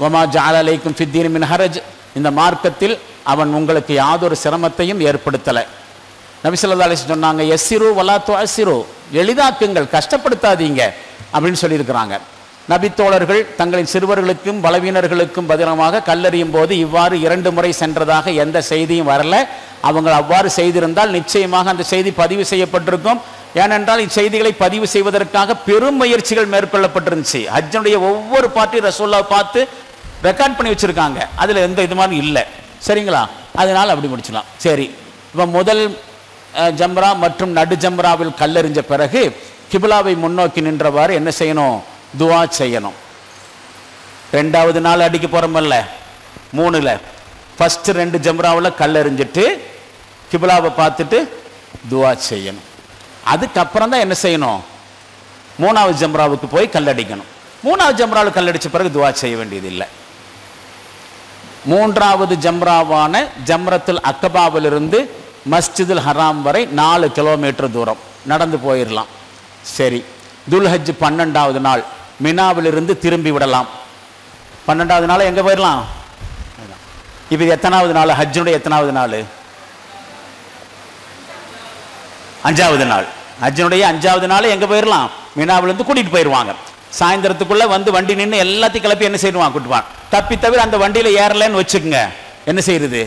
வமா ஜஅல அலைக்கும் ஃபித்தீன் மின் ஹரஜ், இந்த மார்க்கத்தில் அவன் உங்களுக்கு யாதொரு சிரமத்தையும் ஏற்படுத்தலை. நபி ஸல்லல்லாஹு அலைஹி வஸல்லம் சொன்னாங்க, யஸ்ஸிரு வலா துஅஸ்ஸிரு, எளிதாக்குங்கள், கஷ்டப்படுத்தாதீங்க அப்படின்னு சொல்லியிருக்கிறாங்க. நபித்தோழர்கள் தங்களின் சிறுவர்களுக்கும் பலவீனர்களுக்கும் பதிலாக கல்லெறியும் போது இவ்வாறு 2 முறை சென்றதாக எந்த செய்தியும் வரல. அவங்க அவ்வாறு செய்திருந்தால் நிச்சயமாக அந்த செய்தி பதிவு செய்யப்பட்டிருக்கும். ஏனென்றால் இச்செய்திகளை பதிவு செய்வதற்காக பெரும் முயற்சிகள் மேற்கொள்ளப்பட்டிருந்துச்சு. ஹஜ்ஜனுடைய ஒவ்வொரு பார்ட்டியும் ரசூலுல்லாஹ் பார்த்து ரெக்கார்ட் பண்ணி வச்சிருக்காங்க. அதுல எந்த இது மாதிரி இல்லை. சரிங்களா? அதனால அப்படி முடிச்சலாம். சரி, இப்போ முதல் ஜம்ரா மற்றும் நடு ஜம்ராவில் கல்லெறிஞ்ச பிறகு கிபிலாவை முன்னோக்கி நின்றவாறு என்ன செய்யணும்? துவா செய்யணும். 2வது நாள் அடிக்க போறோமல்ல 3ல ஃபர்ஸ்ட் 2 ஜம்ராவில் கல்லெறிஞ்சிட்டு கிபிலாவை பார்த்துட்டு துவா செய்யணும். அதுக்கப்புறம் தான் என்ன செய்யணும்? 3வது ஜம்ராவுக்கு போய் கல்லடிக்கணும். 3வது ஜம்ராவில் கல்லடிச்ச பிறகு துவா செய்ய வேண்டியது இல்லை. 3வது ஜம்ராவான ஜம்ரத்துல் அக்கபாவிலிருந்து மஸ்ஜிதுல் ஹராம் வரை 4 கிலோமீட்டர் தூரம் நடந்து போயிடலாம். சரி, துல்ஹஜ் 12வது நாள் மினாவிலிருந்து திரும்பி விடலாம். 12வது நாள் எங்க போயிடலாம்? இப்போ எத்தனாவது நாள்? ஹஜ்ஜுடைய எத்தனாவது நாள்? 5வது நாள். ஹஜ்ஜுடைய 5வது நாள் எங்க போயிடலாம்? மினாவிலிருந்து கூட்டிட்டு போயிடுவாங்க. சாயந்தரத்துக்குள்ள வந்து வண்டி நின்று எல்லாத்தையும் கிளப்பி என்ன செய்வான்? கூட்டுவான். தப்பி தவிர அந்த வண்டியில ஏறலன்னு வச்சுக்கோங்க, என்ன செய்யறது?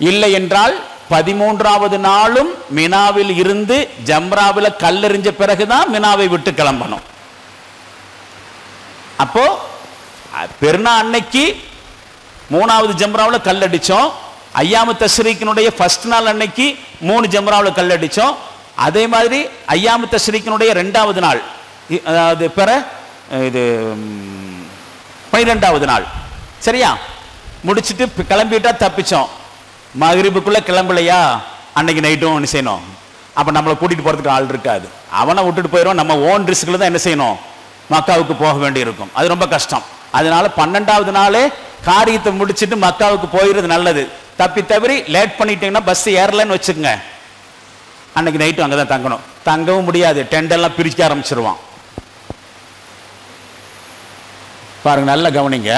இல்லை என்றால் 13வது நாளும் மினாவில் இருந்து ஜம்ராவில் கல்லெறிஞ்ச பிறகுதான் மினாவை விட்டு கிளம்பணும். அப்போ பெருநா அன்னைக்கு 3வது ஜம்ராவில் கல்லடிச்சோம். ஐயாமு தஷ்ரீக்கினுடைய ஃபர்ஸ்ட் நாள் அன்னைக்கு 3 ஜம்ராவில் கல்லடிச்சோம். அதே மாதிரி ஐயாமு தஷ்ரீக்கினுடைய 2வது நாள், அதாவது பிற இது 12வது நாள், சரியா? முடிச்சுட்டு கிளம்பிட்டா தப்பிச்சோம். மகரிபுக்குள்ள கிளம்பலையா அன்னைக்கு நைட்டும் ஒன்று செய்யணும். அப்போ நம்மளை கூட்டிட்டு போறதுக்கு ஆள் இருக்காது. அவனை விட்டுட்டு போயிடும். நம்ம ஓன் ரிஸ்க்ல தான் என்ன செய்யணும்? மக்காவுக்கு போக வேண்டி இருக்கும். அது ரொம்ப கஷ்டம். அதனால 12வது நாளே காரியத்தை முடிச்சுட்டு மக்காவுக்கு போயிடுறது நல்லது. தப்பி தவறி லேட் பண்ணிட்டீங்கன்னா பஸ் ஏறலன்னு வச்சுக்கோங்க, அன்னைக்கு நைட்டும் அங்கதான் தங்கணும். தங்கவும் முடியாது, டென்ட் எல்லாம் பிரிக்க ஆரம்பிச்சிருவான். பாருங்க, நல்ல கவனிங்க.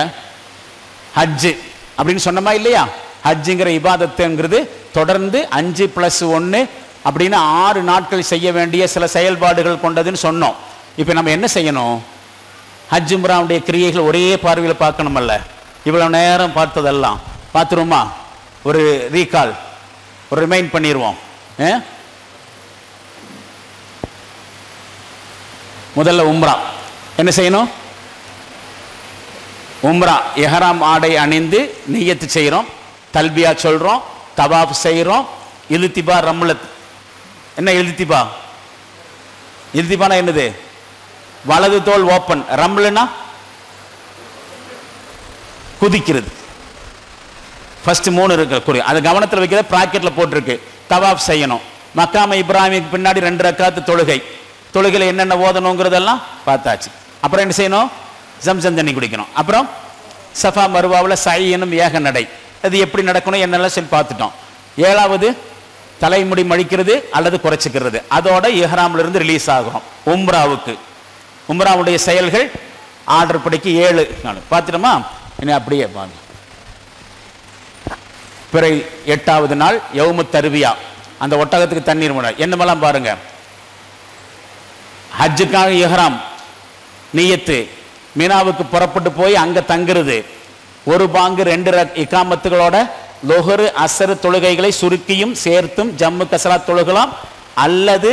ஹஜ்ஜு அப்படின்னு சொன்னமா இல்லையா? ஹஜ்ஜுங்கிற இபாதத்துங்கிறது தொடர்ந்து 5+1 அப்படின்னு 6 நாட்கள் செய்ய வேண்டிய சில செயல்பாடுகள் கொண்டதுன்னு சொன்னோம். இப்போ நம்ம என்ன செய்யணும்? ஹஜ் உம்ராவுடைய கிரியைகள் ஒரே பார்வையில் பார்க்கணுமல்ல. இவ்வளவு நேரம் பார்த்ததெல்லாம் பார்த்துருமா? ஒரு ரீகால், ஒரு ரிமைண்ட் பண்ணிடுவோம். முதல்ல உம்ரா என்ன செய்யணும்? உம்ரா இஹ்ராம் ஆடை அணிந்து நிய்யத்து செய்கிறோம், தல்பியா சொல்றோம், தவாஃப் செய்கிறோம். இல்திபா ரம்லத். என்ன இல்திபா? இல்திபானா என்னது? வலது தோல் ஓப்பன். ரம்லுனா குதிக்கிறது. ஃபர்ஸ்ட் 3 இருக்கு, அதை கவனத்தில் வைக்கிற பிராக்கெட்ல போட்டிருக்கு. தவாஃப் செய்யணும். மக்காம இப்ராஹிமுக்கு பின்னாடி 2 ரக்காத்து தொழுகையில் என்னென்ன ஓதணுங்கிறதெல்லாம் பார்த்தாச்சு. அப்புறம் என்ன செய்யணும்? ஜம்சம் தண்ணி குடிக்கணும். அப்புறம் சஃபா மருவாவில் சை என்னும் ஏக நடை, அது எப்படி நடக்கணும் என்னெல்லாம் சொல்லி பார்த்துட்டோம். 7வது தலைமுடி மழிக்கிறது அல்லது குறைச்சிக்கிறது. அதோட இஹ்ராம்ல இருந்து ரிலீஸ் ஆகும். உம்ராவுடைய செயல்கள் ஆர்டர் படிக்கு 7 பார்த்துட்டோமா? இனி அப்படியே பாருங்க. பிறை 8வது நாள் யௌமு தர்வியா, அந்த ஒட்டகத்துக்கு தண்ணீர் முறை என்னமெல்லாம் பாருங்க. ஹஜ்ஜுக்காக இஹ்ராம் நியத்து, மீனாவுக்கு புறப்பட்டு போய் அங்க தங்குறது, 1 பாங்கு 2 இகாமத்துகளோட லொஹரு அசரு தொழுகைகளை சுருக்கியும் சேர்த்தும் ஜம்மு கசராத் தொழுகலாம் அல்லது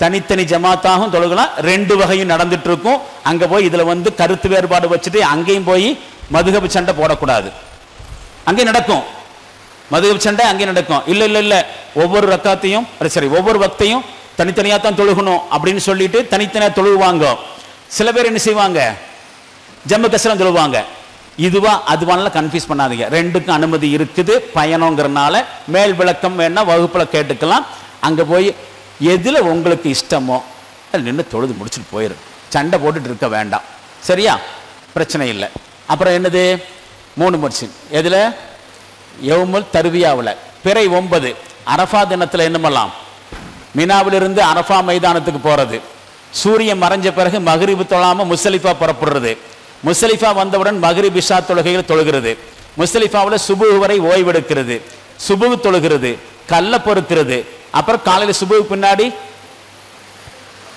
தனித்தனி ஜமாத்தாகவும் தொழுகலாம். 2 வகையும் நடந்துட்டு இருக்கும். அங்க போய் இதுல வந்து கருத்து வேறுபாடு வச்சுட்டு அங்கேயும் போய் மதுஹப் சண்டை போடக்கூடாது. அங்கே நடக்கும் மதுஹப் சண்டை, அங்கே நடக்கும். இல்ல ஒவ்வொரு ரக்காத்தையும் ஒவ்வொரு வக்தையும் தனித்தனியா தான் தொழுகணும் அப்படின்னு சொல்லிட்டு தனித்தனியா தொழுவாங்க. சில பேர் என்ன செய்வாங்க? ஜம்மு கசரம் தொழுவாங்க. இதுவா அதுவான கன்ஃபியூஸ் பண்ணாதீங்க. 2க்கும் அனுமதி இருக்குது. பயணங்கிறனால மேல் விளக்கம் வேணா வகுப்புல கேட்டுக்கலாம். அங்க போய் எதுல உங்களுக்கு இஷ்டமோ நின்று தொழுது முடிச்சுட்டு போயிரு. சண்டை போட்டுட்டு இருக்க வேண்டாம். சரியா? பிரச்சனை இல்லை. அப்புறம் என்னது? 3 முடிச்சு எதுல? யௌமுல் தர்வியாவில் பிறை 9 அரஃபா தினத்தில் என்னமெல்லாம்? மினாவிலிருந்து அரஃபா மைதானத்துக்கு போறது, சூரியன் மறைஞ்ச பிறகு மக்ரிப் தொழாம முஸ்தலிஃபா புறப்படுறது, முஸ்தலிஃபா வந்தவுடன் மக்ரிப் இஷா தொழுகைகள் தொழுகிறது, முஸ்தலிஃபாவில் சுபு வரை ஓய்வெடுக்கிறது, சுபு தொழுகிறது, கல்ல பொறுக்கிறது, அப்புறம் காலையில் சுபுக்கு பின்னாடி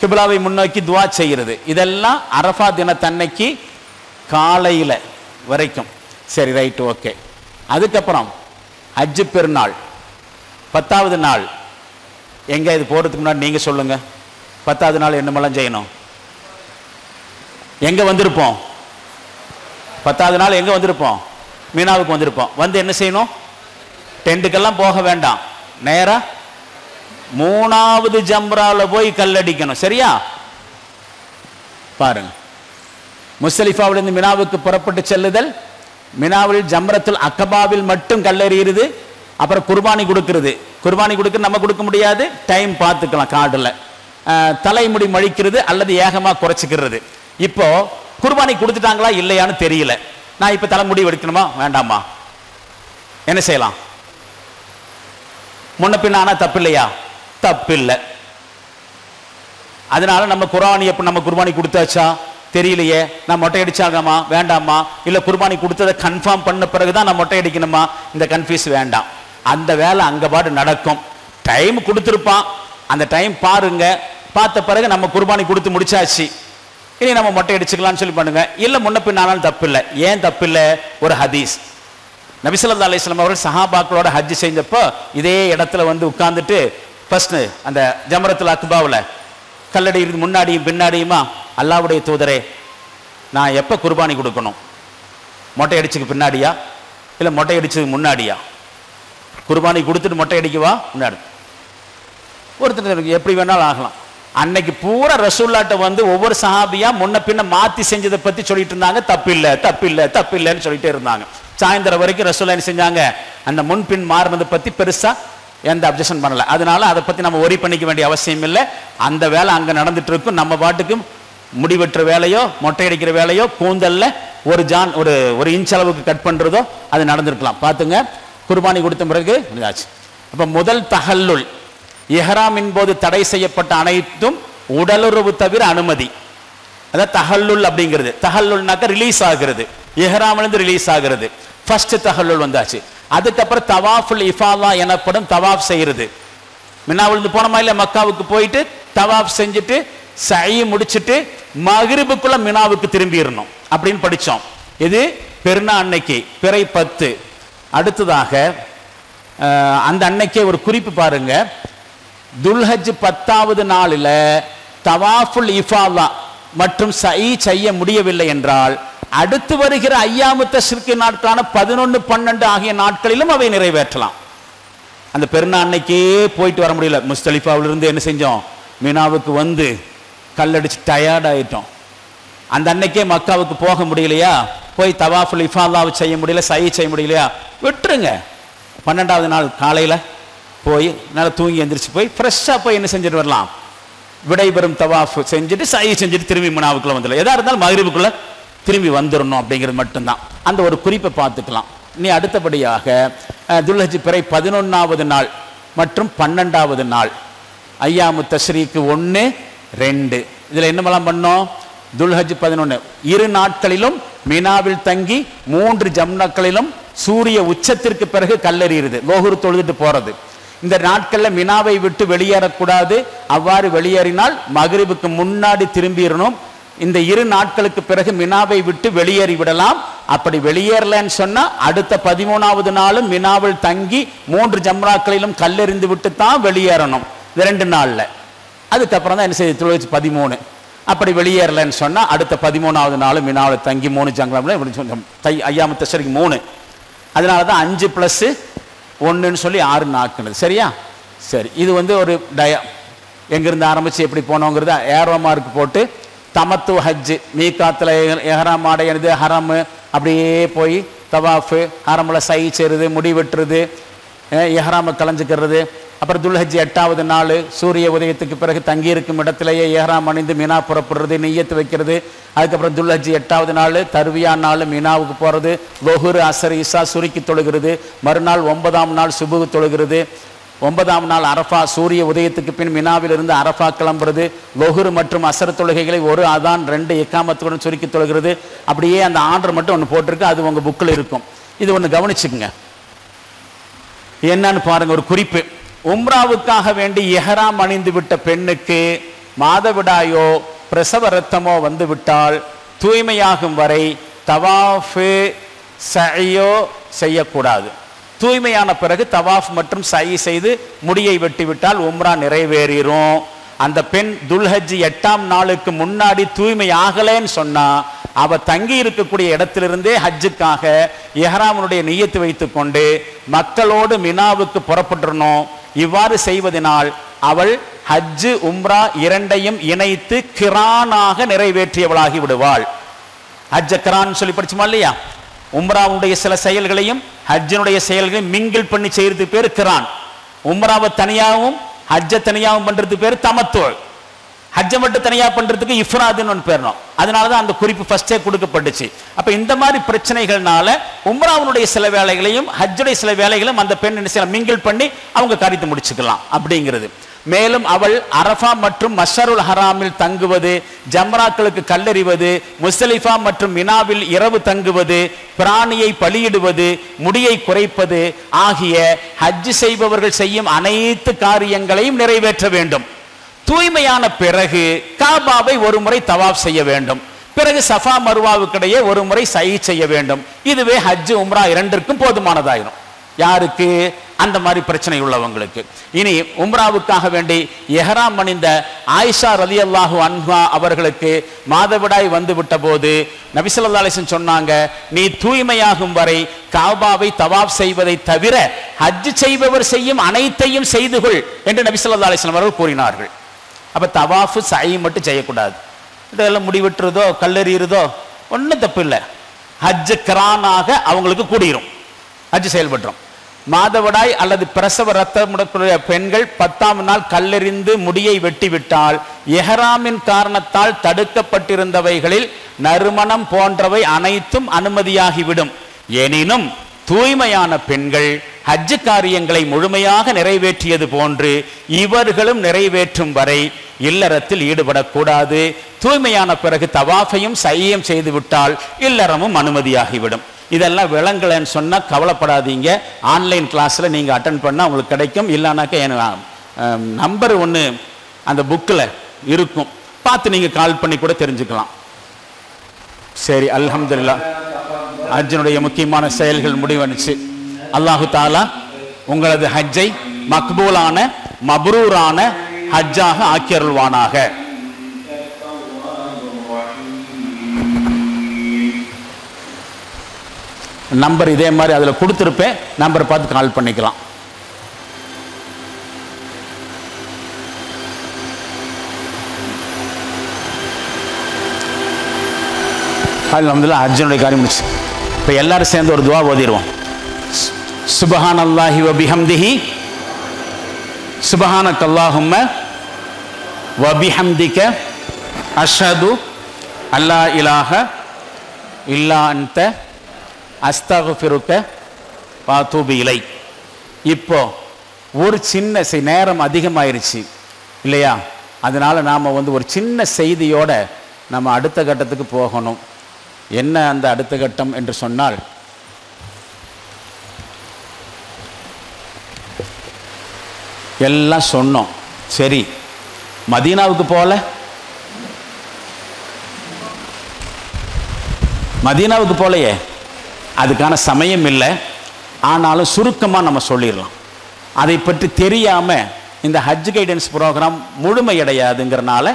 கிப்லாவை முன்னோக்கி துவா செய்கிறது. இதெல்லாம் அரஃபா தினத்தன்னைக்கு காலையில் வரைக்கும். சரி, ரைட்டு, ஓகே. அதுக்கப்புறம் ஹஜ்ஜு பெருநாள் 10வது நாள் எங்க? இது போறதுக்கு முன்னாடி நீங்க சொல்லுங்க. 10வது நாள் என்னமெல்லாம் செய்யணும்? எங்க வந்திருப்போம்? 10வது நாள் எங்க வந்திருப்போம்? மீனாவுக்கு வந்திருப்போம். வந்து என்ன செய்யணும்? டென்ட்டுக்கெல்லாம் போக வேண்டாம். நேரா 3வது ஜம்ராவில் போய் கல்லடிக்கணும். சரியா? பாருங்க, முஸ்தலிஃபாவிலிருந்து மினாவுக்கு புறப்பட்டு செல்லுதல், மினாவில் ஜம்ரத்துல் அக்கபாவில் மட்டும் கல்லெறிகிறது, அப்புறம் குர்பானி கொடுக்கிறது. குர்பானி கொடுக்க நம்ம கொடுக்க முடியாது, டைம் பார்த்துக்கலாம் கார்டில். தலைமுடி மழிக்கிறது அல்லது ஏகமா குறைச்சிக்கிறது. இப்போ குர்பானி கொடுத்துட்டாங்களா இல்லையான்னு தெரியல. நான் இப்ப தலைமுடி எடுக்கணுமா வேண்டாமா? என்ன செய்யலாம்? முன்ன பின்ன ஆனா தப்பு இல்லையா? தப்பு இல்லை. அதனால நம்ம குர்பானி கொடுத்தாச்சா தெரியலையே, நான் மொட்டை அடிச்சாகமா வேண்டாமா, இல்ல குர்பானி கொடுத்ததை கன்ஃபார்ம் பண்ண பிறகுதான் நான் மொட்டை அடிக்கணுமா? இந்த கன்ஃபியூஸ் வேண்டாம். அந்த வேலை அங்க பாட்டு நடக்கும். டைம் கொடுத்துருப்பான், அந்த டைம் பாருங்க. பார்த்த பிறகு நம்ம குர்பானி கொடுத்து முடிச்சாச்சு, இனி நம்ம மொட்டை அடிச்சுக்கலாம்னு சொல்லி பண்ணுங்க. இல்ல முன்ன பின்னாலும் தப்பு இல்லை. ஏன் தப்பு இல்லை? ஒரு ஹதீஸ், நபி ஸல்லல்லாஹு அலைஹி வஸல்லம் அவர்கள் சஹாபாக்களோட ஹஜ் செஞ்சப்போ இதே இடத்துல வந்து உட்கார்ந்துட்டு ஃபர்ஸ்ட் அந்த ஜம்ரத்துல் அக்பாவில் கல்லடி முன்னாடியும் பின்னாடியுமா, அல்லாஹ்வுடைய தூதரே நான் எப்போ குர்பானி கொடுக்கணும்? மொட்டை அடிச்சுக்கு பின்னாடியா இல்லை மொட்டை அடிச்சதுக்கு முன்னாடியா? குர்பானி கொடுத்துட்டு மொட்டை அடிக்கவா முன்னாடி? ஒருத்தர் எப்படி வேணாலும் ஆகலாம். அன்னைக்கு பூரா ரசூல்லாட்ட வந்து ஒவ்வொரு சஹாபியா முன்ன பின்ன மாத்தி செஞ்சதை பத்தி சொல்லிட்டு இருந்தாங்க. தப்பில்லை தப்பில்லை தப்பில்லைன்னு சொல்லிட்டே இருந்தாங்க. சாயந்தரம் வரைக்கும் ரசூல்லா என்ன செஞ்சாங்க? அந்த முன்பின் மாறினதை பத்தி பெருசா எந்த அப்ஜெக்ஷன் பண்ணல. அதனால அதை பத்தி நம்ம ஒரி பண்ணிக்க வேண்டிய அவசியம் இல்லை. அந்த வேலை அங்க நடந்துட்டு இருக்கும். நம்ம பாட்டுக்கும் முடிவெற்ற வேலையோ மொட்டை அடிக்கிற வேலையோ கூந்தல்ல ஒரு இன்ச் அளவுக்கு கட் பண்றதோ அது நடந்திருக்கலாம். பாத்துங்க, குர்பானி கொடுத்த பிறகு ஆச்சு. அப்ப முதல் தஹல்லுல், இஹ்ராமின் போது தடை செய்யப்பட்ட அனைத்தும் உடலுறவு தவிர அனுமதி. அதாவது தஹல்லுல் அப்படிங்கிறது, தஹல்லுல்னாக்க ரிலீஸ் ஆகிறது, இஹ்ராமிலிருந்து ரிலீஸ் ஆகிறது. ஃபர்ஸ்ட் தஹல்லுல் வந்தாச்சு. அதுக்கப்புறம் தவாஃபுல் இஃபாதா எனப்படும் தவாஃப் செய்யறது. மினாவிலிருந்து போனோமா இல்ல, மக்காவுக்கு போயிட்டு தவாஃப் செஞ்சுட்டு சை முடிச்சுட்டு மக்ரிபுக்குள்ள மினாவுக்கு திரும்பிடணும் அப்படின்னு படிச்சோம். இது பெருநா அன்னைக்கு பிறை 10. அடுத்ததாக அந்த அன்னைக்கே ஒரு குறிப்பு பாருங்க. துல்ஹஜ் 10வது நாளில் தவாஃபுல் இஃபாதா மற்றும் சை செய்ய முடியவில்லை என்றால் அடுத்து வருகிற ஐயாமு தஷ்ரீக் நாட்களான 11, 12 ஆகிய நாட்களிலும் அவை நிறைவேற்றலாம். அந்த பெருநா அன்னைக்கே போயிட்டு வர முடியல. முஸ்தலிஃபாவிலிருந்து என்ன செஞ்சோம்? மினாவுக்கு வந்து கல்லடிச்சு டயர்ட் ஆயிட்டோம். அந்த அன்னைக்கே மக்காவுக்கு போக முடியலையா, போய் தவாஃபுல் இஃபாதாவை செய்ய முடியல, சயி செய்ய முடியலையா, விட்டுருங்க. 12வது நாள் காலையில் போய் நல்லா தூங்கி எந்திரிச்சு போய் ஃப்ரெஷ்ஷாக போய் என்ன செஞ்சுட்டு வரலாம், விடைபெறும் தவாஃப் செஞ்சுட்டு சயி செஞ்சுட்டு திரும்பி மினாவுக்குள்ளே வந்துடலாம். எதாக இருந்தாலும் மக்ரிபுக்குள்ளே திரும்பி வந்துடணும் அப்படிங்கிறது மட்டும்தான். அந்த ஒரு குறிப்பை பார்த்துக்கலாம். இனி அடுத்தபடியாக துல்ஹஜ் பிறை 11வது நாள் மற்றும் 12வது நாள் ஐயாமு தஷ்ரீக்கு 1, 2 இதில் என்னமெல்லாம் பண்ணோம், துல்ஹஜ் 11 இரு நாட்களிலும் மினாவில் தங்கி 3 ஜம்னாக்களிலும் சூரிய உச்சத்திற்கு பிறகு கல்லெறியுது, லோஹுர் தொழுதுட்டு போறது. இந்த நாட்களில் மினாவை விட்டு வெளியேறக்கூடாது. அவ்வாறு வெளியேறினால் மக்ரிபுக்கு முன்னாடி திரும்பிடணும். இந்த இரு நாட்களுக்கு பிறகு மினாவை விட்டு வெளியேறி விடலாம். அப்படி வெளியேறலன்னு சொன்னா அடுத்த 13வது நாளும் மினாவில் தங்கி 3 ஜம்ராக்களிலும் கல்லெறிந்து விட்டு தான் வெளியேறணும். இந்த 2 நாள்ல அதுக்கப்புறம் தான் என்ன செய்யுது துல்ஹஜ் 13. அப்படி வெளியேறலன்னு சொன்னா அடுத்த 13வது நாளும் மினாவில் தங்கி 3 ஜம்ராக்கள் ஐயாமு தஷ்ரீக் 3. அதனால தான் 5 + 1 சொல்லி 6 நாட்கள். சரியா? சரி, இது ஒரு டயா எங்கிருந்து ஆரம்பிச்சு எப்படி போனோங்கிறத ஏரோ மார்க் போட்டு தமத்து ஹஜ்ஜு மீகாத்தில் எஹராம் ஆடையது ஹரம் அப்படியே போய் தவாஃபு ஹரமில் சை செய்கிறது, முடி வெட்டுறது, எஹராமை கலைஞ்சிக்கிறது. அப்புறம் துல்ஹஜ் 8வது நாள் சூரிய உதயத்துக்கு பிறகு தங்கியிருக்கும் இடத்திலேயே எஹராம் அணிந்து மினா புறப்படுறது, நெய்யத்து வைக்கிறது. அதுக்கப்புறம் துல்ஹஜ் 8வது நாள் தர்வியா நாள் மினாவுக்கு போகிறது, லொஹுர் அசர் இசா சுருக்கி தொழுகிறது. மறுநாள் 9ஆம் நாள் சுபுகு தொழுகிறது. 9ஆம் நாள் அரஃபா சூரிய உதயத்துக்கு பின் மினாவில் இருந்து அரஃபா கிளம்புறது. லொஹுர் மற்றும் அசர் தொழுகைகளை 1 அதான் 2 இக்காமத்துடன் சுருக்கி தொழுகிறது. அப்படியே அந்த ஆர்டர் மட்டும் ஒன்று போட்டிருக்கு, அது உங்கள் புக்கில் இருக்கும். இது ஒன்று கவனிச்சுக்குங்க, என்னன்னு பாருங்க. ஒரு குறிப்பு, உம்ராவுக்காக வேண்டி எஹராம் அணிந்து விட்ட பெண்ணுக்கு மாதவிடாயோ பிரசவ ரத்தமோ வந்து விட்டால் தூய்மையாகும் வரை தவாஃபு சயோ செய்யக்கூடாது. தூய்மையான பிறகு தவாஃப் மற்றும் சயி செய்து முடியை வெட்டிவிட்டால் உம்ரா நிறைவேறும். அந்த பெண் துல்ஹஜ் 8ஆம் நாளுக்கு முன்னாடி தூய்மை ஆகலேன்னு சொன்னா அவ தங்கி இருக்கக்கூடிய இடத்திலிருந்தே ஹஜ்ஜுக்காக எஹ்ராமுடைய நியத்து வைத்துக் கொண்டு மக்களோடு மினாவுக்கு புறப்பட்டுறணும். இவ்வாறு செய்வதனால் அவள் ஹஜ்ஜு உம்ரா இரண்டையும் இணைத்து கிரானாக நிறைவேற்றியவளாகி விடுவாள். ஹஜ்ஜ கிரான் சொல்லி படிச்சுமா இல்லையா? உம்ராவுடைய சில செயல்களையும் ஹஜ்ஜினுடைய செயல்களையும் மிங்கிள் பண்ணி செய்யறது பேர் கிரான். உம்ராவை தனியாகவும் ஹஜ்ஜ தனியாகவும் பண்றது பேர் தமத்து. ஹஜ்ஜ மட்டும் தனியா பண்றதுக்கு இஃப்ராதுன்னு ஒன்று பேரணும். அதனாலதான் அந்த குறிப்பு ஃபர்ஸ்டே கொடுக்கப்பட்டுச்சு. அப்ப இந்த மாதிரி பிரச்சனைகள்னால உம்ராவுடைய சில வேலைகளையும் ஹஜ்ஜுடைய சில வேலைகளையும் அந்த பெண் மிங்கிள் பண்ணி அவங்க காரியத்தை முடிச்சுக்கலாம் அப்படிங்கிறது. மேலும் அவள் அரஃபா மற்றும் மஷருல் ஹராமில் தங்குவது, ஜம்ராக்களுக்கு கல்லெறிவது, முஸ்தலிஃபா மற்றும் மினாவில் இரவு தங்குவது, பிராணியை பலியிடுவது, முடியை குறைப்பது ஆகிய ஹஜ் செய்பவர்கள் செய்யும் அனைத்து காரியங்களையும் நிறைவேற்ற வேண்டும். தூய்மையான பிறகு காபாவை ஒரு முறை தவாப் செய்ய வேண்டும். பிறகு சஃபா மர்வாவுக்கிடையே ஒரு முறை சயி செய்ய வேண்டும். இதுவே ஹஜ் உம்ரா இரண்டிற்கும் போதுமானதாயிரும். யாருக்கு? அந்த மாதிரி பிரச்சனை உள்ளவங்களுக்கு. இனி உம்ராவுக்காக வேண்டி எஹ்ராம் அணிந்த ஆயிஷா ரலியல்லாஹு அன்ஹா அவர்களுக்கு மாதவிடாய் வந்து விட்ட போது நபி ஸல்லல்லாஹு அலைஹி வஸல்லம் சொன்னாங்க, நீ தூய்மையாகும் வரை காபாவை தவாப் செய்வதை தவிர ஹஜ் செய்பவர் செய்யும் அனைத்தையும் செய்து கொள் என்று நபி ஸல்லல்லாஹு அலைஹி வஸல்லம் அவர்கள் கூறினார்கள். அப்ப தவாஃபு சயி மட்டும் செய்யக்கூடாது. இதெல்லாம் முடிவெட்டுறதோ கல்லெறியறதோ ஒன்றும் தப்பு இல்லை. ஹஜ் கிரானாக அவங்களுக்கு கூடிரும், ஹஜ் செயல்பட்டுரும். மாதவிடாய் அல்லது பிரசவ ரத்தமுடைய பெண்கள் 10ஆம் நாள் கல்லெறிந்து முடியை வெட்டிவிட்டால் எஹ்ராமின் காரணத்தால் தடுக்கப்பட்டிருந்தவைகளில் நறுமணம் போன்றவை அனைத்தும் அனுமதியாகிவிடும். எனினும் தூய்மையான பெண்கள் ஹஜ் காரியங்களை முழுமையாக நிறைவேற்றியது போன்று இவர்களும் நிறைவேற்றும் வரை இல்லறத்தில் ஈடுபடக்கூடாது. தூய்மையான பிறகு தவாஃபையும் சையம் செய்து விட்டால் இல்லறமும் அனுமதியாகிவிடும். இதெல்லாம் விளங்கலன்னு சொன்னா கவலைப்படாதீங்க. ஆன்லைன் கிளாஸ்ல நீங்க அட்டென்ட் பண்ணா உங்களுக்கு கிடைக்கும். இல்லைனாக்க நம்பர் ஒன்று அந்த புக்கில் இருக்கும், பார்த்து நீங்க கால் பண்ணி கூட தெரிஞ்சுக்கலாம். சரி, அல்ஹம்துலில்லாஹ். ஹஜ்ஜினுடைய முக்கியமான செயல்கள் முடிவடைச்சு. அல்லாஹு தாலா உங்களது ஹஜ்ஜை மக்பூலான மப்ரூரான ஹஜ்ஜாக ஆக்கியருள்வானாக. நம்பர் இதே மாதிரி அதில் கொடுத்துருப்பேன், நம்பர் பார்த்து கால் பண்ணிக்கலாம். அல்ஹம்துலில்லாஹ் ஹஜ்ஜுடைய காரியம் முடிச்சு. இப்போ எல்லாரும் சேர்ந்து ஒரு துவா ஓதிடுவோம். சுப்ஹானல்லாஹி வ பிஹம்திஹி சுப்ஹானக்கல்லாஹும்ம வ பிஹம்திக அஷ்ஹது அல்லா இலாஹ இல்லா அன்த அஸ்தக்ஃபிருக வ அத்தூபு இலைக். இப்போ ஒரு சின்ன நேரம் அதிகமாயிருச்சு இல்லையா? அதனால நாம் வந்து ஒரு சின்ன செய்தியோட நம்ம அடுத்த கட்டத்துக்கு போகணும். என்ன அந்த அடுத்த கட்டம் என்று சொன்னால், எல்லாம் சொன்னோம். சரி, மதீனாவுக்கு போகல, மதீனாவுக்கு போகலையே, அதுக்கான சமயம் இல்லை. ஆனாலும் சுருக்கமாக நம்ம சொல்லிடலாம். அதை பற்றி தெரியாமல் இந்த ஹஜ் கைடன்ஸ் ப்ரோக்ராம் முழுமையடையாதுங்கிறனால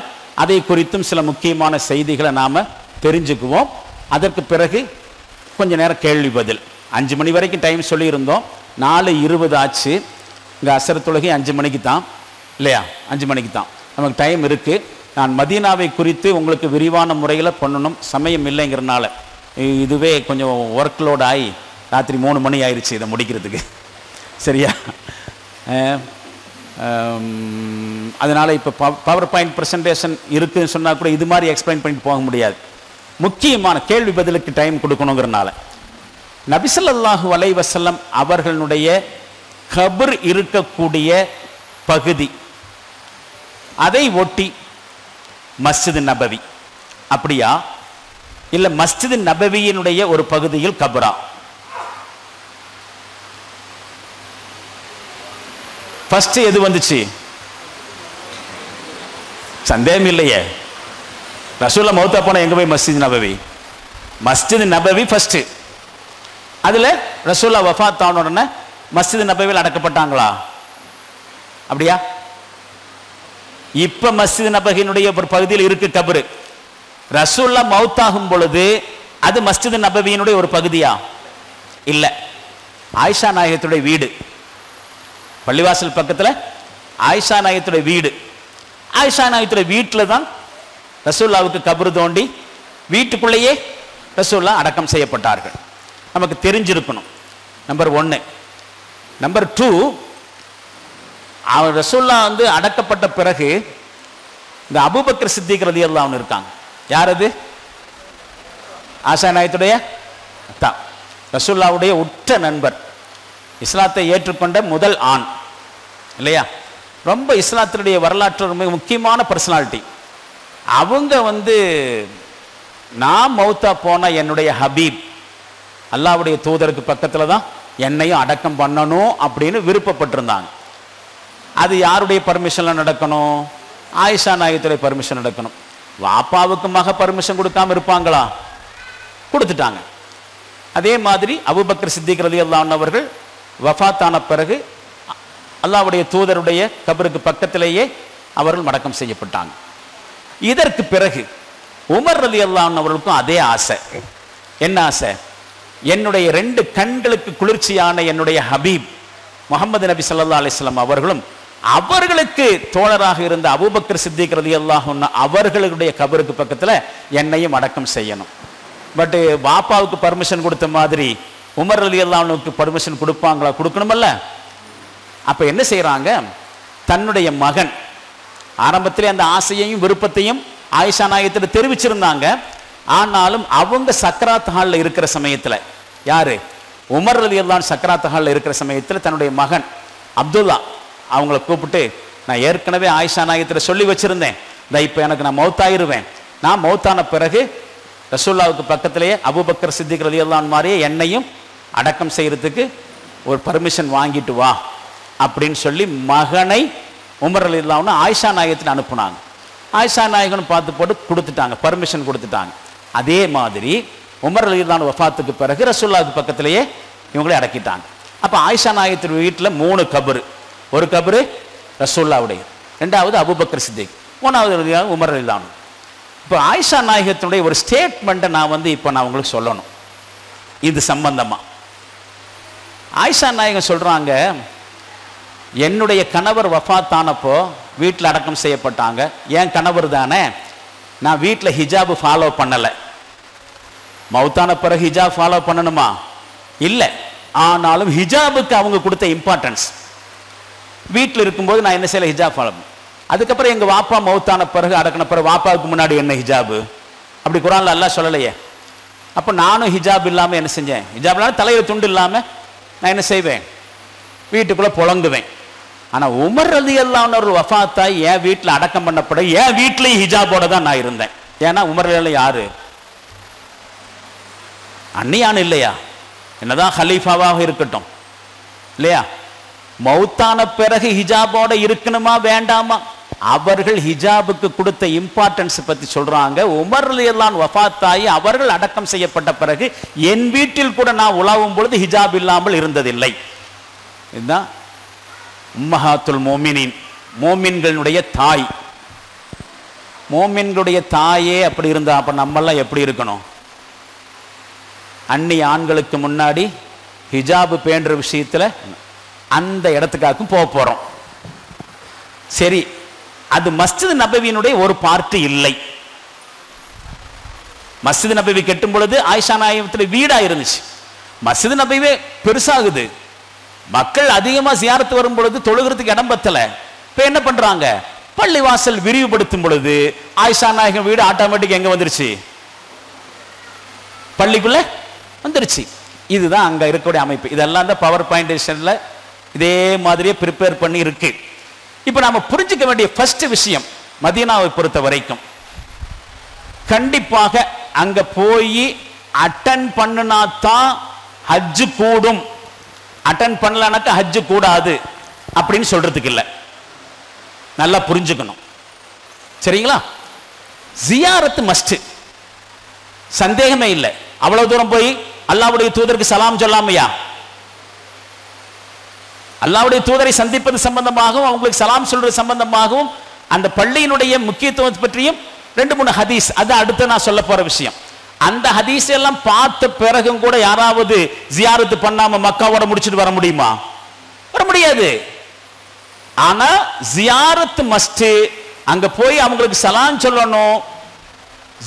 அதை குறித்தும் சில முக்கியமான செய்திகளை நாம் தெரிஞ்சுக்குவோம். அதற்கு பிறகு கொஞ்ச நேரம் கேள்வி பதில். 5 மணி வரைக்கும் டைம் சொல்லியிருந்தோம். 4:20 ஆச்சு. இங்கே அசர் தொழுகை 5 மணிக்கு தான் இல்லையா? 5 மணிக்கு தான் நமக்கு டைம் இருக்குது. நான் மதீனாவை குறித்து உங்களுக்கு விரிவான முறையில் பண்ணணும், சமயம் இல்லைங்கிறனால இதுவே கொஞ்சம் ஒர்க் லோட் ஆகி ராத்திரி 3 மணி ஆயிடுச்சு இதை முடிக்கிறதுக்கு. சரியா? அதனால் இப்போ பவர் பாயிண்ட் ப்ரெசன்டேஷன் இருக்குதுன்னு சொன்னால் கூட இது மாதிரி எக்ஸ்பிளைன் பண்ணிட்டு போக முடியாது. முக்கியமான கேள்வி பதிலுக்கு டைம் கொடுக்கணுங்கிறனால நபி ஸல்லல்லாஹு அலைஹி வஸல்லம் அவர்களுடைய கபர் இருக்கக்கூடிய பகுதி, அதை ஒட்டி மஸ்ஜித் நபவி அப்படியா, இல்லை மஸ்ஜித் நபவியினுடைய ஒரு பகுதியில் கபரா? ஃபர்ஸ்ட் எது வந்துச்சு? சந்தேகம் இல்லையே. ரசூலுல்லாஹ் மௌத்தா போன எங்க போய் மஸ்ஜித் நபவி? மஸ்ஜித் நபவி ஃபர்ஸ்ட். அதுல ரசூலுல்லாஹ் வஃபாத் ஆன உடனே மஸ்ஜித் நபவியில் அடக்கப்பட்டாங்களா? அப்படியா? இப்ப மஸ்ஜித் நபவியினுடைய ஒரு பகுதியில் இருக்கு கபரு. ரசூலுல்லாஹ் மௌத்தாகும் பொழுது அது மஸ்ஜித் நபவியினுடைய ஒரு பகுதியா? இல்ல. ஆயிஷா நாயகத்துடைய வீடு, பள்ளிவாசல் பக்கத்துல ஆயிஷா நாயகத்துடைய வீடு. ஆயிஷா நாயகத்துடைய வீட்டில் தான் ரசூலுல்லாஹ்வுக்கு கபரு தோண்டி வீட்டுக்குள்ளேயே ரசூலுல்லாஹ் அடக்கம் செய்யப்பட்டார்கள். நமக்கு தெரிஞ்சிருக்கணும். நம்பர் 1. நம்பர் 2, அவர் ரசூலுல்லாஹ் வந்து அடக்கப்பட்ட பிறகு இந்த அபூபக்கர் சித்திக் ரலியல்லாஹு அன்ஹு இருக்காங்க. யார் அது? ஆயிஷா நாயகத்துடைய அத்தா, ரசூலுல்லாஹ்வுடைய உற்ற நண்பர், இஸ்லாத்தை ஏற்றுக்கொண்ட முதல் ஆண் இல்லையா? ரொம்ப இஸ்லாத்தினுடைய வரலாற்று மிக முக்கியமான பர்சனாலிட்டி. அவங்க வந்து நான் மௌத்தா போன என்னுடைய ஹபீப் அல்லாஹ்வுடைய தூதருக்கு பக்கத்தில் தான் என்னையும் அடக்கம் பண்ணணும் அப்படின்னு விருப்பப்பட்டிருந்தாங்க. அது யாருடைய பர்மிஷனில் நடக்கணும்? ஆயிஷா நாயகத்துடைய பர்மிஷன் நடக்கணும். வாப்பாவுக்கு மக பர்மிஷன் கொடுக்காம இருப்பாங்களா? கொடுத்துட்டாங்க. அதே மாதிரி அபூபக்கர் சித்திக் ரலியல்லாஹு அன்ஹு அவர்கள் வஃபாத்தான பிறகு அல்லாஹ்வுடைய தூதருடைய கபருக்கு பக்கத்திலேயே அவர்கள் அடக்கம் செய்யப்பட்டாங்க. இதற்கு பிறகு உமர் ரலியல்லாஹு அன்ஹு அவர்களுக்கும் அதே ஆசை. என்ன ஆசை? என்னுடைய 2 கண்களுக்கு குளிர்ச்சியான என்னுடைய ஹபீப் முஹம்மது நபி ஸல்லல்லாஹு அலைஹி வஸல்லம் அவர்களும் அவர்களுக்கு தோழராக இருந்த அபூபக்கர் சித்திக் ரலியல்லாஹு அன்ஹு அவர்களுடைய கபருக்கு பக்கத்தில் என்னையும் அடக்கம் செய்யணும். பட் பாப்பாவுக்கு பர்மிஷன் கொடுத்த மாதிரி உமர் ரலியல்லாஹு அன்ஹுவுக்கு பர்மிஷன் கொடுப்பாங்களா? கொடுக்கணுமல்ல. அப்ப என்ன செய்யறாங்க? தன்னுடைய மகன், ஆரம்பத்திலே அந்த ஆசையையும் விருப்பத்தையும் ஆயிஷா நாயகத்தில் தெரிவிச்சிருந்தாங்க. ஆனாலும் அவங்க சக்கராத் ஹாலில் இருக்கிற சமயத்தில், யாரு? உமர் ரலியல்லாஹு அன்ஹு சக்கராத் ஹாலில் இருக்கிற சமயத்தில் தன்னுடைய மகன் அப்துல்லா அவங்கள கூப்பிட்டு, நான் ஏற்கனவே ஆயிஷா நாயகத்தில் சொல்லி வச்சிருந்தேன், இப்போ எனக்கு நான் மௌத்தாயிருவேன், நான் மௌத்தான பிறகு ரசூலுல்லாஹ்வுக்கு பக்கத்திலேயே அபூபக்கர் சித்திக் ரலியல்லாஹு அன்ஹு மாதிரியே என்னையும் அடக்கம் செய்யறதுக்கு ஒரு பர்மிஷன் வாங்கிட்டு வா அப்படின்னு சொல்லி மகனை உமர் ரலியல்லாஹு அன்ஹு ஆயிஷா நாயகத்தில் அனுப்புனாங்க. ஆயிஷா நாயகன் பார்த்து போட்டு கொடுத்துட்டாங்க, பர்மிஷன் கொடுத்துட்டாங்க. அதே மாதிரி உமர் ரலியல்லாஹு அன்ஹு வஃபாத்துக்கு பிறகு ரசூலுல்லாஹ்வுக்கு பக்கத்திலேயே இவங்களே அடக்கிட்டாங்க. அப்போ ஆயிஷா நாயகத்தின் வீட்டில் 3 கபரு. ஒரு கபரு ரசூலுல்லாஹ்வுடைய, 2வது அபூபக்கர் சித்திக், 3வது உமர் ரலியல்லாஹு அன்ஹு. இப்போ ஆயிஷா நாயகத்தினுடைய ஒரு ஸ்டேட்மெண்ட்டை நான் இப்போ உங்களுக்கு சொல்லணும். இது சம்பந்தமா ஆயிஷா நாயகன் சொல்றாங்க, என்னுடைய கணவர் வஃபாத்தானப்போ வீட்டில் அடக்கம் செய்யப்பட்டாங்க. என் கணவர் தானே, நான் வீட்டில் ஹிஜாபு ஃபாலோ பண்ணலை. மௌத்தான பிறகு ஹிஜாப் ஃபாலோ பண்ணணுமா? இல்லை. ஆனாலும் ஹிஜாபுக்கு அவங்க கொடுத்த இம்பார்ட்டன்ஸ், வீட்டில் இருக்கும்போது நான் என்ன செய்யல, ஹிஜாப் ஃபாலோ. அதுக்கப்புறம் எங்கள் வாப்பா மௌத்தான பிறகு அடக்கின பிறகு வாப்பாவுக்கு முன்னாடி என்ன ஹிஜாபு? அப்படி குரான்ல அல்லாஹ் சொல்லலையே. அப்போ நானும் ஹிஜாப் இல்லாமல் என்ன செஞ்சேன்? ஹிஜாப் இல்லாமல் தலையில் துண்டு இல்லாமல் நான் என்ன செய்வேன்? வீட்டுக்குள்ளே புழங்குவேன். ஆனால் உமர் ரலியல்லாஹு அன்ஹு ஒரு வஃபாத்தாய் என் வீட்டில் அடக்கம் பண்ணப்பட என் வீட்லேயும் ஹிஜாபோட தான் நான் இருந்தேன். ஏன்னா உமர் ரலியல்லாஹு யாரு? அன்னியான் இல்லையா? என்னதான் ஹலீஃபாவாக இருக்கட்டும் இல்லையா, மௌத்தான பிறகு ஹிஜாபோட இருக்கணுமா வேண்டாமா? அவர்கள் ஹிஜாபுக்கு கொடுத்த இம்பார்ட்டன்ஸ் பத்தி சொல்றாங்க. உமர் ரலியல்லாஹு அன்ஹு வஃபாத்தாயி அவர்கள் அடக்கம் செய்யப்பட்ட பிறகு என் வீட்டில் கூட நான் உலாவும் பொழுது ஹிஜாப் இல்லாமல் இருந்ததில்லை. இதுதான் உம்மஹாத்துல் மோமினின், மோமின்களுடைய தாய். மோமின்களுடைய தாயே அப்படி இருந்தா அப்ப நம்மெல்லாம் எப்படி இருக்கணும்? அந்நிய ஆண்களுக்கு முன்னாடி ஹிஜாபு பேன்ற விஷயத்துல அந்த இடத்துக்காக போக போறோம். சரி, அது மஸ்ஜித் நபவியினுடைய ஒரு பார்ட் இல்லை. மஸ்ஜித் நபவி கெட்டும் பொழுது ஆயிஷா நாயகத்துல வீடா இருந்துச்சு. மஸ்ஜித் நபவியே பெருசாகுது, மக்கள் அதிகமா ஜியாரத்து வரும் பொழுது தொழுகிறதுக்கு இடம் பத்தல. இப்ப என்ன பண்றாங்க? பள்ளிவாசல் விரிவுபடுத்தும் பொழுது ஆயிஷா நாயகம் வீடு ஆட்டோமேட்டிக் எங்க வந்துருச்சு? பள்ளிக்குள்ள வந்துருச்சு. இதுதான் அங்க இருக்கக்கூடிய அமைப்பு. இதெல்லாம் தான் பவர் பாயிண்டேஷன்ல இதே மாதிரியே ப்ரிப்பேர் பண்ணி இருக்கு. இப்ப நாம புரிஞ்சுக்க வேண்டிய ஃபர்ஸ்ட் விஷயம், மதீனாவை பொறுத்த வரைக்கும் கண்டிப்பாக அங்க போய் அட்டன் பண்ணுனா தான் ஹஜ் கூடும், அட்டன் பண்ணலனாக்க ஹஜ் கூடாது அப்படின்னு சொல்றதுக்கு இல்லை. நல்லா புரிஞ்சுக்கணும், சரிங்களா? ஜியாரத் மஸ்ட், சந்தேகமே இல்லை. அவ்வளவு தூரம் போய் அல்லாஹ்வுடைய தூதருக்கு சலாம் சொல்லாமையா? அல்லாஹ்வுடைய தூதரை சந்திப்பது சம்பந்தமாகவும் அவங்களுக்கு சலாம் சொல்றது சம்பந்தமாகவும் அந்த பள்ளியினுடைய முக்கியத்துவத்தை பற்றியும் 2-3 ஹதீஸ், அது அடுத்து நான் சொல்ல போற விஷயம். அந்த ஹதீஸ் எல்லாம் பார்த்த பிறகும் கூட யாராவது ஜியாரத்து பண்ணாம மக்காவோட முடிச்சுட்டு வர முடியுமா? வர முடியாது. ஆனா ஜியாரத் மஸ்ட். அங்க போய் அவங்களுக்கு சலாம் சொல்லணும்,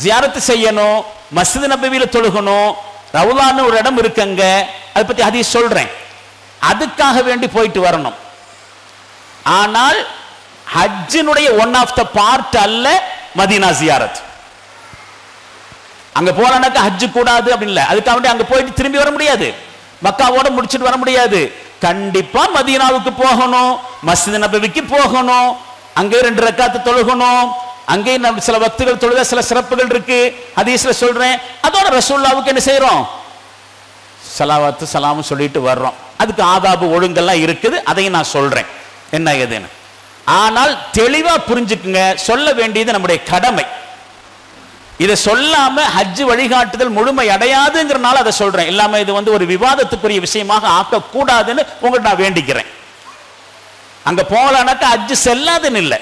ஜியாரத்து செய்யணும், மஸ்ஜித் நபவியில தொழுகணும், ரவுலான்னு ஒரு இடம் இருக்குங்க, அதை பத்தி ஹதீஸ் சொல்றேன். அதுக்காக வேண்டி போயிட்டு வரணும். ஆனால் ஹஜ்ஜினுடைய ஒன் ஆஃப் த பார்ட் அல்ல மதீனா ஜியாரத். அங்க போனாக்க ஹஜ் கூடாது அப்படின்னு இல்லை. அதுக்காக வேண்டி அங்க போயிட்டு திரும்பி வர முடியாது, மக்காவோட முடிச்சுட்டு வர முடியாது. கண்டிப்பா மதீனாவுக்கு போகணும், மஸ்ஜித் நபவிக்கு போகணும், அங்கே 2 ரக்காத்து தொழுகணும், அங்கே சில வக்துகள் தொழுத சில சிறப்புகள் இருக்கு, ஹதீஸ்ல சொல்றேன். அதோட ரசூலுல்லாஹ்வுக்கு என்ன செய்யறோம்? ஸலவாத்து சலாமும் சொல்லிட்டு வர்றோம். அதுக்கு ஆதாபு ஒழுங்கெல்லாம் இருக்குது, அதையும் நான் சொல்றேன் என்ன ஏதுன்னு. ஆனால் தெளிவா புரிஞ்சுக்குங்க, சொல்ல வேண்டியது நம்முடைய கடமை. இதை சொல்லாம ஹஜ் வழிகாட்டுதல் முழுமை அடையாதுங்கிறனால அதை சொல்றேன். இல்லாம இது ஒரு விவாதத்துக்குரிய விஷயமாக ஆக்கக்கூடாதுன்னு உங்கள்கிட்ட நான் வேண்டிக்கிறேன். அங்க போகலானாக்கா ஹஜ் செல்லாதுன்னு இல்லை,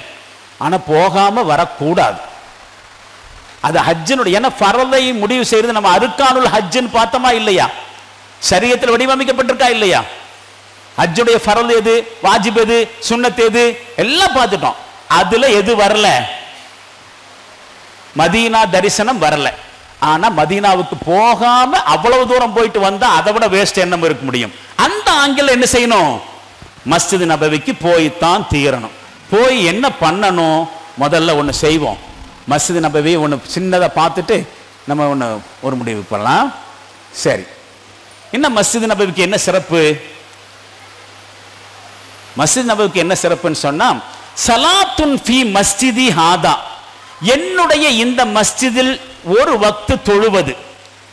ஆனா போகாம வரக்கூடாது. அது ஹஜ்ஜினுடைய, ஏன்னா ஃபர்தை முடிவு செய்யறது நம்ம அர்கானுல் ஹஜ்ஜுன்னு பார்த்தோமா இல்லையா? ஷரியத்தில் வடிவமைக்கப்பட்டிருக்கா இல்லையா? ஹஜ்ஜுடைய ஃபர்து எது, வாஜிப் எது, சுன்னத் எது, எல்லாம் பார்த்துட்டோம். அதுல எது வரல? மதீனா தரிசனம் வரல. ஆனா மதீனாவுக்கு போகாம அவ்வளவு தூரம் போயிட்டு வந்தா அதை விட வேஸ்ட் எண்ணம் இருக்க முடியும். அந்த ஆங்கிள் என்ன செய்யணும்? மஸ்ஜித் நபவிக்கு போய்த்தான் தீரணும். போய் என்ன பண்ணணும்? முதல்ல ஒன்று செய்வோம். மஸ்ஜித் நபவி ஒன்று சின்னதை பார்த்துட்டு நம்ம ஒரு முடிவு பண்ணலாம். சரி, இன்னும் மஸ்ஜித் நபவிக்கு என்ன சிறப்பு? மஸ்ஜித் நபவிக்கு என்ன சிறப்புன்னு சொன்னா, சலாத்துன் ஃபி மஸ்ஜிதி ஹாதா, என்னுடைய இந்த மஸ்ஜிதில் ஒரு வக்து தொழுவது,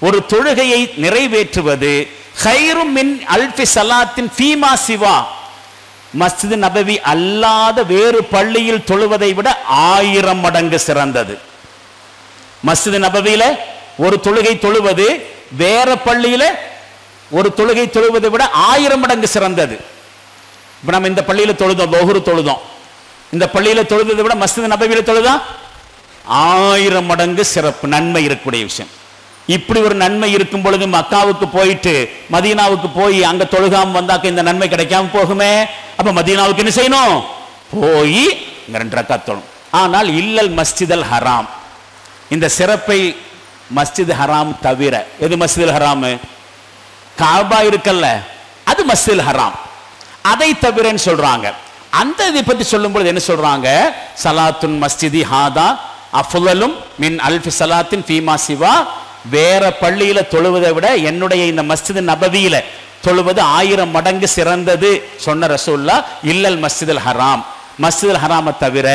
ஒரு தொழுகையை நிறைவேற்றுவது, கைரும் மின் அல்ஃபி சலாத்தின் ஃபீமா சிவா, மஸ்ஜித் நபவி அல்லாத வேறு பள்ளியில் தொழுவதை விட 1000 மடங்கு சிறந்தது. மஸ்ஜித் நபவியில ஒரு தொழுகை தொழுவது வேற பள்ளியில ஒரு தொழுகை தொழுவதை விட 1000 மடங்கு சிறந்தது. இப்ப நம்ம இந்த பள்ளியில தொழுதோம், லோஹர் தொழுதோம், இந்த பள்ளியில தொழுவதை விட மஸ்ஜித் நபவியில தொழுதா 1000 மடங்கு சிறப்பு நன்மை இருக்கக்கூடிய விஷயம். இப்படி ஒரு நன்மை இருக்கும் பொழுது மக்காவுக்கு போயிட்டு மதீனாவுக்கு போய் அங்க தொழுகாம வந்தாக்க இந்த நன்மை கிடைக்காம போகுமே. அப்ப மதீனாவுக்கு என்ன செய்யணும்? போய் 2 ரக்காத் தொழும். ஆனால் இல்லல் மஸ்ஜிதல் ஹராம், இந்த சிறப்பை மஸ்ஜித் ஹராம் தவிர. எது மஸ்ஜித் ஹராம்? காபா இருக்கல்ல, அது மஸ்ஜித் ஹராம். அதை தவிரன்னு சொல்றாங்க. அந்த இதை பத்தி சொல்லும்போது என்ன சொல்றாங்க? சலாத்துன் மஸ்ஜிதி ஹாதா அஃலலும் மின் அல்ஃபி சலாத்தின் ஃபீமா சிவா. வேற பள்ளியில தொழுவதை விட என்னுடைய இந்த மஸ்ஜித் நபவியில தொழுவது 1000 மடங்கு சிறந்தது சொன்ன ரசூலுல்லாஹ். இல்லல் மஸ்ஜிதுல் ஹராம், மஸ்ஜிதுல் ஹராமை தவிர.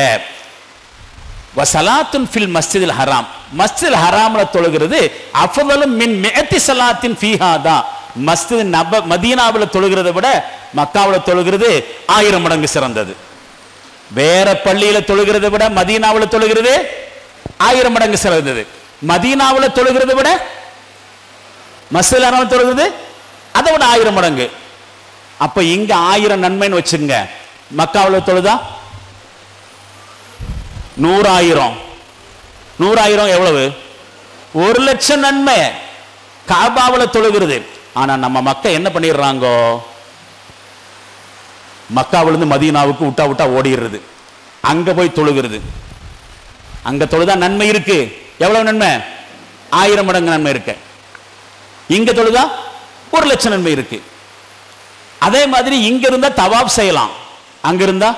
வசலாத்துன் ஃபில் மஸ்ஜிதுல் ஹராம், மஸ்ஜிதுல் ஹராம்ல தொழுகிறது அஃலலும் மின் மிஅத்தி சலாத்தின் ஃபீஹாதா. மஸ்ஜித் மதீனாவில் தொழுகிறதை விட மக்காவில் தொழுகிறது 1000 மடங்கு சிறந்தது. வேற பள்ளியில தொழுகிறதை விட மதீனாவில் தொழுகிறது 1000 மடங்கு சிறந்தது. மதீனாவில் தொழுகிறதை விட மஸ்ஜிதுல் ஹராம்ல தொழுகிறது அதை விட 1000 மடங்கு. அப்ப இங்க 1000 நன்மைன்னு வச்சுங்க. மக்காவில் தொழுதா 100,000 எவ்வளவு? 1,00,000 நன்மை. காபாவில் தொழுகிறது. ஆனா நம்ம மக்கள் என்ன பண்ணிடுறாங்க? மக்காவிலிருந்து மதீனாவுக்கு விட்டா ஓடிடுறது. அங்க போய் தொழுகிறது. அங்க தொழுதா நன்மை இருக்கு. எவ்வளவு நன்மை? 1000 மடங்கு நன்மை இருக்கு. இங்க தொழுதா 1,00,000 நன்மை இருக்கு. அதே மாதிரி இங்க இருந்தா தவாப் செய்யலாம். அங்க இருந்தா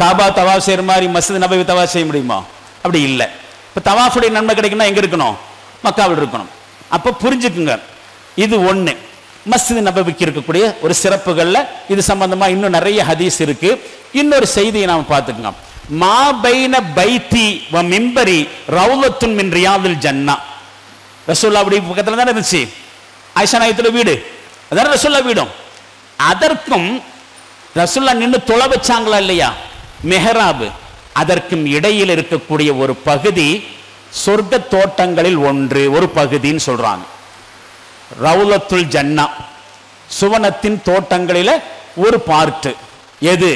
காபா தவாப் செய்யற மாதிரி மஸ்ஜித் நபவி தவாப் செய்ய முடியுமா? அப்படி இல்லை. இப்ப தவாஃபுடைய நன்மை கிடைக்கணும்னா எங்க இருக்கணும்? மக்காவில் இருக்கணும். அப்ப புரிஞ்சுக்குங்க, இது ஒண்ணு. மஸ்ஜித் நபவிக்கு இருக்கக்கூடிய ஒரு சிறப்புகள்ல இது சம்பந்தமா இன்னும் நிறைய ஹதீஸ் இருக்கு. இன்னொரு செய்தியை நாம பார்த்துக்கோங்க. மா பைன பைத்தி வ மிம்பரி ரௌலத்துன் மின் ரியாதில் ஜன்னா. ரசூலுல்லாஹ் அப்படி பக்கத்துல தானே இருந்துச்சு ஆயிஷா நாயகத்தோட வீடு, அதான் ரசூலுல்லாஹ் வீடும். அதற்கும் ரசூலுல்லாஹ் நின்று தொலை வச்சாங்களா இல்லையா மெஹராபு, அதற்கும் இடையில் இருக்கக்கூடிய ஒரு பகுதி சொர்க்க தோட்டங்களில் ஒரு பகுதின்னு சொல்றாங்க. ரவுலத்துல் ஜன்னா, சுவனத்தின் தோட்டங்களில ஒரு பார்ட். எது?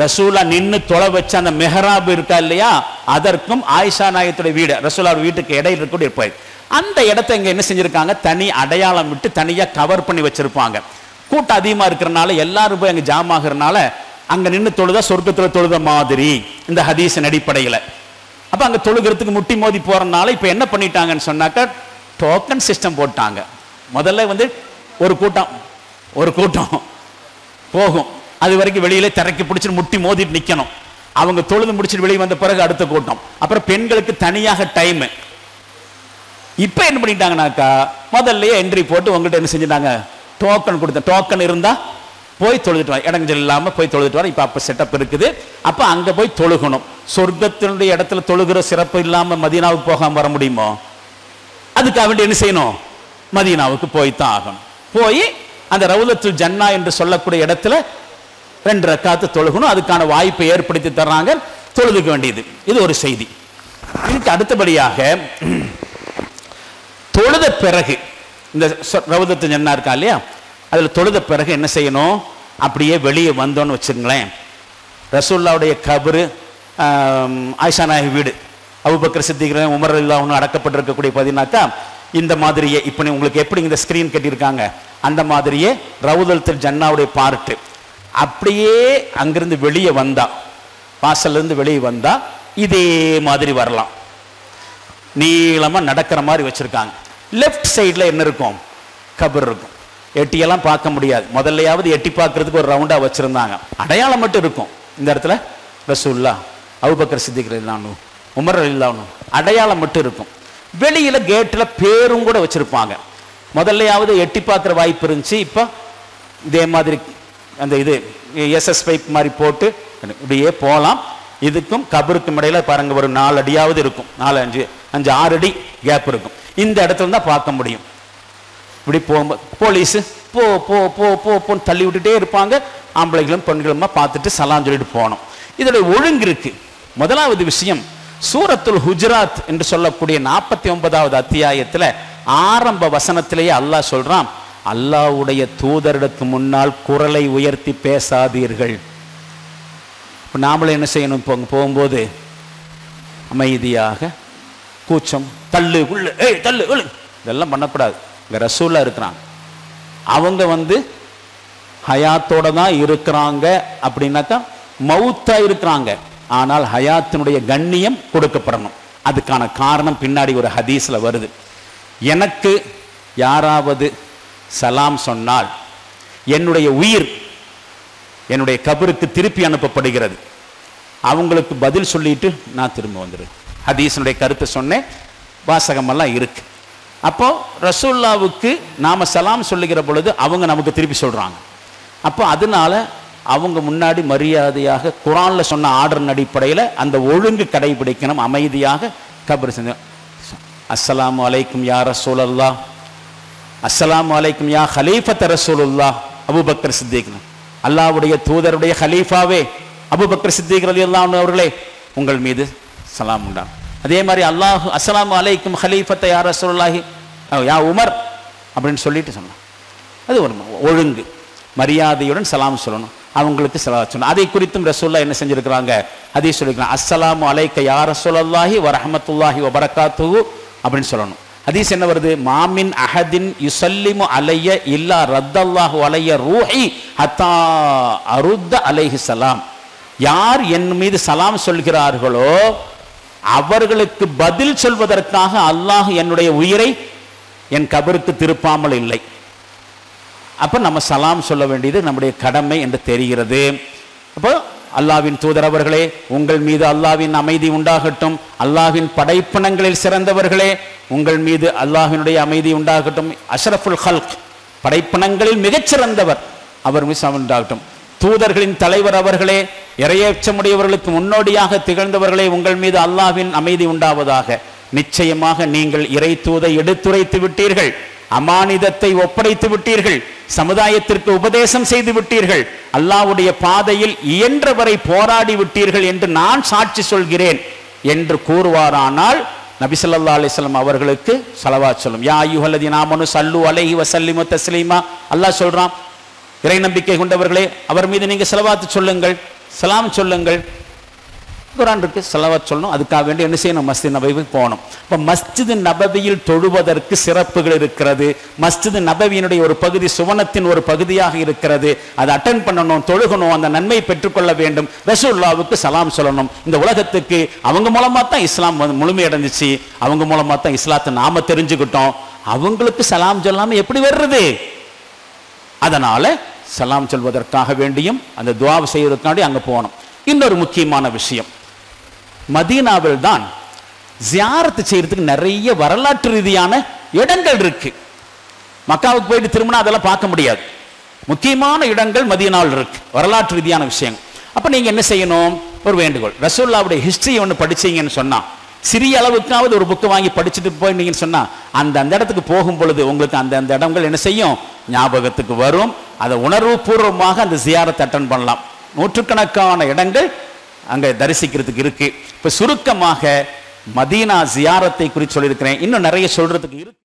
ரசூலுல்லாஹ் நின்று தொலை வச்ச அந்த மெஹராபு இருக்கா இல்லையா, அதற்கும் ஆயிஷா நாயகத்துடைய வீடு, ரசூலுல்லாஹ் வீட்டுக்கு இடையில் இருக்கக்கூடிய இருப்பாரு. அந்த இடத்தை இங்க என்ன செஞ்சிருக்காங்க? தனி அடையாளம் விட்டு தனியா கவர் பண்ணி வச்சிருப்பாங்க. கூட்டம் அதிகமா இருக்கிறனால எல்லாரும் போய் அங்க ஜாம் ஆகிறனால அங்க நின்று தொழுதா சொர்க்கத்துல தொழுத மாதிரி இந்த ஹதீஸின் அடிப்படையில். அப்ப அங்க தொழுகிறதுக்கு முட்டி மோதி போறதுனால இப்ப என்ன பண்ணிட்டாங்கன்னு சொன்னாக்க டோக்கன் சிஸ்டம் போட்டாங்க. முதல்ல ஒரு கூட்டம் போகும், அது வரைக்கும் வெளியில திரைக்கு பிடிச்சிட்டு முட்டி மோதிட்டு நிக்கணும். அவங்க தொழுது முடிச்சுட்டு வெளியே வந்த பிறகு அடுத்த கூட்டம். அப்புறம் பெண்களுக்கு தனியாக டைம். இப்ப என்ன பண்ணிட்டாங்கன்னாக்கா முதல்லயே என்ட்ரி போட்டு உங்கள்கிட்ட என்ன செஞ்சுட்டாங்க? டோக்கன் கொடுத்த. டோக்கன் இருந்தா போய் தொழுதுட்டு வர, இடங்கள் இல்லாம போய் தொழுதுட்டு வர. இப்ப அப்ப செட்டப் இருக்குது. அப்ப அங்க போய் தொழுகணும். சொர்க்கத்தினுடைய இடத்துல தொழுகிற சிறப்பு இல்லாம மதீனாவுக்கு போகாம வர முடியுமோ? அதுக்காக வேண்டி என்ன செய்யணும்? மதீனாவுக்கு போய்தான் ஆகணும். போய் அந்த ரவுலத்துல் ஜன்னா என்று சொல்லக்கூடிய இடத்துல 2 ரக்காத்து தொழுகணும். அதுக்கான வாய்ப்பை ஏற்படுத்தி தர்றாங்க, தொழுதுக்க வேண்டியது. இது ஒரு செய்தி. இதுக்கு அடுத்தபடியாக தொழுத பிறகு இந்த ரவுலத்துல் ஜன்னா இருக்கா இல்லையா, அதுல தொழுத பிறகு என்ன செய்யணும்? அப்படியே வெளியே வந்தோன்னு வச்சுங்களேன், ரசூலுல்லாஹ்வுடைய கபரு, ஆயிஷா நாயகி வீடு, அபூபக்கர் சித்திக் உமர் ரலியல்லாஹு அன்ஹு அடக்கப்பட்டிருக்கக்கூடிய பதினாக்கா இந்த மாதிரியே இப்ப உங்களுக்கு எப்படி இந்த ஸ்கிரீன் கட்டியிருக்காங்க அந்த மாதிரியே ரவுலத்துல் ஜன்னாவுடைய பார்ட்டு அப்படியே அங்கிருந்து வெளியே வந்தா, வாசல்ல இருந்து வெளியே வந்தா இதே மாதிரி வரலாம். நீளமா நடக்கிற மாதிரி வச்சிருக்காங்க. லெஃப்ட் சைட்ல என்ன இருக்கும்? கபர் இருக்கும். எட்டியெல்லாம் பார்க்க முடியாது. முதல்லையாவது எட்டி பார்க்கறதுக்கு ஒரு ரவுண்டா வச்சிருந்தாங்க. அடையாளம் மட்டும் இருக்கும். இந்த இடத்துல ரசூலுல்லாஹ், அபூபக்கர் சித்திக் ரலியல்லாஹு அன்ஹு, உமர் ரலியல்லாஹு அன்ஹு, அடையாளம் மட்டும் இருக்கும். வெளியில கேட்ல பேரும் கூட வச்சிருப்பாங்க. முதல்லையாவது எட்டி பார்க்குற வாய்ப்பு இருந்துச்சு. இப்போ இதே மாதிரி அந்த இது எஸ்எஸ் பைப் மாதிரி போட்டு இப்படியே போகலாம். இதுக்கும் கபருக்கும் இடையில பாருங்க ஒரு 4 அடியாவது இருக்கும். 4, 5, 6 அடி கேப் இருக்கும். இந்த இடத்துல தான் பார்க்க முடியும். இப்படி போகும்போது போலீஸு போ போ போ போன்னு தள்ளி விட்டுட்டே இருப்பாங்க. ஆம்பளைகளும் பெண்களுமா பார்த்துட்டு சலாம் சொல்லிட்டு போகணும். இதோடைய ஒழுங்கு இருக்கு. முதலாவது விஷயம், சூரத்துல் ஹுஜராத் என்று சொல்லக்கூடிய 49வது அத்தியாயத்துல ஆரம்ப வசனத்திலேயே அல்லாஹ் சொல்றான், அல்லாஹ்வுடைய தூதருக்கு முன்னால் குரலை உயர்த்தி பேசாதீர்கள். இப்போ நாமளும் என்ன செய்யணும்? போகும்போது அமைதியாக, கூச்சம், தள்ளு உள்ள, தள்ளு உள்ள, இதெல்லாம் பண்ணக்கூடாது. இங்க ரசூலுல்லாஹ் இருக்கிறாங்க. அவங்க ஹயாத்தோட தான் இருக்கிறாங்க. அப்படின்னாக்கா மௌத்தா இருக்கிறாங்க. ஆனால் ஹயாத்தினுடைய கண்ணியம் கொடுக்கப்படணும். அதுக்கான காரணம் பின்னாடி ஒரு ஹதீஸ்ல வருது. எனக்கு யாராவது சலாம் சொன்னால் என்னுடைய உயிர் என்னுடைய கபருக்கு திருப்பி அனுப்பப்படுகிறது. அவங்களுக்கு பதில் சொல்லிட்டு நான் திரும்ப வந்துடுறேன். ஹதீஸனுடைய கருத்தை சொன்னேன், வாசகமெல்லாம் இருக்கு. அப்போ ரசூலுல்லாவுக்கு நாம சலாம் சொல்லுகிற பொழுது அவங்க நமக்கு திருப்பி சொல்றாங்க. அப்போ அதனால அவங்க முன்னாடி மரியாதையாக குர்ஆன்ல சொன்ன ஆர்டர் அடிப்படையில் அந்த ஒழுங்கு கடைபிடிக்கணும். அமைதியாக கபர் செஞ்சு அஸ்ஸலாமு அலைக்கும் யா ரசூலல்லாஹ், அஸ்ஸலாமு அலைக்கும் யா ஹலீஃபத் ரசூலுல்லாஹ் அபூபக்கர் சித்திக், அல்லாஹ்வுடைய தூதருடைய ஹலீஃபாவே அபூபக்கர் சித்திக் ரலியல்லாஹு அன்ஹு அவர்களே உங்கள் மீது சலாம் உண்டாம். அதே மாதிரி அல்லாஹ் அஸ்ஸலாமு அலைக்கும் ஹலீஃபத் யா ரசூலுல்லாஹி யா உமர் அப்படின்னு சொல்லிட்டு சொன்னான். அது ஒரு ஒழுங்கு, மரியாதையுடன் சலாம் சொல்லணும், அவங்களுக்கு சலாம் சொல்லணும். அதை குறித்தும் ரசூலுல்லாஹ் என்ன செஞ்சிருக்கிறாங்க, ஹதீஸ் சொல்லிருக்காங்க, அஸ்ஸலாமு அலைக்க யா ரசூலல்லாஹி வ ரஹ்மத்துல்லாஹி வ பரக்காத்துஹு அப்படின்னு சொல்லணும். ஹதீஸ் என்ன வருது, மாமின் அஹதின் யுஸல்லிமு அலைய இல்லா ரத்தல்லாஹு அலைய ரூஹி ஹத்தா அருத்த அலைஹி சலாம். யார் என் மீது சலாம் சொல்கிறார்களோ அவர்களுக்கு பதில் சொல்வதற்காக அல்லாஹ் என்னுடைய உயிரை என் கபருக்கு திருப்பாமல் இல்லை. அப்ப நம்ம சலாம் சொல்ல வேண்டியது நம்முடைய கடமை என்று தெரிகிறது. அப்போ அல்லாஹ்வின் தூதர் அவர்களே உங்கள் மீது அல்லாஹ்வின் அமைதி உண்டாகட்டும், அல்லாஹ்வின் படைப்பினங்களில் சிறந்தவர்களே உங்கள் மீது அல்லாஹ்வினுடைய அமைதி உண்டாகட்டும், அஷ்ரஃபுல் ஹல்க் படைப்பினங்களில் மிகச்சிறந்தவர் அவர் மீது உண்டாகட்டும், தூதர்களின் தலைவர் அவர்களே இறையச்சமுடையவர்களுக்கு முன்னோடியாக திகழ்ந்தவர்களே உங்கள் மீது அல்லாஹ்வின் அமைதி உண்டாவதாக. நிச்சயமாக நீங்கள் இறை தூதை எடுத்துரைத்து விட்டீர்கள், அமானிதத்தை ஒப்படைத்து விட்டீர்கள், சமுதாயத்திற்கு உபதேசம் செய்து விட்டீர்கள், அல்லாஹ்வுடைய பாதையில் இயன்றவரை போராடி விட்டீர்கள் என்று நான் சாட்சி சொல்கிறேன் என்று கூறுவாரானால் நபி ஸல்லல்லாஹு அலைஹி வஸல்லம் அவர்களுக்கு ஸலவாத் சொல்லும். யா அய்யுஹல்லதீன ஆமனு ஸல்லு அலைஹி வஸல்லிமு தஸ்லீமா. அல்லாஹ் சொல்றான், இறை நம்பிக்கை கொண்டவர்களே அவர் மீது நீங்க ஸலவாத் சொல்லுங்கள், சலாம் சொல்லுங்கள். குர்ஆன் இருக்கு, ஸலவாத் சொல்லணும். அதுக்காக வேண்டி என்ன செய்யணும், மஸ்ஜித் நபவிக்கு போகணும். இப்போ மஸ்ஜித் நபவியில் தொழுவதற்கு சிறப்புகள் இருக்கிறது. மஸ்ஜித் நபவியினுடைய ஒரு பகுதி சுவனத்தின் ஒரு பகுதியாக இருக்கிறது. அதை அட்டென்ட் பண்ணணும், தொழுகணும், அந்த நன்மை பெற்றுக்கொள்ள வேண்டும், ரசூலுல்லாவுக்கு சலாம் சொல்லணும். இந்த உலகத்துக்கு அவங்க மூலமா தான் இஸ்லாம் முழுமையடைஞ்சிச்சு, அவங்க மூலமா தான் இஸ்லாத்தை நாம தெரிஞ்சுக்கிட்டோம். அவங்களுக்கு சலாம் சொல்லாம எப்படி வர்றது? அதனால சலாம் சொல்வதற்காக வேண்டியும் அந்த துஆவை செய்வதற்காண்டி அங்க போகணும். இன்னொரு முக்கியமான விஷயம், மதீனாவில் தான் ஜியாரத்து செய்யறதுக்கு நிறைய வரலாற்று ரீதியான இடங்கள் இருக்கு. மக்காவுக்கு போயிட்டு திரும்பினா அதெல்லாம் பார்க்க முடியாது. முக்கியமான இடங்கள் மதீனாவில் இருக்கு, வரலாற்று ரீதியான விஷயங்கள். அப்ப நீங்க என்ன செய்யணும், ஒரு வேண்டுகோள், ரசூலுல்லாஹ்வுடைய ஹிஸ்டரி ஒன்று படிச்சீங்கன்னு சொன்னா, சிறிய அளவுக்காவது ஒரு புக்கு வாங்கி படிச்சுட்டு போயிருந்தீங்கன்னு சொன்னா அந்த இடத்துக்கு போகும் பொழுது உங்களுக்கு அந்த இடங்கள் என்ன செய்யும், ஞாபகத்துக்கு வரும். அதை உணர்வு பூர்வமாக அந்த ஜியாரத்தை அட்டன் பண்ணலாம். நூற்றுக்கணக்கான இடங்கள் அங்க தரிசிக்கிறதுக்கு இருக்கு. இப்ப சுருக்கமாக மதீனா ஜியாரத்தை குறித்து சொல்லியிருக்கிறேன். இன்னும் நிறைய சொல்றதுக்கு இருக்கு.